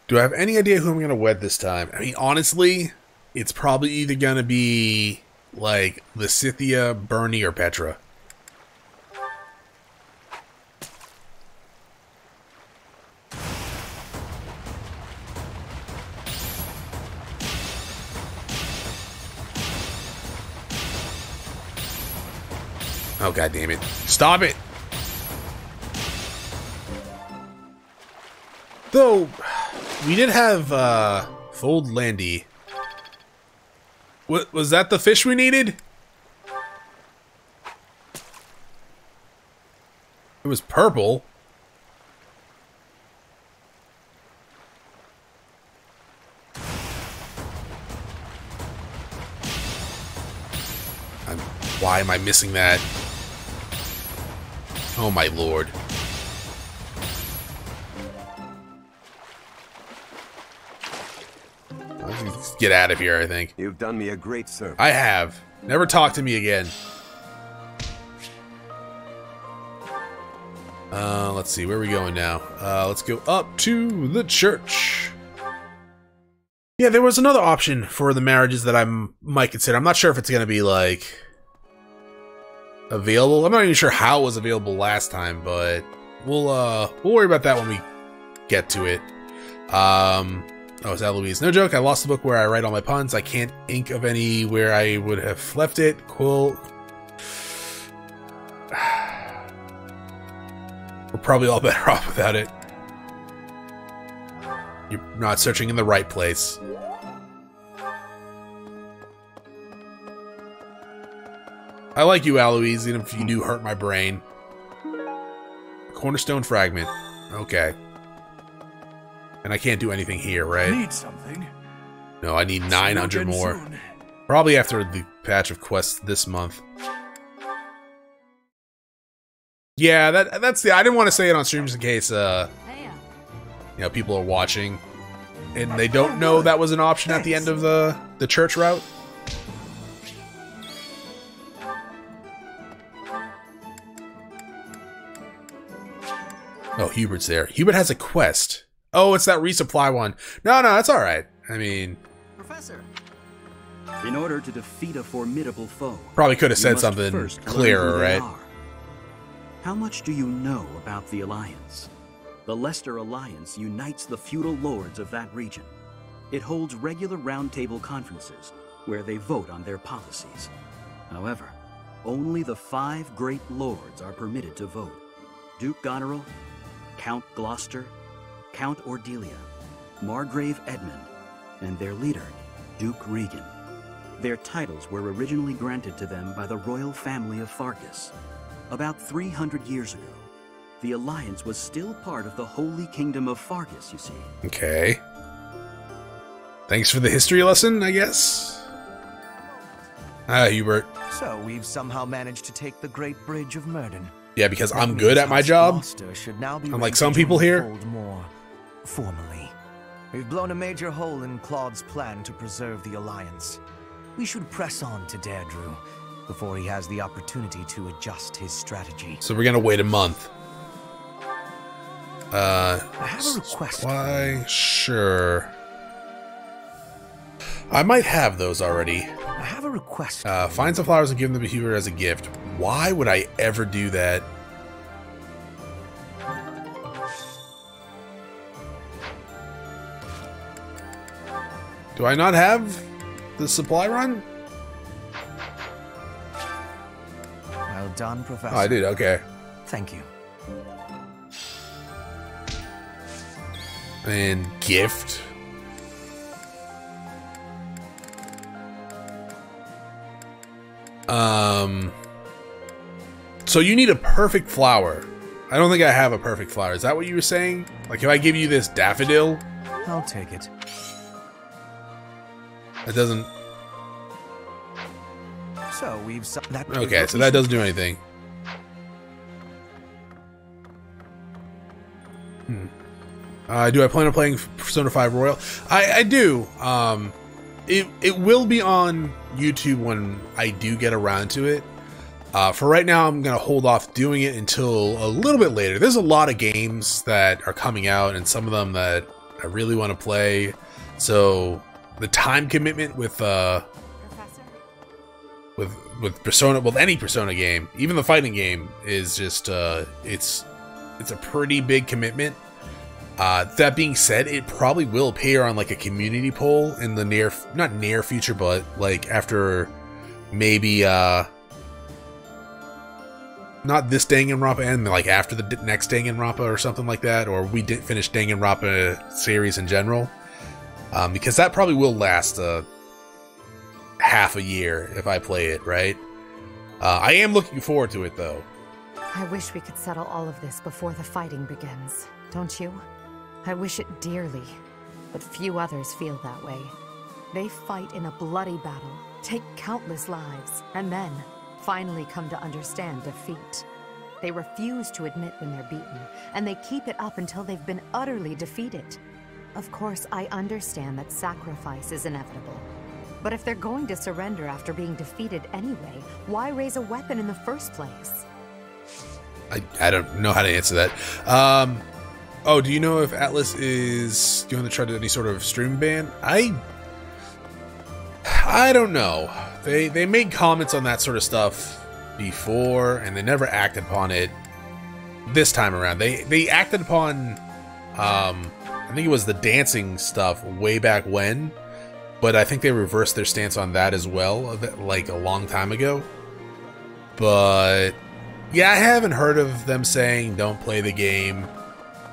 Do I have any idea who I'm gonna wed this time? I mean, honestly, it's probably either gonna be like Lysithea, Bernie, or Petra. Oh, god damn it. Stop it! Though, we did have, Fold Landy. What, was that the fish we needed? It was purple. Why am I missing that? Oh my lord. Let's get out of here, I think. You've done me a great service. I have. Never talk to me again. Let's see, where are we going now? Let's go up to the church. Yeah, there was another option for the marriages that I might consider. I'm not sure if it's going to be, like, available. I'm not even sure how it was available last time, but we'll worry about that when we get to it. Oh, is that Louise? No joke, I lost the book where I write all my puns. I can't think of any where I would have left it. Cool. We're probably all better off without it. You're not searching in the right place. I like you, Aloise, even if you do hurt my brain. Cornerstone fragment. Okay. And I can't do anything here, right? Need something. No, I need 900 more. Soon. Probably after the patch of quests this month. Yeah, that's the. I didn't want to say it on streams in case you know, people are watching and they don't know that was an option at the end of the church route. Oh, Hubert's there. Hubert has a quest. Oh, it's that resupply one. No, that's all right. I mean, Professor, in order to defeat a formidable foe, probably could have said something clearer, right? How much do you know about the Alliance? The Leicester Alliance unites the feudal lords of that region. It holds regular roundtable conferences where they vote on their policies. However, only the 5 great lords are permitted to vote: Duke Goneril, Count Gloucester, Count Ordelia, Margrave Edmund, and their leader, Duke Regan. Their titles were originally granted to them by the royal family of Fargus. About 300 years ago, the Alliance was still part of the Holy Kingdom of Fargus, you see. Okay. Thanks for the history lesson, I guess. Hubert. So we've somehow managed to take the Great Bridge of Murden. Yeah, because I'm good at my job. I'm like some people here. More formally. We've blown a major hole in Claude's plan to preserve the Alliance. We should press on to Deirdre before he has the opportunity to adjust his strategy. So we're gonna wait a month. I have a request. Why? Sure. I might have those already. I have a request. Find some flowers and give them to Hubert as a gift. Why would I ever do that? Do I not have the supply run? Well done, Professor. Oh, I did, okay. Thank you. And gift. So you need a perfect flower. I don't think I have a perfect flower. Is that what you were saying? Like if I give you this daffodil? I'll take it. It doesn't... So we've... That okay, so that doesn't do anything. Do I plan on playing Persona 5 Royal? I do. It will be on YouTube when I do get around to it. For right now, I'm going to hold off doing it until a little bit later. There's a lot of games that are coming out, and some of them that I really want to play. So the time commitment with with Persona, well, any Persona game, even the fighting game, is just it's a pretty big commitment. That being said, it probably will appear on like a community poll in the not near future, but like after maybe not this Danganronpa end, like after the next Danganronpa or something like that, or we didn't finish Danganronpa series in general, because that probably will last half a year if I play it, right? I am looking forward to it though. I wish we could settle all of this before the fighting begins, don't you? I wish it dearly, but few others feel that way. They fight in a bloody battle, take countless lives, and then finally come to understand defeat. They refuse to admit when they're beaten, and they keep it up until they've been utterly defeated. Of course, I understand that sacrifice is inevitable. But if they're going to surrender after being defeated anyway, why raise a weapon in the first place? I don't know how to answer that. Oh, do you know if Atlas is going to try to any sort of stream ban? I don't know. They made comments on that sort of stuff before, and they never acted upon it this time around. They acted upon, I think it was the dancing stuff way back when, but I think they reversed their stance on that as well, like a long time ago. But yeah, I haven't heard of them saying don't play the game.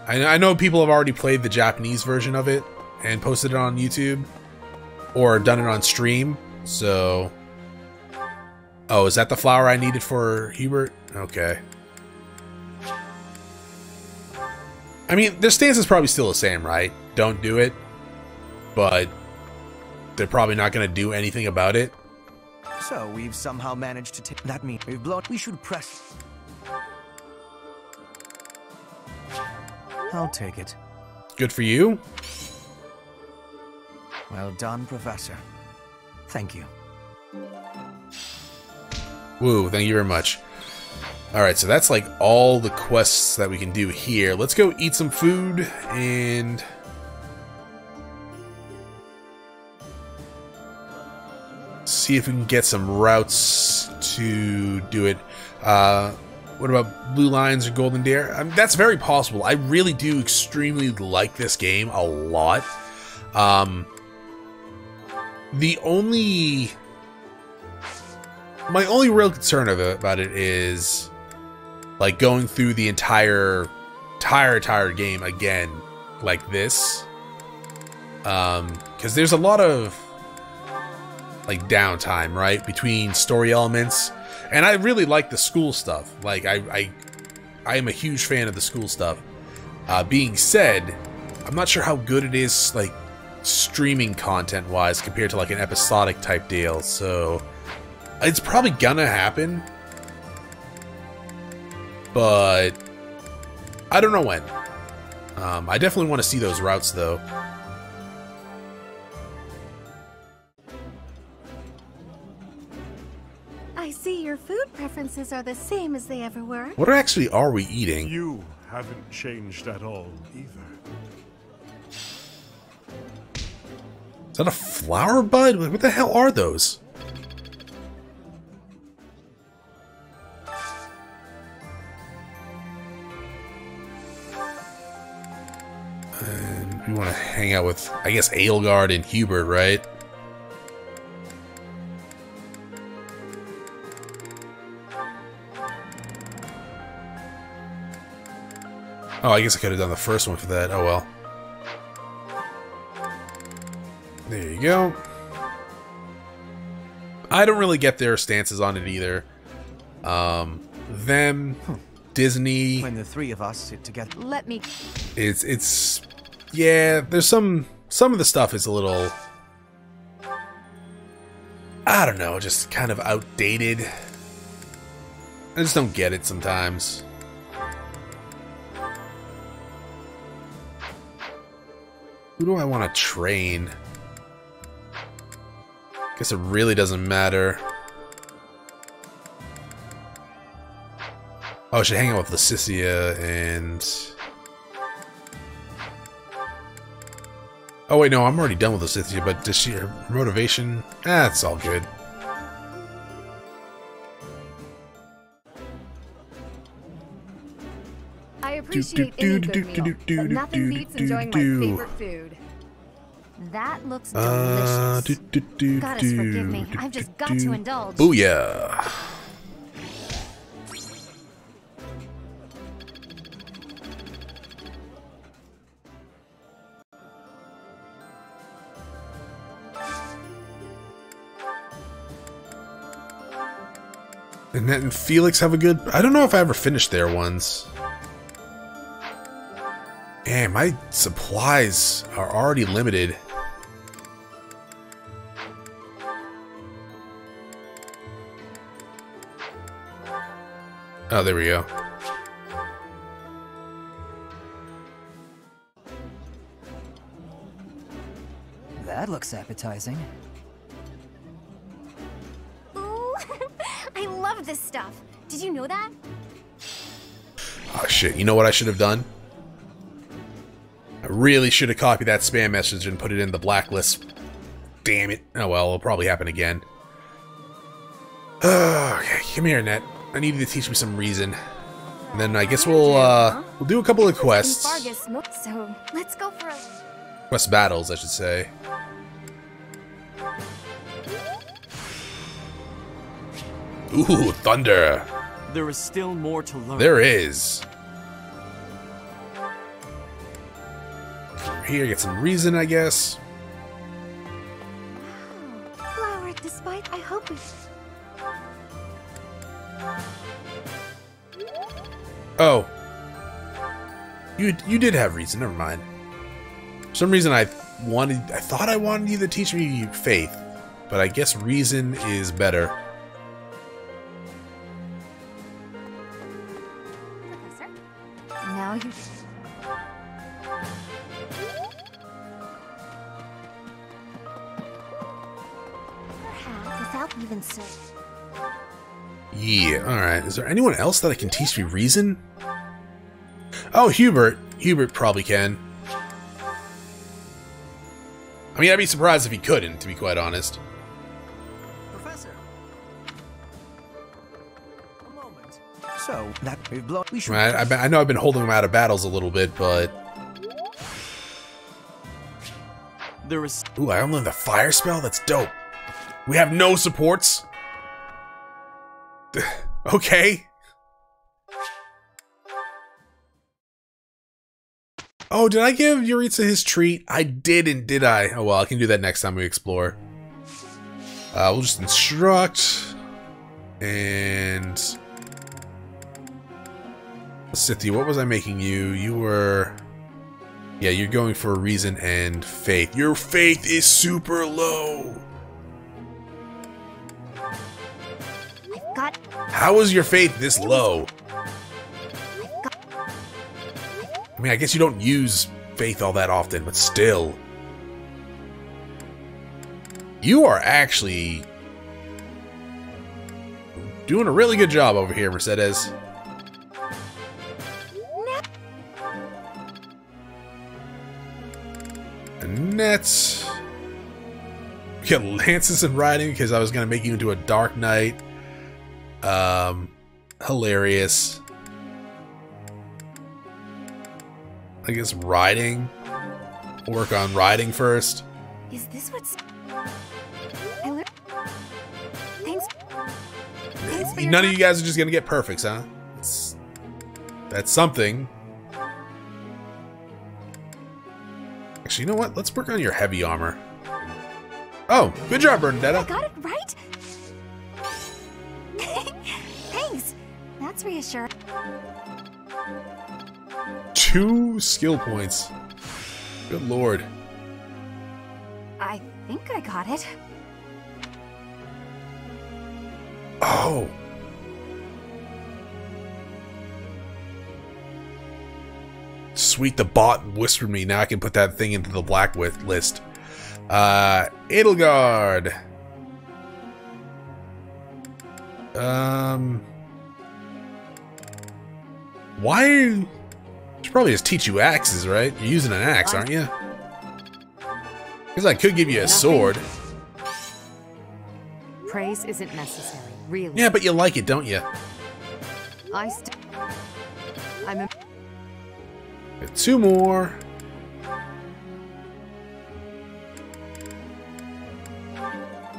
I know people have already played the Japanese version of it and posted it on YouTube or done it on stream. So, oh, is that the flower I needed for Hubert? Okay. I mean, their stance is probably still the same, right? Don't do it, but they're probably not going to do anything about it. So we've somehow managed to take that means we've blown. We should press. I'll take it. Good for you. Well done, Professor. Thank you. Woo, thank you very much. Alright, so that's like all the quests that we can do here. Let's go eat some food and see if we can get some routes to do it. What about Blue Lions or Golden Dare? I mean, that's very possible. I really do extremely like this game a lot. My only real concern about it is like going through the entire game again like this, because there's a lot of like downtime, right, between story elements, and I really like the school stuff. Like I am a huge fan of the school stuff. Being said, I'm not sure how good it is like streaming content wise compared to like an episodic type deal, so it's probably gonna happen, but I don't know when. I definitely want to see those routes though. I see your food preferences are the same as they ever were. What actually are we eating? You haven't changed at all either. Is that a flower bud? What the hell are those? And we want to hang out with, I guess, Aelgard and Hubert, right? Oh, I guess I could have done the first one for that. Oh well. There you go. I don't really get their stances on it either. Disney. When the three of us sit together. Let me. It's yeah. There's some of the stuff is a little. I don't know, just kind of outdated. I just don't get it sometimes. Who do I want to train? Guess it really doesn't matter. Oh, I should hang out with Leticia and... Oh wait, no, I'm already done with Leticia, but does she... her motivation? Ah, it's all good. I appreciate any good meal, but nothing beats enjoying my favorite food. That looks delicious. Goddess, forgive me. I've just got to indulge. Booyah! Annette and Felix have a good... I don't know if I ever finished their ones. Man, my supplies are already limited. Oh, there we go. That looks appetizing. Ooh, I love this stuff. Did you know that? Oh shit, you know what I should have done? I really should have copied that spam message and put it in the blacklist. Damn it. Oh well, it'll probably happen again. Okay, come here, Annette. I need you to teach me some reason. And then I guess we'll do a couple of quests. So let's go for a Quest battles, I should say. Ooh, thunder. There is still more to learn. There is. Over here, get some reason, I guess. Flower, despite I hope it. Oh. You did have reason, never mind. For some reason I thought I wanted you to teach me faith, but I guess reason is better. Now you. Perhaps without even so. Yeah, alright. Is there anyone else that I can teach me reason? Oh, Hubert. Hubert probably can. I mean, I'd be surprised if he couldn't, to be quite honest. Professor. A moment. So, that we've blown. We should. I know I've been holding him out of battles a little bit, but... There is... Ooh, I learned the fire spell? That's dope. We have no supports? Okay. Oh, did I give Yuritsa his treat? I didn't, did I? Oh well, I can do that next time we explore. We'll just instruct. And... Cynthia, what was I making you? You were... Yeah, you're going for a reason and faith. Your faith is super low. How is your faith this low? I mean, I guess you don't use faith all that often, but still. You are actually doing a really good job over here, Mercedes. Annette. We got lances and riding because I was going to make you into a Dark Knight. Hilarious. I guess riding. Work on riding first. Is this what's... I learned... Thanks for your None of you guys are just gonna get perfects, huh? That's something. Actually, you know what? Let's work on your heavy armor. Oh, good job, Bernadetta. I got it right? Thanks. That's reassuring. 2 skill points. Good lord. I think I got it. Oh. Sweet, the bot whispered me. Now I can put that thing into the blacklist. Edelgard. Why are you... Should probably just teach you axes, right? You're using an axe, aren't you? Because I could give you a sword. Praise isn't necessary, really. Yeah, but you like it, don't you? I'm Get 2 more.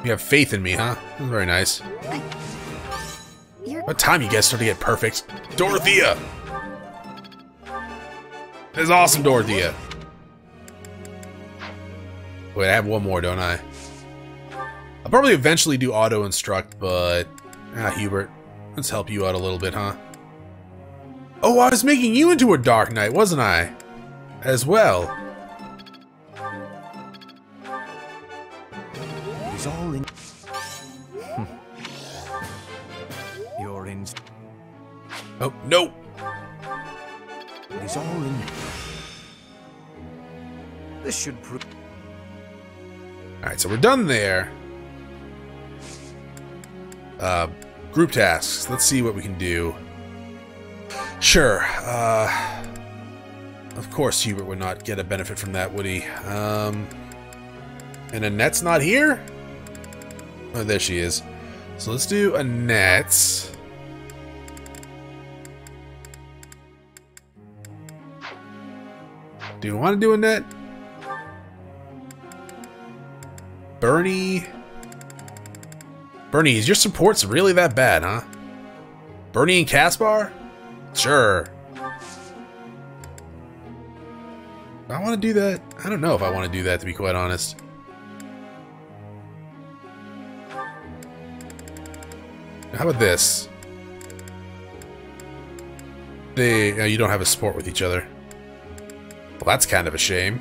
You have faith in me, huh? Very nice. What time you guys start to get perfect? Dorothea! This is awesome, Dorothea. Wait, I have 1 more, don't I? I'll probably eventually do auto-instruct, but... Hubert, let's help you out a little bit, huh? Oh, I was making you into a Dark Knight, wasn't I? As well. He's all in. You're in. Oh, no! He's all in. This should prove. Alright, so we're done there. Group tasks. Let's see what we can do. Sure. Of course Hubert would not get a benefit from that, would he? And Annette's not here? Oh, there she is. So let's do Annette. Do you want to do Annette? Bernie? Bernie, is your support's really that bad, huh? Bernie and Caspar? Sure. Do I want to do that? I don't know if I want to do that, to be quite honest. How about this? You don't have a support with each other. Well, that's kind of a shame.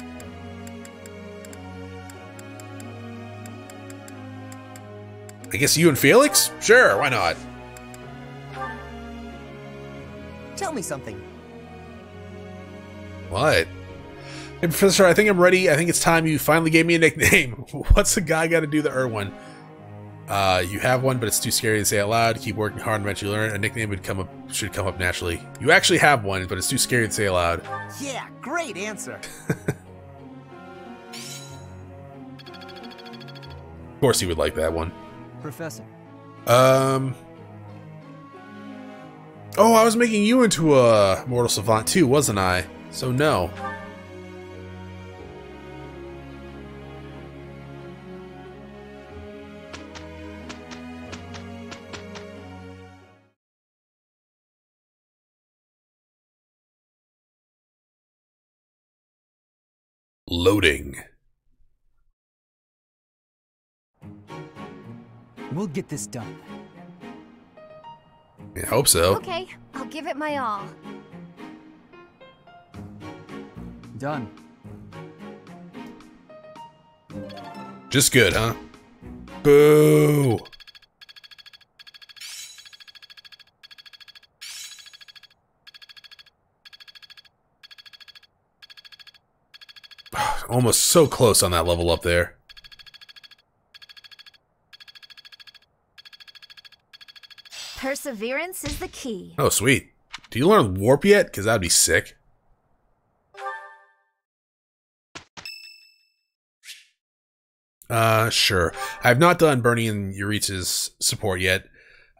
I guess you and Felix? Sure, why not? Tell me something. What? Hey, Professor, I think I'm ready. I think it's time you finally gave me a nickname. What's the guy got to do the one? You have one, but it's too scary to say out loud. Keep working hard and eventually learn. A nickname should come up naturally. You actually have one, but it's too scary to say out loud. Yeah, great answer. Of course he would like that one. Professor. Oh, I was making you into a mortal savant too, wasn't I? So no. Loading. We'll get this done. I hope so. Okay, I'll give it my all. Done. Just good, huh? Boo! Almost so close on that level up there. Perseverance is the key. Oh, sweet. Do you learn warp yet? Because that'd be sick. Sure. I have not done Bernie and Euritza's support yet.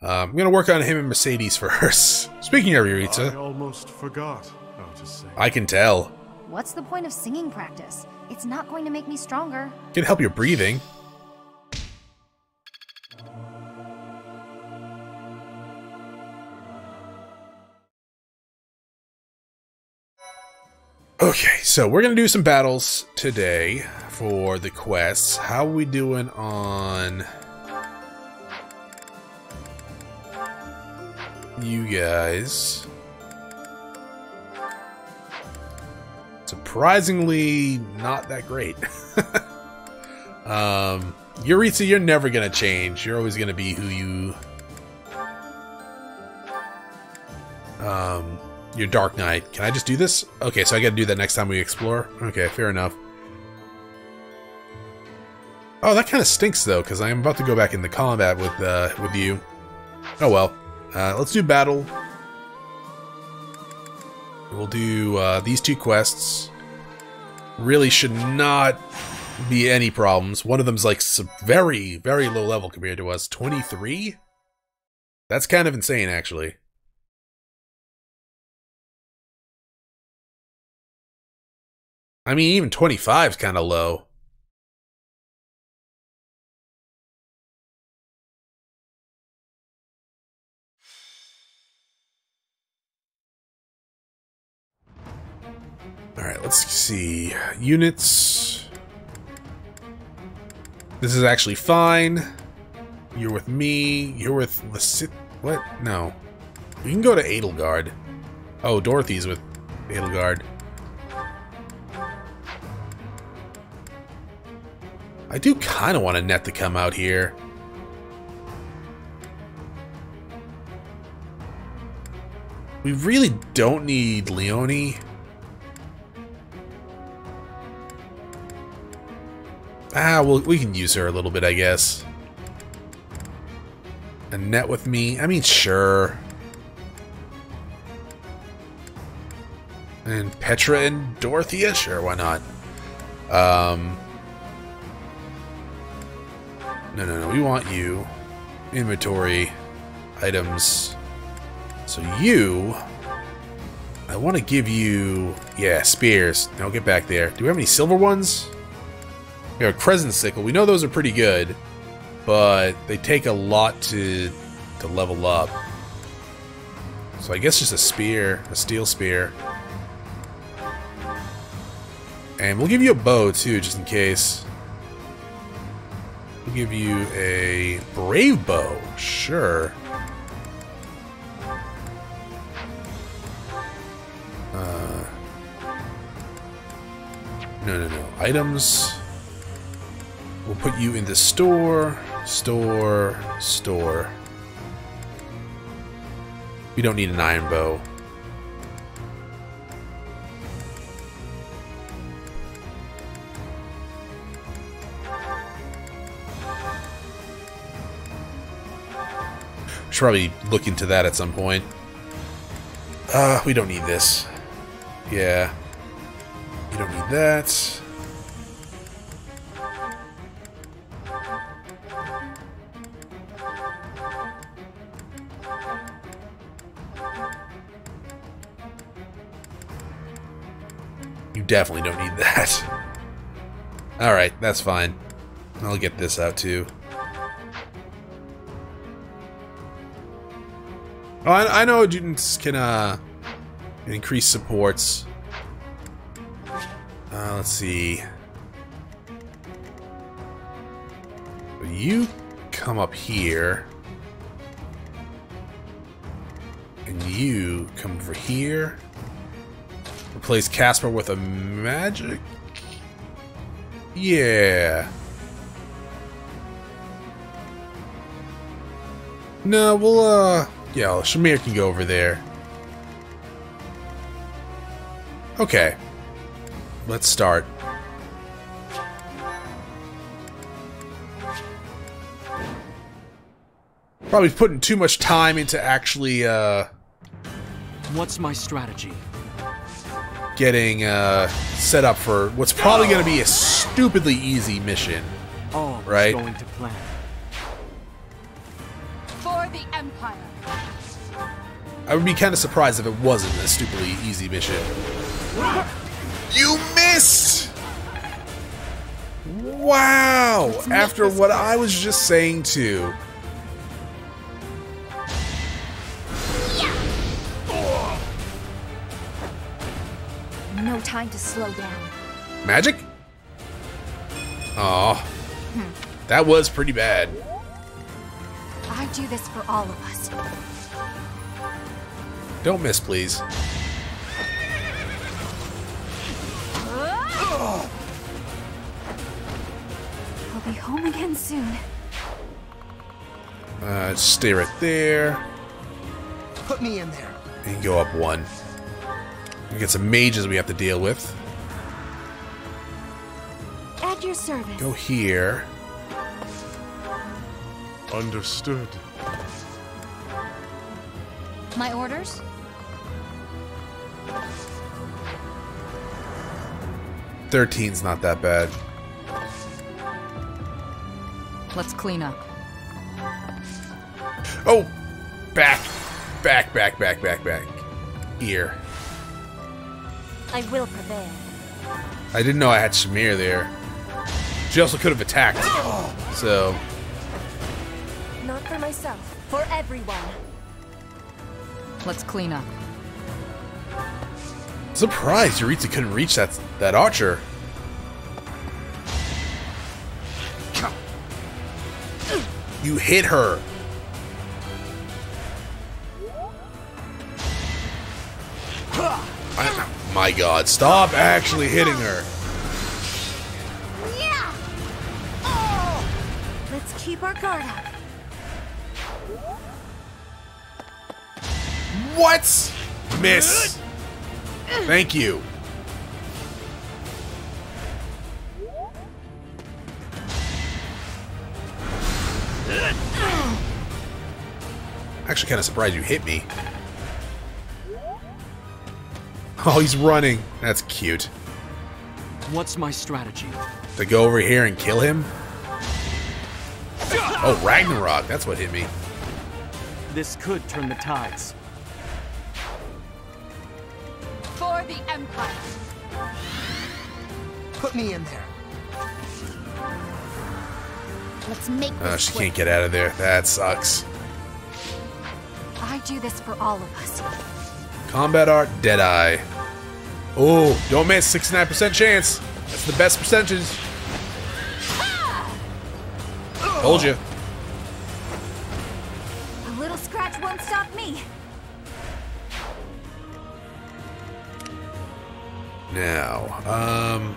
I'm gonna work on him and Mercedes first. Speaking of Euritza, I almost forgot how to sing. I can tell. What's the point of singing practice? It's not going to make me stronger. It can help your breathing. Okay, so we're gonna do some battles today for the quests. How are we doing on you guys? Surprisingly, not that great. Euritza, you're never gonna change. You're always gonna be who you your Dark Knight. Can I just do this? Okay, so I gotta do that next time we explore? Okay, fair enough. Oh, that kind of stinks, though, because I'm about to go back into combat with you. Oh, well. Let's do battle. We'll do these 2 quests. Really should not be any problems. One of them's, like, very, very low level compared to us. 23? That's kind of insane, actually. I mean, even 25 is kind of low. Alright, let's see. Units. This is actually fine. You're with me. You're with Licit. What? No. We can go to Edelgard. Oh, Dorothy's with Edelgard. I do kind of want Annette to come out here. We really don't need Leonie. Ah, well, we can use her a little bit, I guess. Annette with me? I mean, sure. And Petra and Dorothea? Sure, why not? No, we want you. Inventory. Items. So you... I want to give you... Yeah, spears. Now get back there. Do we have any silver ones? We have a crescent sickle. We know those are pretty good, but they take a lot to level up. So I guess just a spear, a steel spear. And we'll give you a bow too, just in case. We'll give you a brave bow, sure. No. Items. We'll put you in the store. We don't need an iron bow. Should probably look into that at some point. We don't need this. Yeah. You don't need that. You definitely don't need that. Alright, that's fine. I'll get this out too. Oh, I know adjutants can increase supports. Let's see. You come up here. And you come over here. Replace Casper with a magic? Yeah. No, we'll, yeah, Shamir can go over there. Okay. Let's start. Probably putting too much time into actually, What's my strategy? Getting, set up for what's probably going to be a stupidly easy mission. All right? Going to plan. For the Empire. I would be kind of surprised if it wasn't a stupidly easy mission. You missed! Wow! After what I was just saying too. No time to slow down. Magic? Oh, that was pretty bad. I do this for all of us. Don't miss, please. I'll be home again soon. Stay right there. Put me in there. And go up one. We get some mages we have to deal with. At your service. Go here. Understood. My orders? "13's not that bad. Let's clean up. Oh! Back. Here. I will prevail. I didn't know I had Shamir there. She also could have attacked. So. Not for myself, for everyone. Let's clean up. Surprised Yuritsa couldn't reach that archer. You hit her. My God, stop actually hitting her. Yeah. Oh. Let's keep our guard up. What? Miss. Thank you. Actually kind of surprised you hit me. Oh, he's running. That's cute. What's my strategy? To go over here and kill him? Oh, Ragnarok. That's what hit me. This could turn the tides. For the Empire. Put me in there. Let's make this She quick. can't get out of there. That sucks. I do this for all of us. Combat art, Deadeye. Oh, don't miss. 69% chance. That's the best percentage. Told you. A little scratch won't stop me. Now,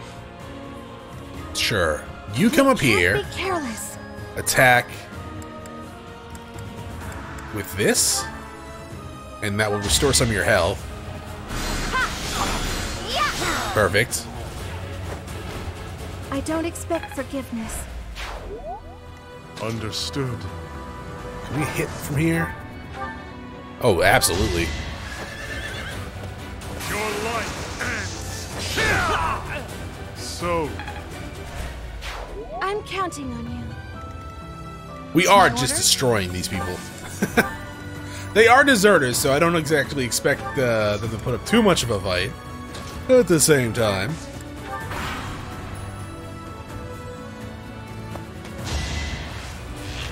sure. You come up here. Be careless. Attack with this, and that will restore some of your health. Perfect. I don't expect forgiveness. Understood. Can we hit from here? Oh, absolutely. Your life ends. So. I'm counting on you. We are just destroying these people. They are deserters, so I don't exactly expect them to put up too much of a fight. At the same time.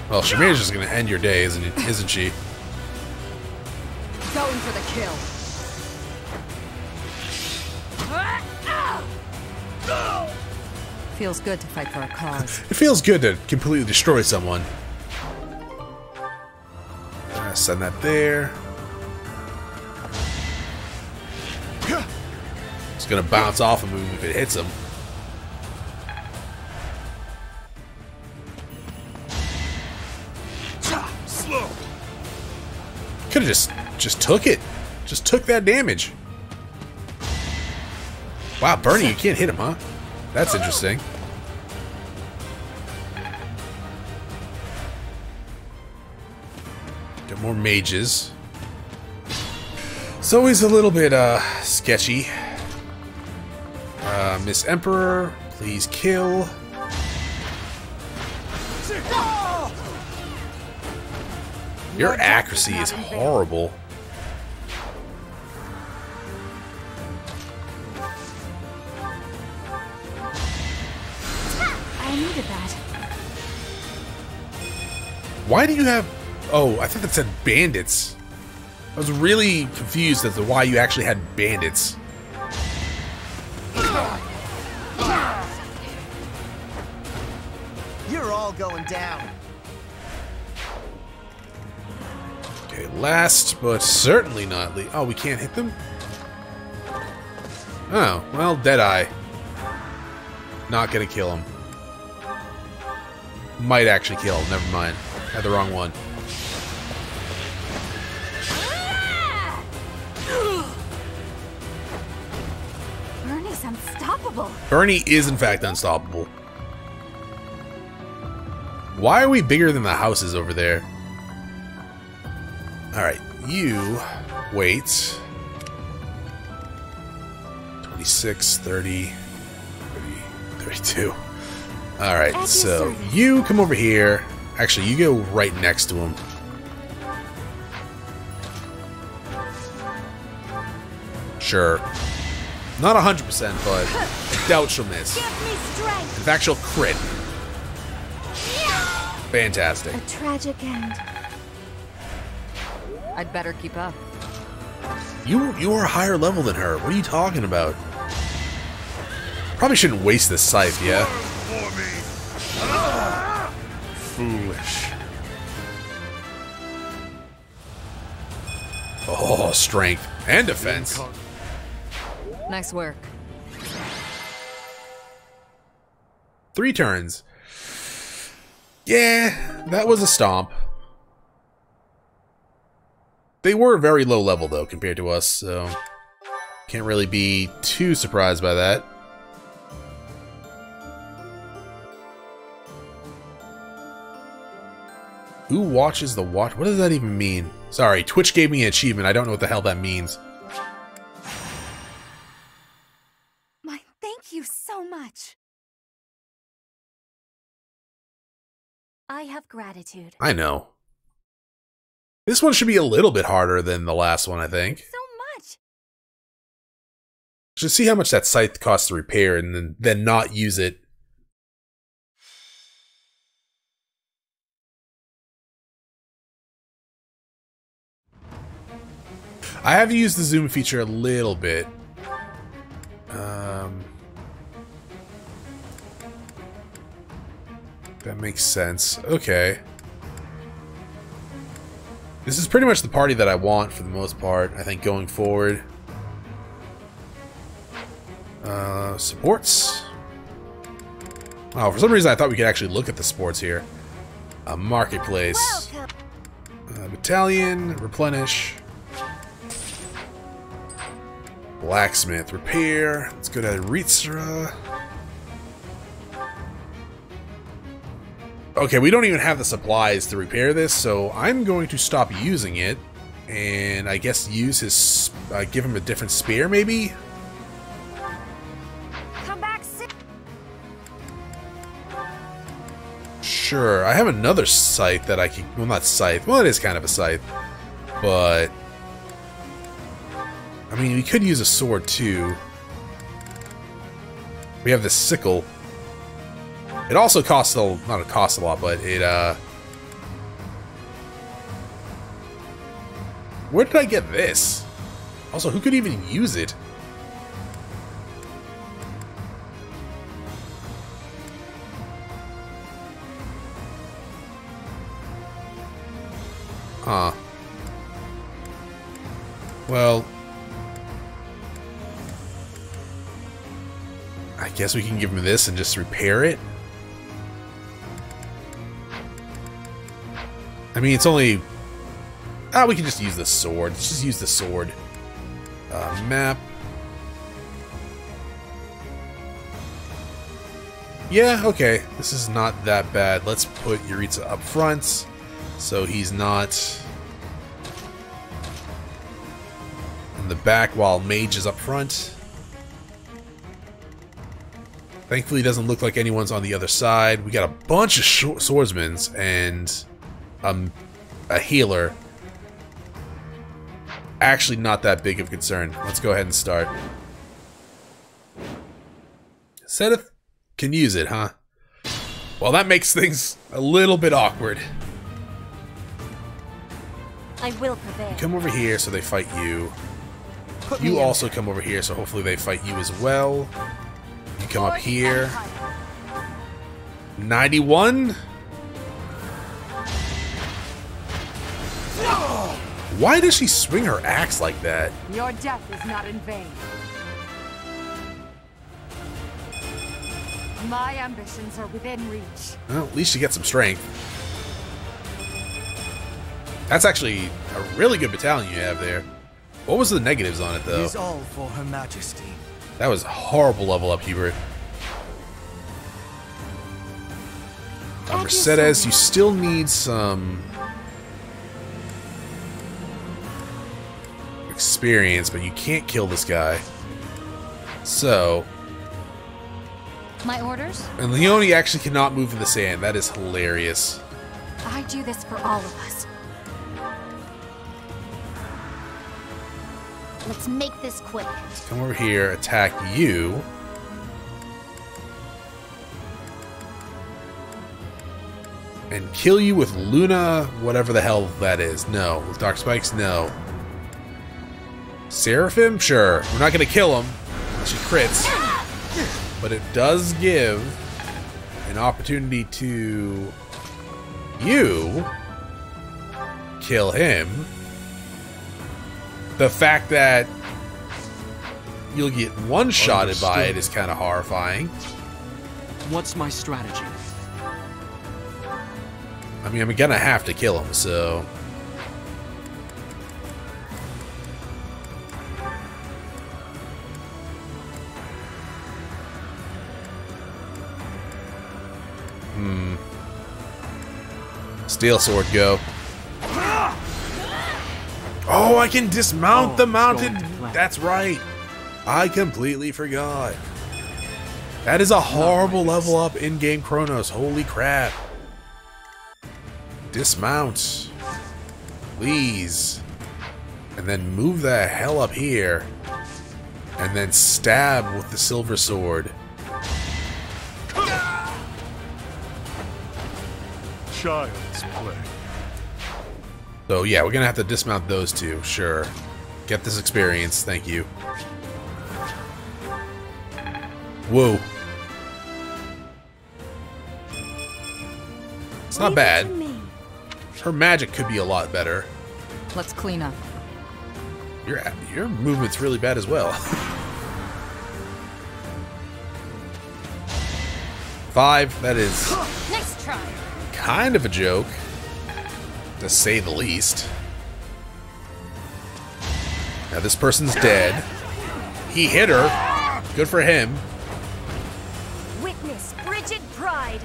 Well, Shamir's just gonna end your day, isn't she? Going for the kill. Feels good to fight for a cause. It feels good to completely destroy someone. Send that there. It's gonna bounce off of him if it hits him. Slow. Could have just took it. Just took that damage. Wow, Bernie, you can't hit him, huh? That's interesting. Got more mages. It's always a little bit sketchy. Miss Emperor, please kill. Your accuracy is horrible. I needed that. Why do you have... Oh, I thought that said bandits. I was really confused as to why you actually had bandits. You're all going down. Okay, last but certainly not least. Oh, we can't hit them? Oh, well, Deadeye. Not gonna kill him. Might actually kill him, never mind. Had the wrong one. Bernie's unstoppable. Bernie is in fact unstoppable. Why are we bigger than the houses over there? Alright, you wait. 26, 30, 30, 32. Alright, so you come over here. Actually, you go right next to him. Sure. Not 100%, but doubt she'll miss. Give me strength. In fact, she'll crit. Fantastic. A tragic end. I'd better keep up. You are a higher level than her. What are you talking about? Probably shouldn't waste this scythe, yeah? Foolish. Oh, strength and defense. Nice work. 3 turns. Yeah, that was a stomp. They were very low level, though, compared to us, so can't really be too surprised by that. Who watches the watch? What does that even mean? Sorry, Twitch gave me an achievement. I don't know what the hell that means. My thank you so much. I have gratitude. I know. This one should be a little bit harder than the last one, I think. So much. Just see how much that scythe costs to repair and then not use it. I have used the zoom feature a little bit. That makes sense. Okay. This is pretty much the party that I want for the most part, I think, going forward. Supports. Oh, for some reason I thought we could actually look at the sports here. Marketplace. Battalion. Replenish. Blacksmith. Repair. Let's go to Ritsura. Okay, we don't even have the supplies to repair this, so I'm going to stop using it. And I guess use his... give him a different spear, maybe? Come back soon. Sure, I have another scythe that I can... Well, not scythe. Well, it is kind of a scythe. But... I mean, we could use a sword, too. We have this sickle. It also costs a... Not it costs a lot, but it, Where did I get this? Also, who could even use it? Huh. Well... I guess we can give him this and just repair it? I mean, it's only... Ah, we can just use the sword. Let's just use the sword. Map. Yeah, okay. This is not that bad. Let's put Yuritsa up front, so he's not in the back while Mage is up front. Thankfully, it doesn't look like anyone's on the other side. We got a bunch of swordsmen and a healer. Actually, not that big of a concern. Let's go ahead and start. Seth can use it, huh? Well, that makes things a little bit awkward. I will prevail. You come over here so they fight you. You also come over here so hopefully they fight you as well. You come up here. 91? Why does she swing her axe like that? Your death is not in vain. My ambitions are within reach. Well, at least you get some strength. That's actually a really good battalion you have there. What was the negatives on it, though? It is all for Her Majesty. That was a horrible level up, Hubert. Mercedes, you still need some experience, but you can't kill this guy. So... My orders? And Leone actually cannot move in the sand. That is hilarious. I do this for all of us. Let's make this quick. Come over here, attack you. And kill you with Luna, whatever the hell that is. No. With Dark Spikes, no. Seraphim? Sure. We're not going to kill him unless she crits. But it does give an opportunity to you kill him. The fact that you'll get one-shotted by it is kind of horrifying. What's my strategy? I mean, I'm gonna have to kill him, so... Steel sword, go. Oh, I can dismount the mounted... That's right. I completely forgot. That is a horrible level up in-game Chronos. Holy crap. Dismount. Please. And then move the hell up here. And then stab with the silver sword. Child's play. So yeah, we're gonna have to dismount those two, sure. Get this experience, thank you. Whoa. It's not bad. Her magic could be a lot better. Let's clean up. Your movement's really bad as well. 5, that is Nice try. kind of a joke, to say the least. Now this person's dead. He hit her. Good for him. Witness frigid pride.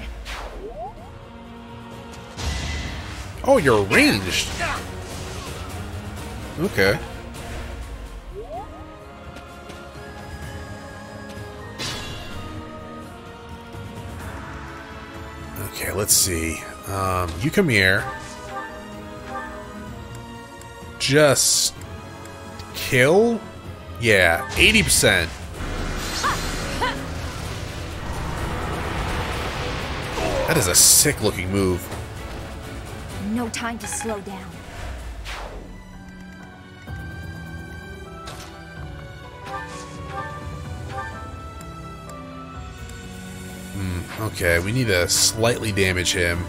Oh, you're ranged. Okay. Okay, let's see. You come here. Just kill? Yeah, 80%. That is a sick looking move. No time to slow down. Okay, we need to slightly damage him.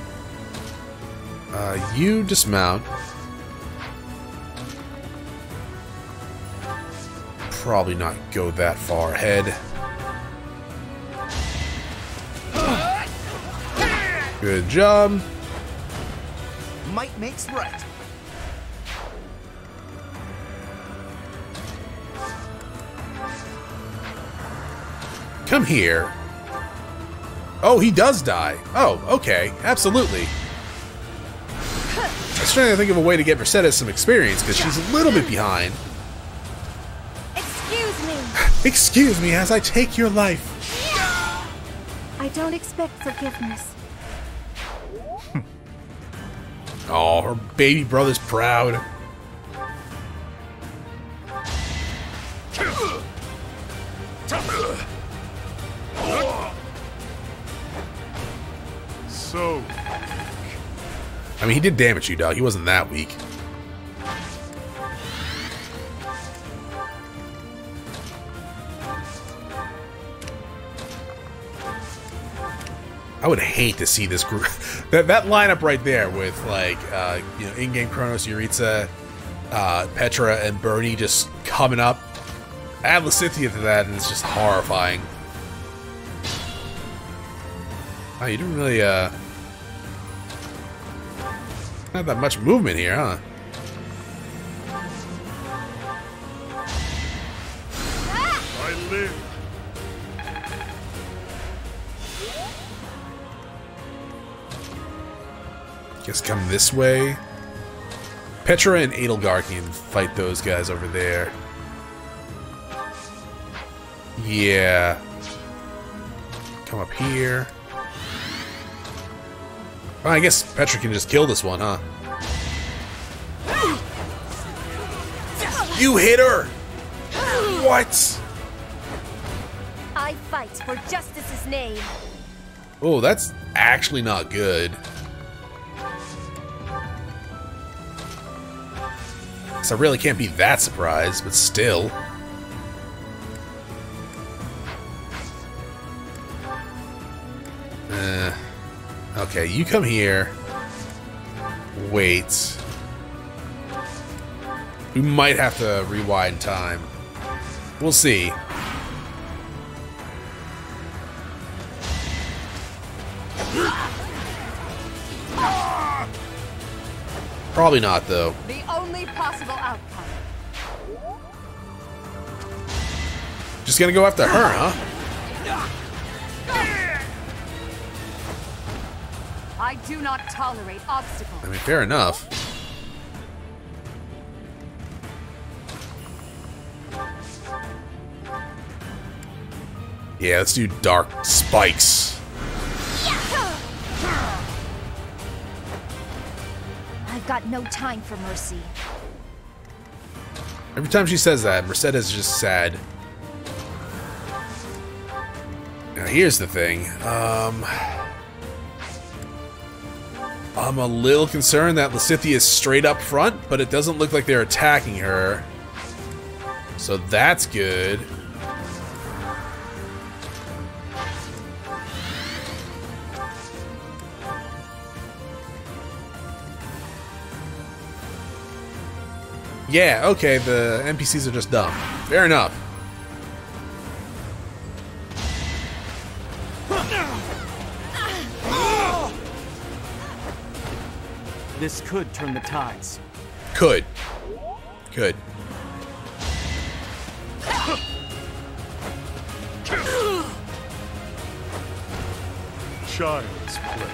You dismount. Probably not go that far ahead. Good job. Might makes right. Come here. Oh, he does die. Oh, okay. Absolutely. I was trying to think of a way to get Mercedes some experience, because she's a little bit behind. Excuse me. Excuse me as I take your life. I don't expect forgiveness. Oh, her baby brother's proud. So... I mean, he did damage you, dog. He wasn't that weak. I would hate to see this group. that lineup right there with, like, you know, in-game Chronos, Yuritsa, Petra, and Bernie just coming up. Add Lysithea to that, and it's just horrifying. Oh, you didn't really, not that much movement here, huh? I live. Guess come this way. Petra and Edelgar can fight those guys over there. Yeah. Come up here. Well, I guess Petra can just kill this one, huh? You hit her! What? I fight for justice's name. Oh, that's actually not good. So I really can't be that surprised, but still. Okay, you come here. Wait. We might have to rewind time. We'll see. Probably not, though. The only possible outcome. Just gonna go after her, huh? I do not tolerate obstacles. I mean, fair enough. Yeah, let's do dark spikes. I've got no time for mercy. Every time she says that, Merced is just sad. Now, here's the thing. I'm a little concerned that Lysithea is straight up front, but it doesn't look like they're attacking her. So that's good. Yeah, okay, the NPCs are just dumb. Fair enough. This could turn the tides. Could. Could. Child's play.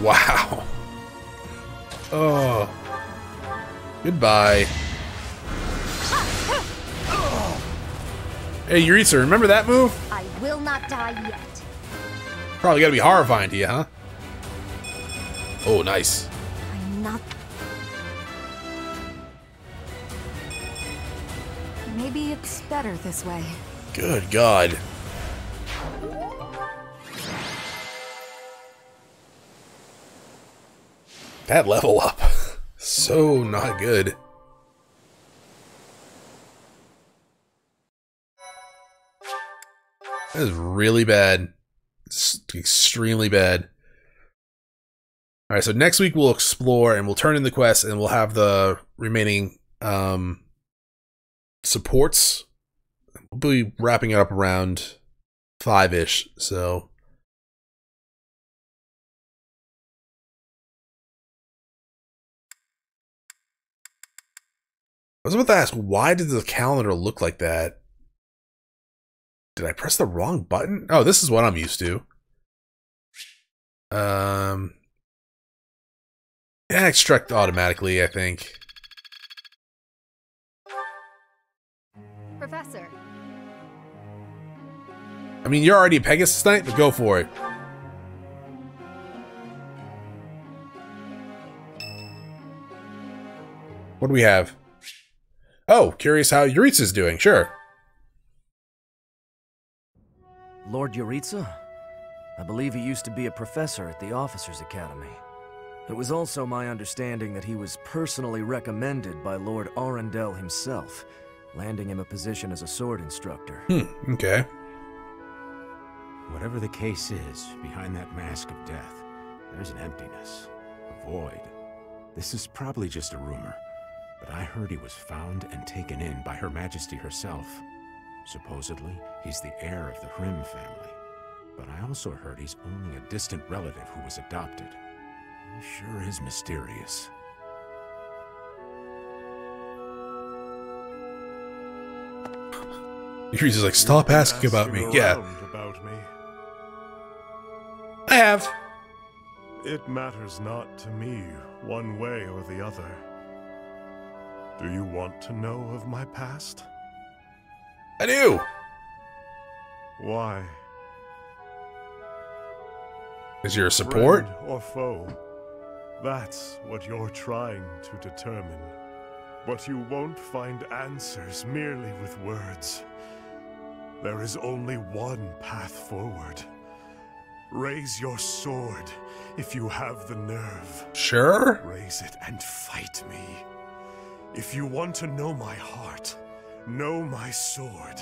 Wow. Oh. Goodbye. Hey, Yuritsa, remember that move? I will not die yet. Probably gotta be horrifying to you, huh? Oh, nice. I'm not... Maybe it's better this way. Good God. That level up. So not good. That is really bad. It's extremely bad. Alright, so next week we'll explore and we'll turn in the quest and we'll have the remaining supports. We'll be wrapping it up around 5-ish, so. I was about to ask, why did the calendar look like that? Did I press the wrong button? Oh, this is what I'm used to. Yeah, extract automatically, I think. Professor. I mean, you're already a Pegasus Knight, but go for it. What do we have? Oh, curious how Yuritsa's doing. Sure. Lord Yuritsa? I believe he used to be a professor at the Officers' Academy. It was also my understanding that he was personally recommended by Lord Arundel himself, landing him a position as a sword instructor. Okay. Whatever the case is, behind that mask of death, there's an emptiness, a void. This is probably just a rumor, but I heard he was found and taken in by Her Majesty herself. Supposedly, he's the heir of the Hrim family. But I also heard he's only a distant relative who was adopted. He sure is mysterious. Yuritsa's like, stop asking about me. Yeah. About me. I have. It matters not to me, one way or the other. Do you want to know of my past? I do. Why? Is your support? Friend or foe? That's what you're trying to determine. But you won't find answers merely with words. There is only one path forward. Raise your sword if you have the nerve. Sure. Raise it and fight me. If you want to know my heart, know my sword.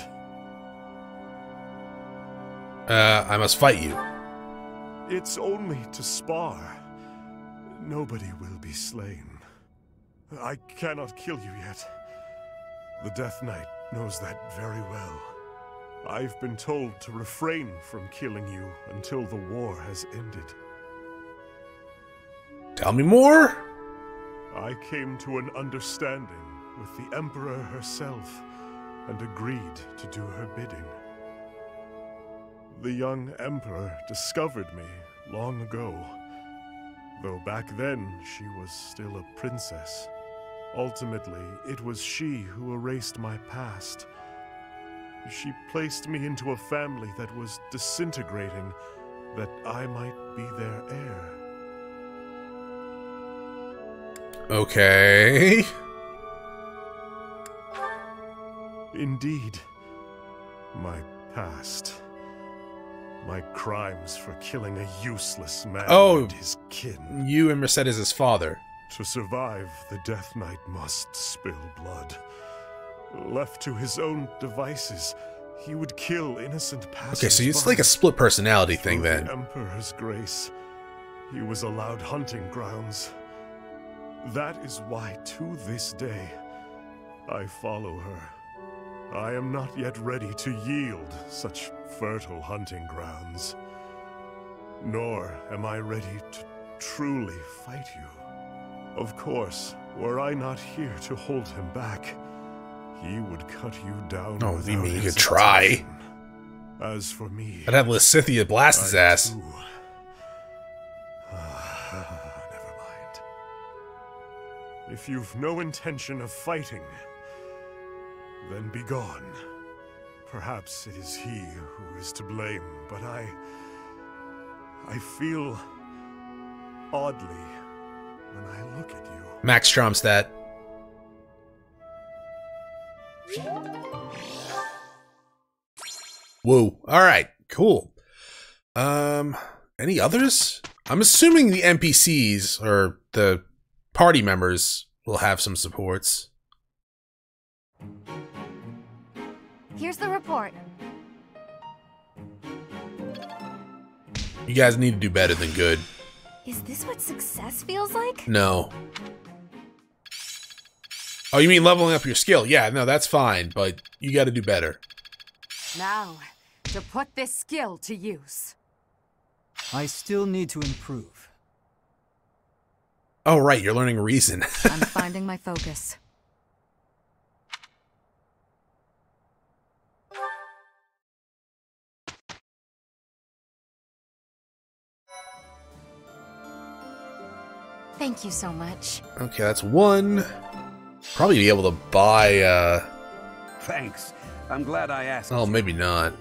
I must fight you. It's only to spar. Nobody will be slain. I cannot kill you yet. The Death Knight knows that very well. I've been told to refrain from killing you until the war has ended. Tell me more. I came to an understanding with the Emperor herself and agreed to do her bidding. The young Emperor discovered me long ago, though back then she was still a princess. Ultimately, it was she who erased my past. She placed me into a family that was disintegrating, that I might be their heir. Okay. Indeed, my past. My crimes for killing a useless man and his kin. You and Mercedes' father. To survive, the Death Knight must spill blood. Left to his own devices, he would kill innocent passers-by. Okay, so it's like a split personality thing then. The Emperor's grace, he was allowed hunting grounds. That is why, to this day, I follow her. I am not yet ready to yield such fertile hunting grounds. Nor am I ready to truly fight you. Of course, were I not here to hold him back, he would cut you down. Oh, you mean you could try? As for me, I'd have Lysithea blast his ass. Never mind. If you've no intention of fighting, then be gone. Perhaps it is he who is to blame, but I feel oddly when I look at you. Max Stromstat. Whoa. Alright, cool. Any others? I'm assuming the NPCs, or the party members, will have some supports. Here's the report. You guys need to do better than good. Is this what success feels like? No. Oh, you mean leveling up your skill? Yeah, no, that's fine, but you gotta do better. Now, to put this skill to use. I still need to improve. Oh, right, you're learning reason. I'm finding my focus. Thank you so much. Okay, that's one. Probably be able to buy, Thanks. I'm glad I asked. Oh, maybe not.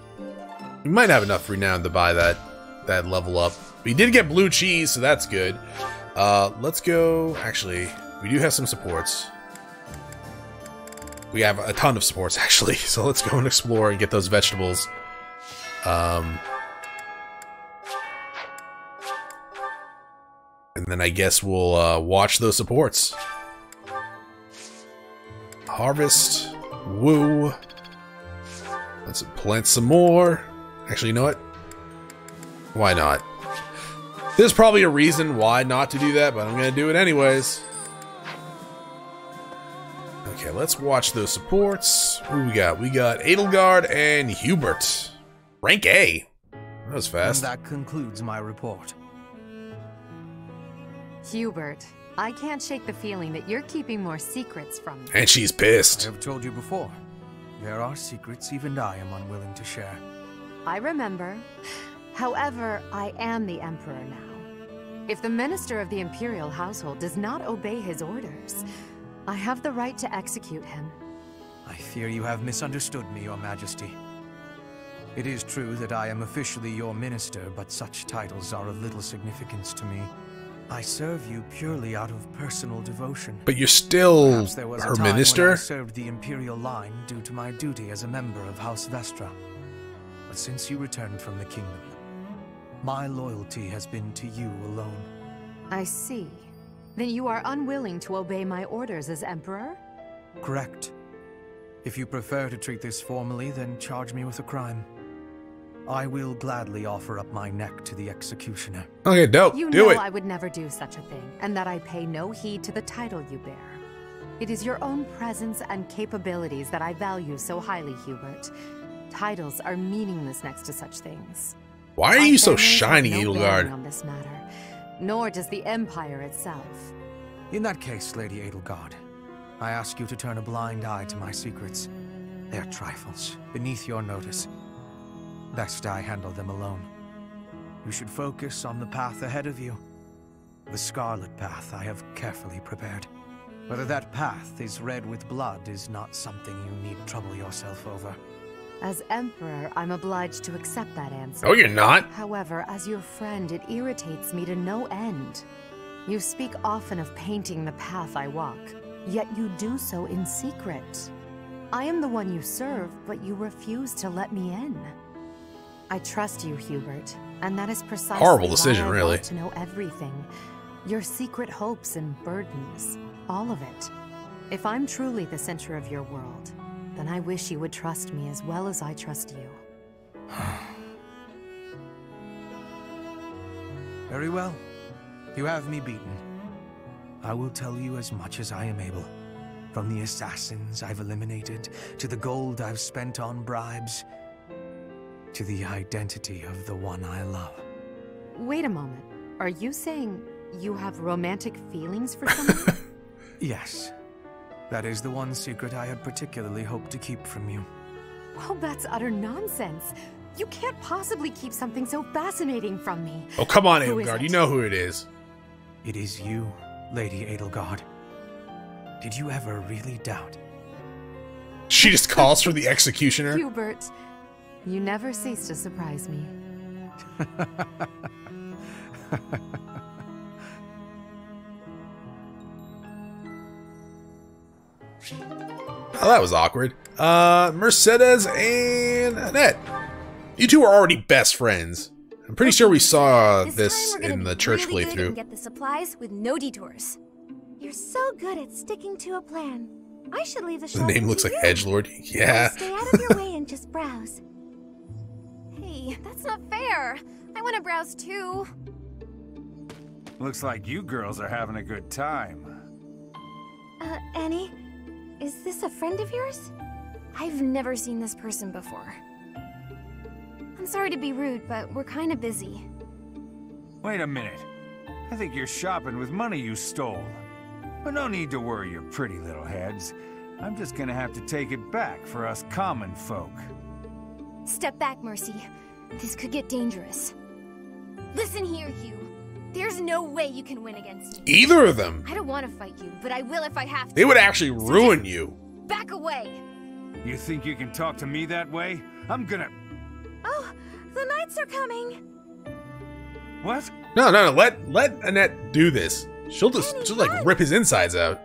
You might have enough renown to buy that level up. We did get blue cheese, so that's good. Let's go... Actually, we do have some supports. We have a ton of supports, actually. So let's go and explore and get those vegetables. And then I guess we'll watch those supports. Harvest. Woo. Let's plant some more. Actually, you know what? Why not? There's probably a reason why not to do that, but I'm gonna do it anyways. Okay, let's watch those supports. Who we got? We got Edelgard and Hubert. Rank A. That was fast. And that concludes my report. Hubert, I can't shake the feeling that you're keeping more secrets from me. And she's pissed. I have told you before. There are secrets even I am unwilling to share. I remember. However, I am the Emperor now. If the Minister of the Imperial Household does not obey his orders, I have the right to execute him. I fear you have misunderstood me, Your Majesty. It is true that I am officially your minister, but such titles are of little significance to me. I serve you purely out of personal devotion. But you're still Perhaps there was her a time minister? when I served the Imperial line due to my duty as a member of House Vestra. But since you returned from the kingdom, My loyalty has been to you alone. I see. Then you are unwilling to obey my orders as Emperor? Correct. If you prefer to treat this formally, then charge me with a crime. I will gladly offer up my neck to the executioner. Okay, dope. You Do know it. I would never do such a thing, and that I pay no heed to the title you bear. It is your own presence and capabilities that I value so highly, Hubert. Titles are meaningless next to such things. Why are My you so family has shiny, no Edelgard? bearing on this matter, nor does the Empire itself. In that case, Lady Edelgard, I ask you to turn a blind eye to my secrets. They are trifles, beneath your notice. Best I handle them alone. You should focus on the path ahead of you. The Scarlet Path I have carefully prepared. Whether that path is red with blood is not something you need trouble yourself over. As Emperor, I'm obliged to accept that answer. No, you're not. However, as your friend, it irritates me to no end. You speak often of painting the path I walk, yet you do so in secret. I am the one you serve, but you refuse to let me in. I trust you, Hubert, and that is precisely Horrible decision, why I really. want to know everything. Your secret hopes and burdens, all of it. If I'm truly the center of your world, then I wish you would trust me as well as I trust you. Very well. You have me beaten. I will tell you as much as I am able. From the assassins I've eliminated, to the gold I've spent on bribes, to the identity of the one I love. Wait a moment. Are you saying you have romantic feelings for someone? Yes. That is the one secret I had particularly hoped to keep from you. Well, that's utter nonsense. You can't possibly keep something so fascinating from me. Oh, come on, Who is Edelgard. it? You know who it is. It is you, Lady Edelgard. Did you ever really doubt? She just calls for the executioner. Hubert, you never cease to surprise me. Oh, that was awkward. Mercedes and Annette. You two are already best friends. I'm pretty sure we saw this in the church really good playthrough. and get the supplies with no detours. You're so good at sticking to a plan. I should leave the The shelter name looks to like you. Edgelord. Yeah. Stay out of your way and just browse. Hey, that's not fair. I want to browse too. Looks like you girls are having a good time. Annie, is this a friend of yours? I've never seen this person before. I'm sorry to be rude, but we're kind of busy. Wait a minute. I think you're shopping with money you stole. But no need to worry your pretty little heads. I'm just gonna have to take it back for us common folk. Step back, Mercy. This could get dangerous. Listen here, you. There's no way you can win against me. Either of them. I don't want to fight you, but I will if I have to. They would actually ruin you. Back away! You think you can talk to me that way? I'm gonna... Oh, the knights are coming. What? No. Let Annette do this. She'll just like rip his insides out.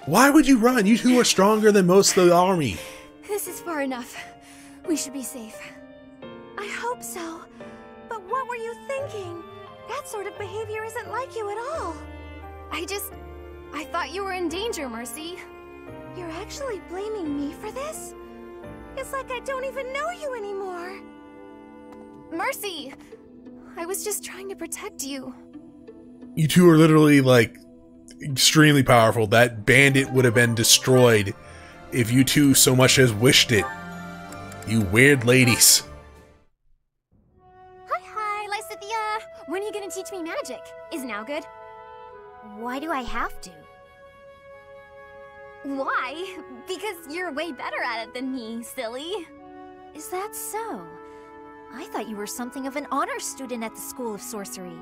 Why would you run? You two are stronger than most of the army. This is far enough. We should be safe. I hope so. But what were you thinking? That sort of behavior isn't like you at all. I thought you were in danger, Mercy. You're actually blaming me for this? It's like I don't even know you anymore. Mercy! I was just trying to protect you. You two are literally like extremely powerful. That bandit would have been destroyed if you two so much as wished it. You weird ladies. Hi, Lysithia! When are you gonna teach me magic? Is now good? Why do I have to? Why? Because you're way better at it than me, silly. Is that so? I thought you were something of an honor student at the School of Sorcery.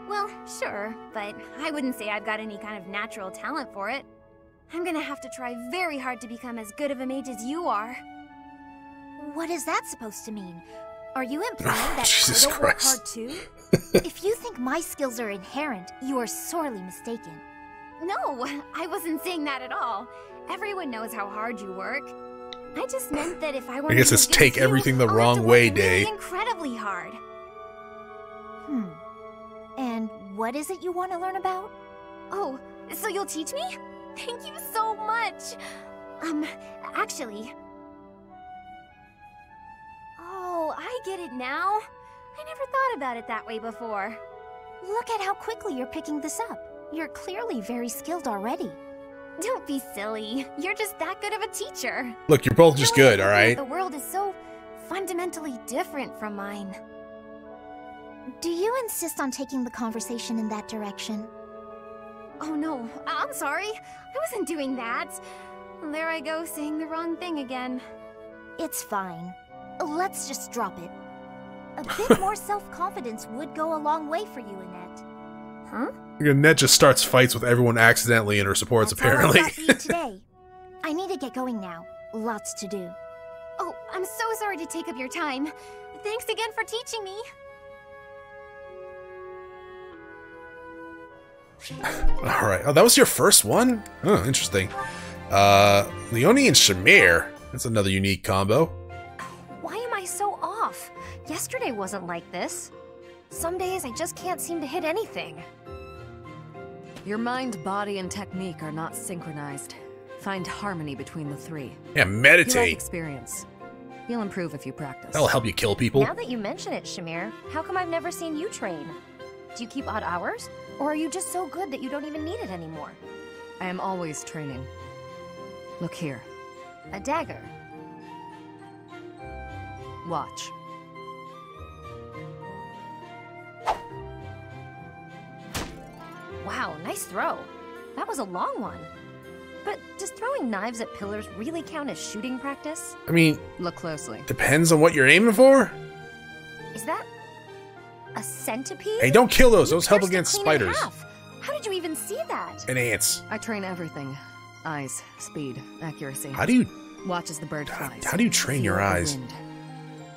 Well, sure, but I wouldn't say I've got any kind of natural talent for it. I'm gonna have to try very hard to become as good of a mage as you are. What is that supposed to mean? Are you implying that Jesus I don't work Christ. hard too? If you think my skills are inherent, you are sorely mistaken. No, I wasn't saying that at all. Everyone knows how hard you work. I just meant that if I were I guess it's take everything the wrong way day. really incredibly hard. And what is it you want to learn about? Oh, so you'll teach me? Thank you so much. Actually... Oh, I get it now. I never thought about it that way before. Look at how quickly you're picking this up. You're clearly very skilled already. Don't be silly. You're just that good of a teacher. Look, you're both just good, alright? The world is so fundamentally different from mine. Do you insist on taking the conversation in that direction? Oh no, I'm sorry. I wasn't doing that. There I go, saying the wrong thing again. It's fine. Let's just drop it. A bit more self-confidence would go a long way for you, Annette. Huh? Annette just starts fights with everyone accidentally in her supports, apparently. That's all I've got for you today. I need to get going now. Lots to do. Oh, I'm so sorry to take up your time. Thanks again for teaching me. Alright. Oh, that was your first one? Oh, interesting. Leonie and Shamir. That's another unique combo. Why am I so off? Yesterday wasn't like this. Some days I just can't seem to hit anything. Your mind, body, and technique are not synchronized. Find harmony between the three. Yeah, meditate. You lack experience. You'll improve if you practice. That'll help you kill people. Now that you mention it, Shamir, how come I've never seen you train? Do you keep odd hours? Or are you just so good that you don't even need it anymore? I am always training. Look here. A dagger. Watch. Wow, nice throw. That was a long one. But does throwing knives at pillars really count as shooting practice? I mean... Look closely. Depends on what you're aiming for. Is that... a centipede? Hey, don't kill those. Those help against spiders. How did you even see that? And ants. I train everything. Eyes, speed, accuracy. How do you... Watch as the bird flies. How do you train your eyes? Wind.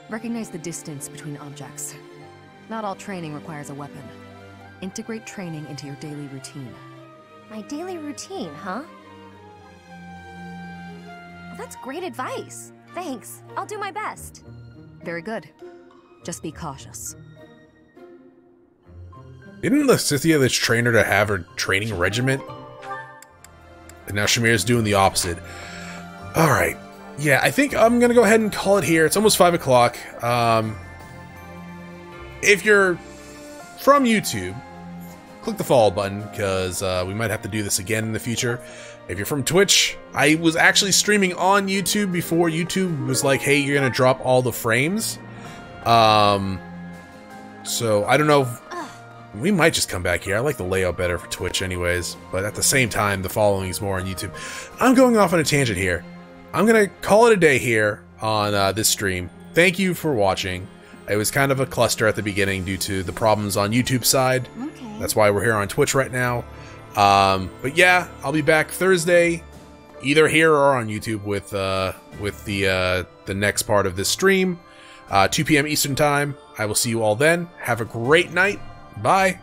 Recognize the distance between objects. Not all training requires a weapon. Integrate training into your daily routine. My daily routine, huh? Well, that's great advice. Thanks. I'll do my best. Very good. Just be cautious. Didn't Lysithea this trainer to have her training regiment? And now Shamir's doing the opposite. Alright. Yeah, I think I'm gonna go ahead and call it here. It's almost 5 o'clock. If you're from YouTube, click the follow button, because we might have to do this again in the future. If you're from Twitch, I was actually streaming on YouTube before YouTube was like, hey, you're gonna drop all the frames. So I don't know. We might just come back here. I like the layout better for Twitch anyways, but at the same time, the following is more on YouTube. I'm going off on a tangent here. I'm gonna call it a day here on this stream. Thank you for watching. It was kind of a cluster at the beginning due to the problems on YouTube side. Okay. That's why we're here on Twitch right now. But yeah, I'll be back Thursday, either here or on YouTube with the next part of this stream, 2 p.m. Eastern Time. I will see you all then. Have a great night. Bye.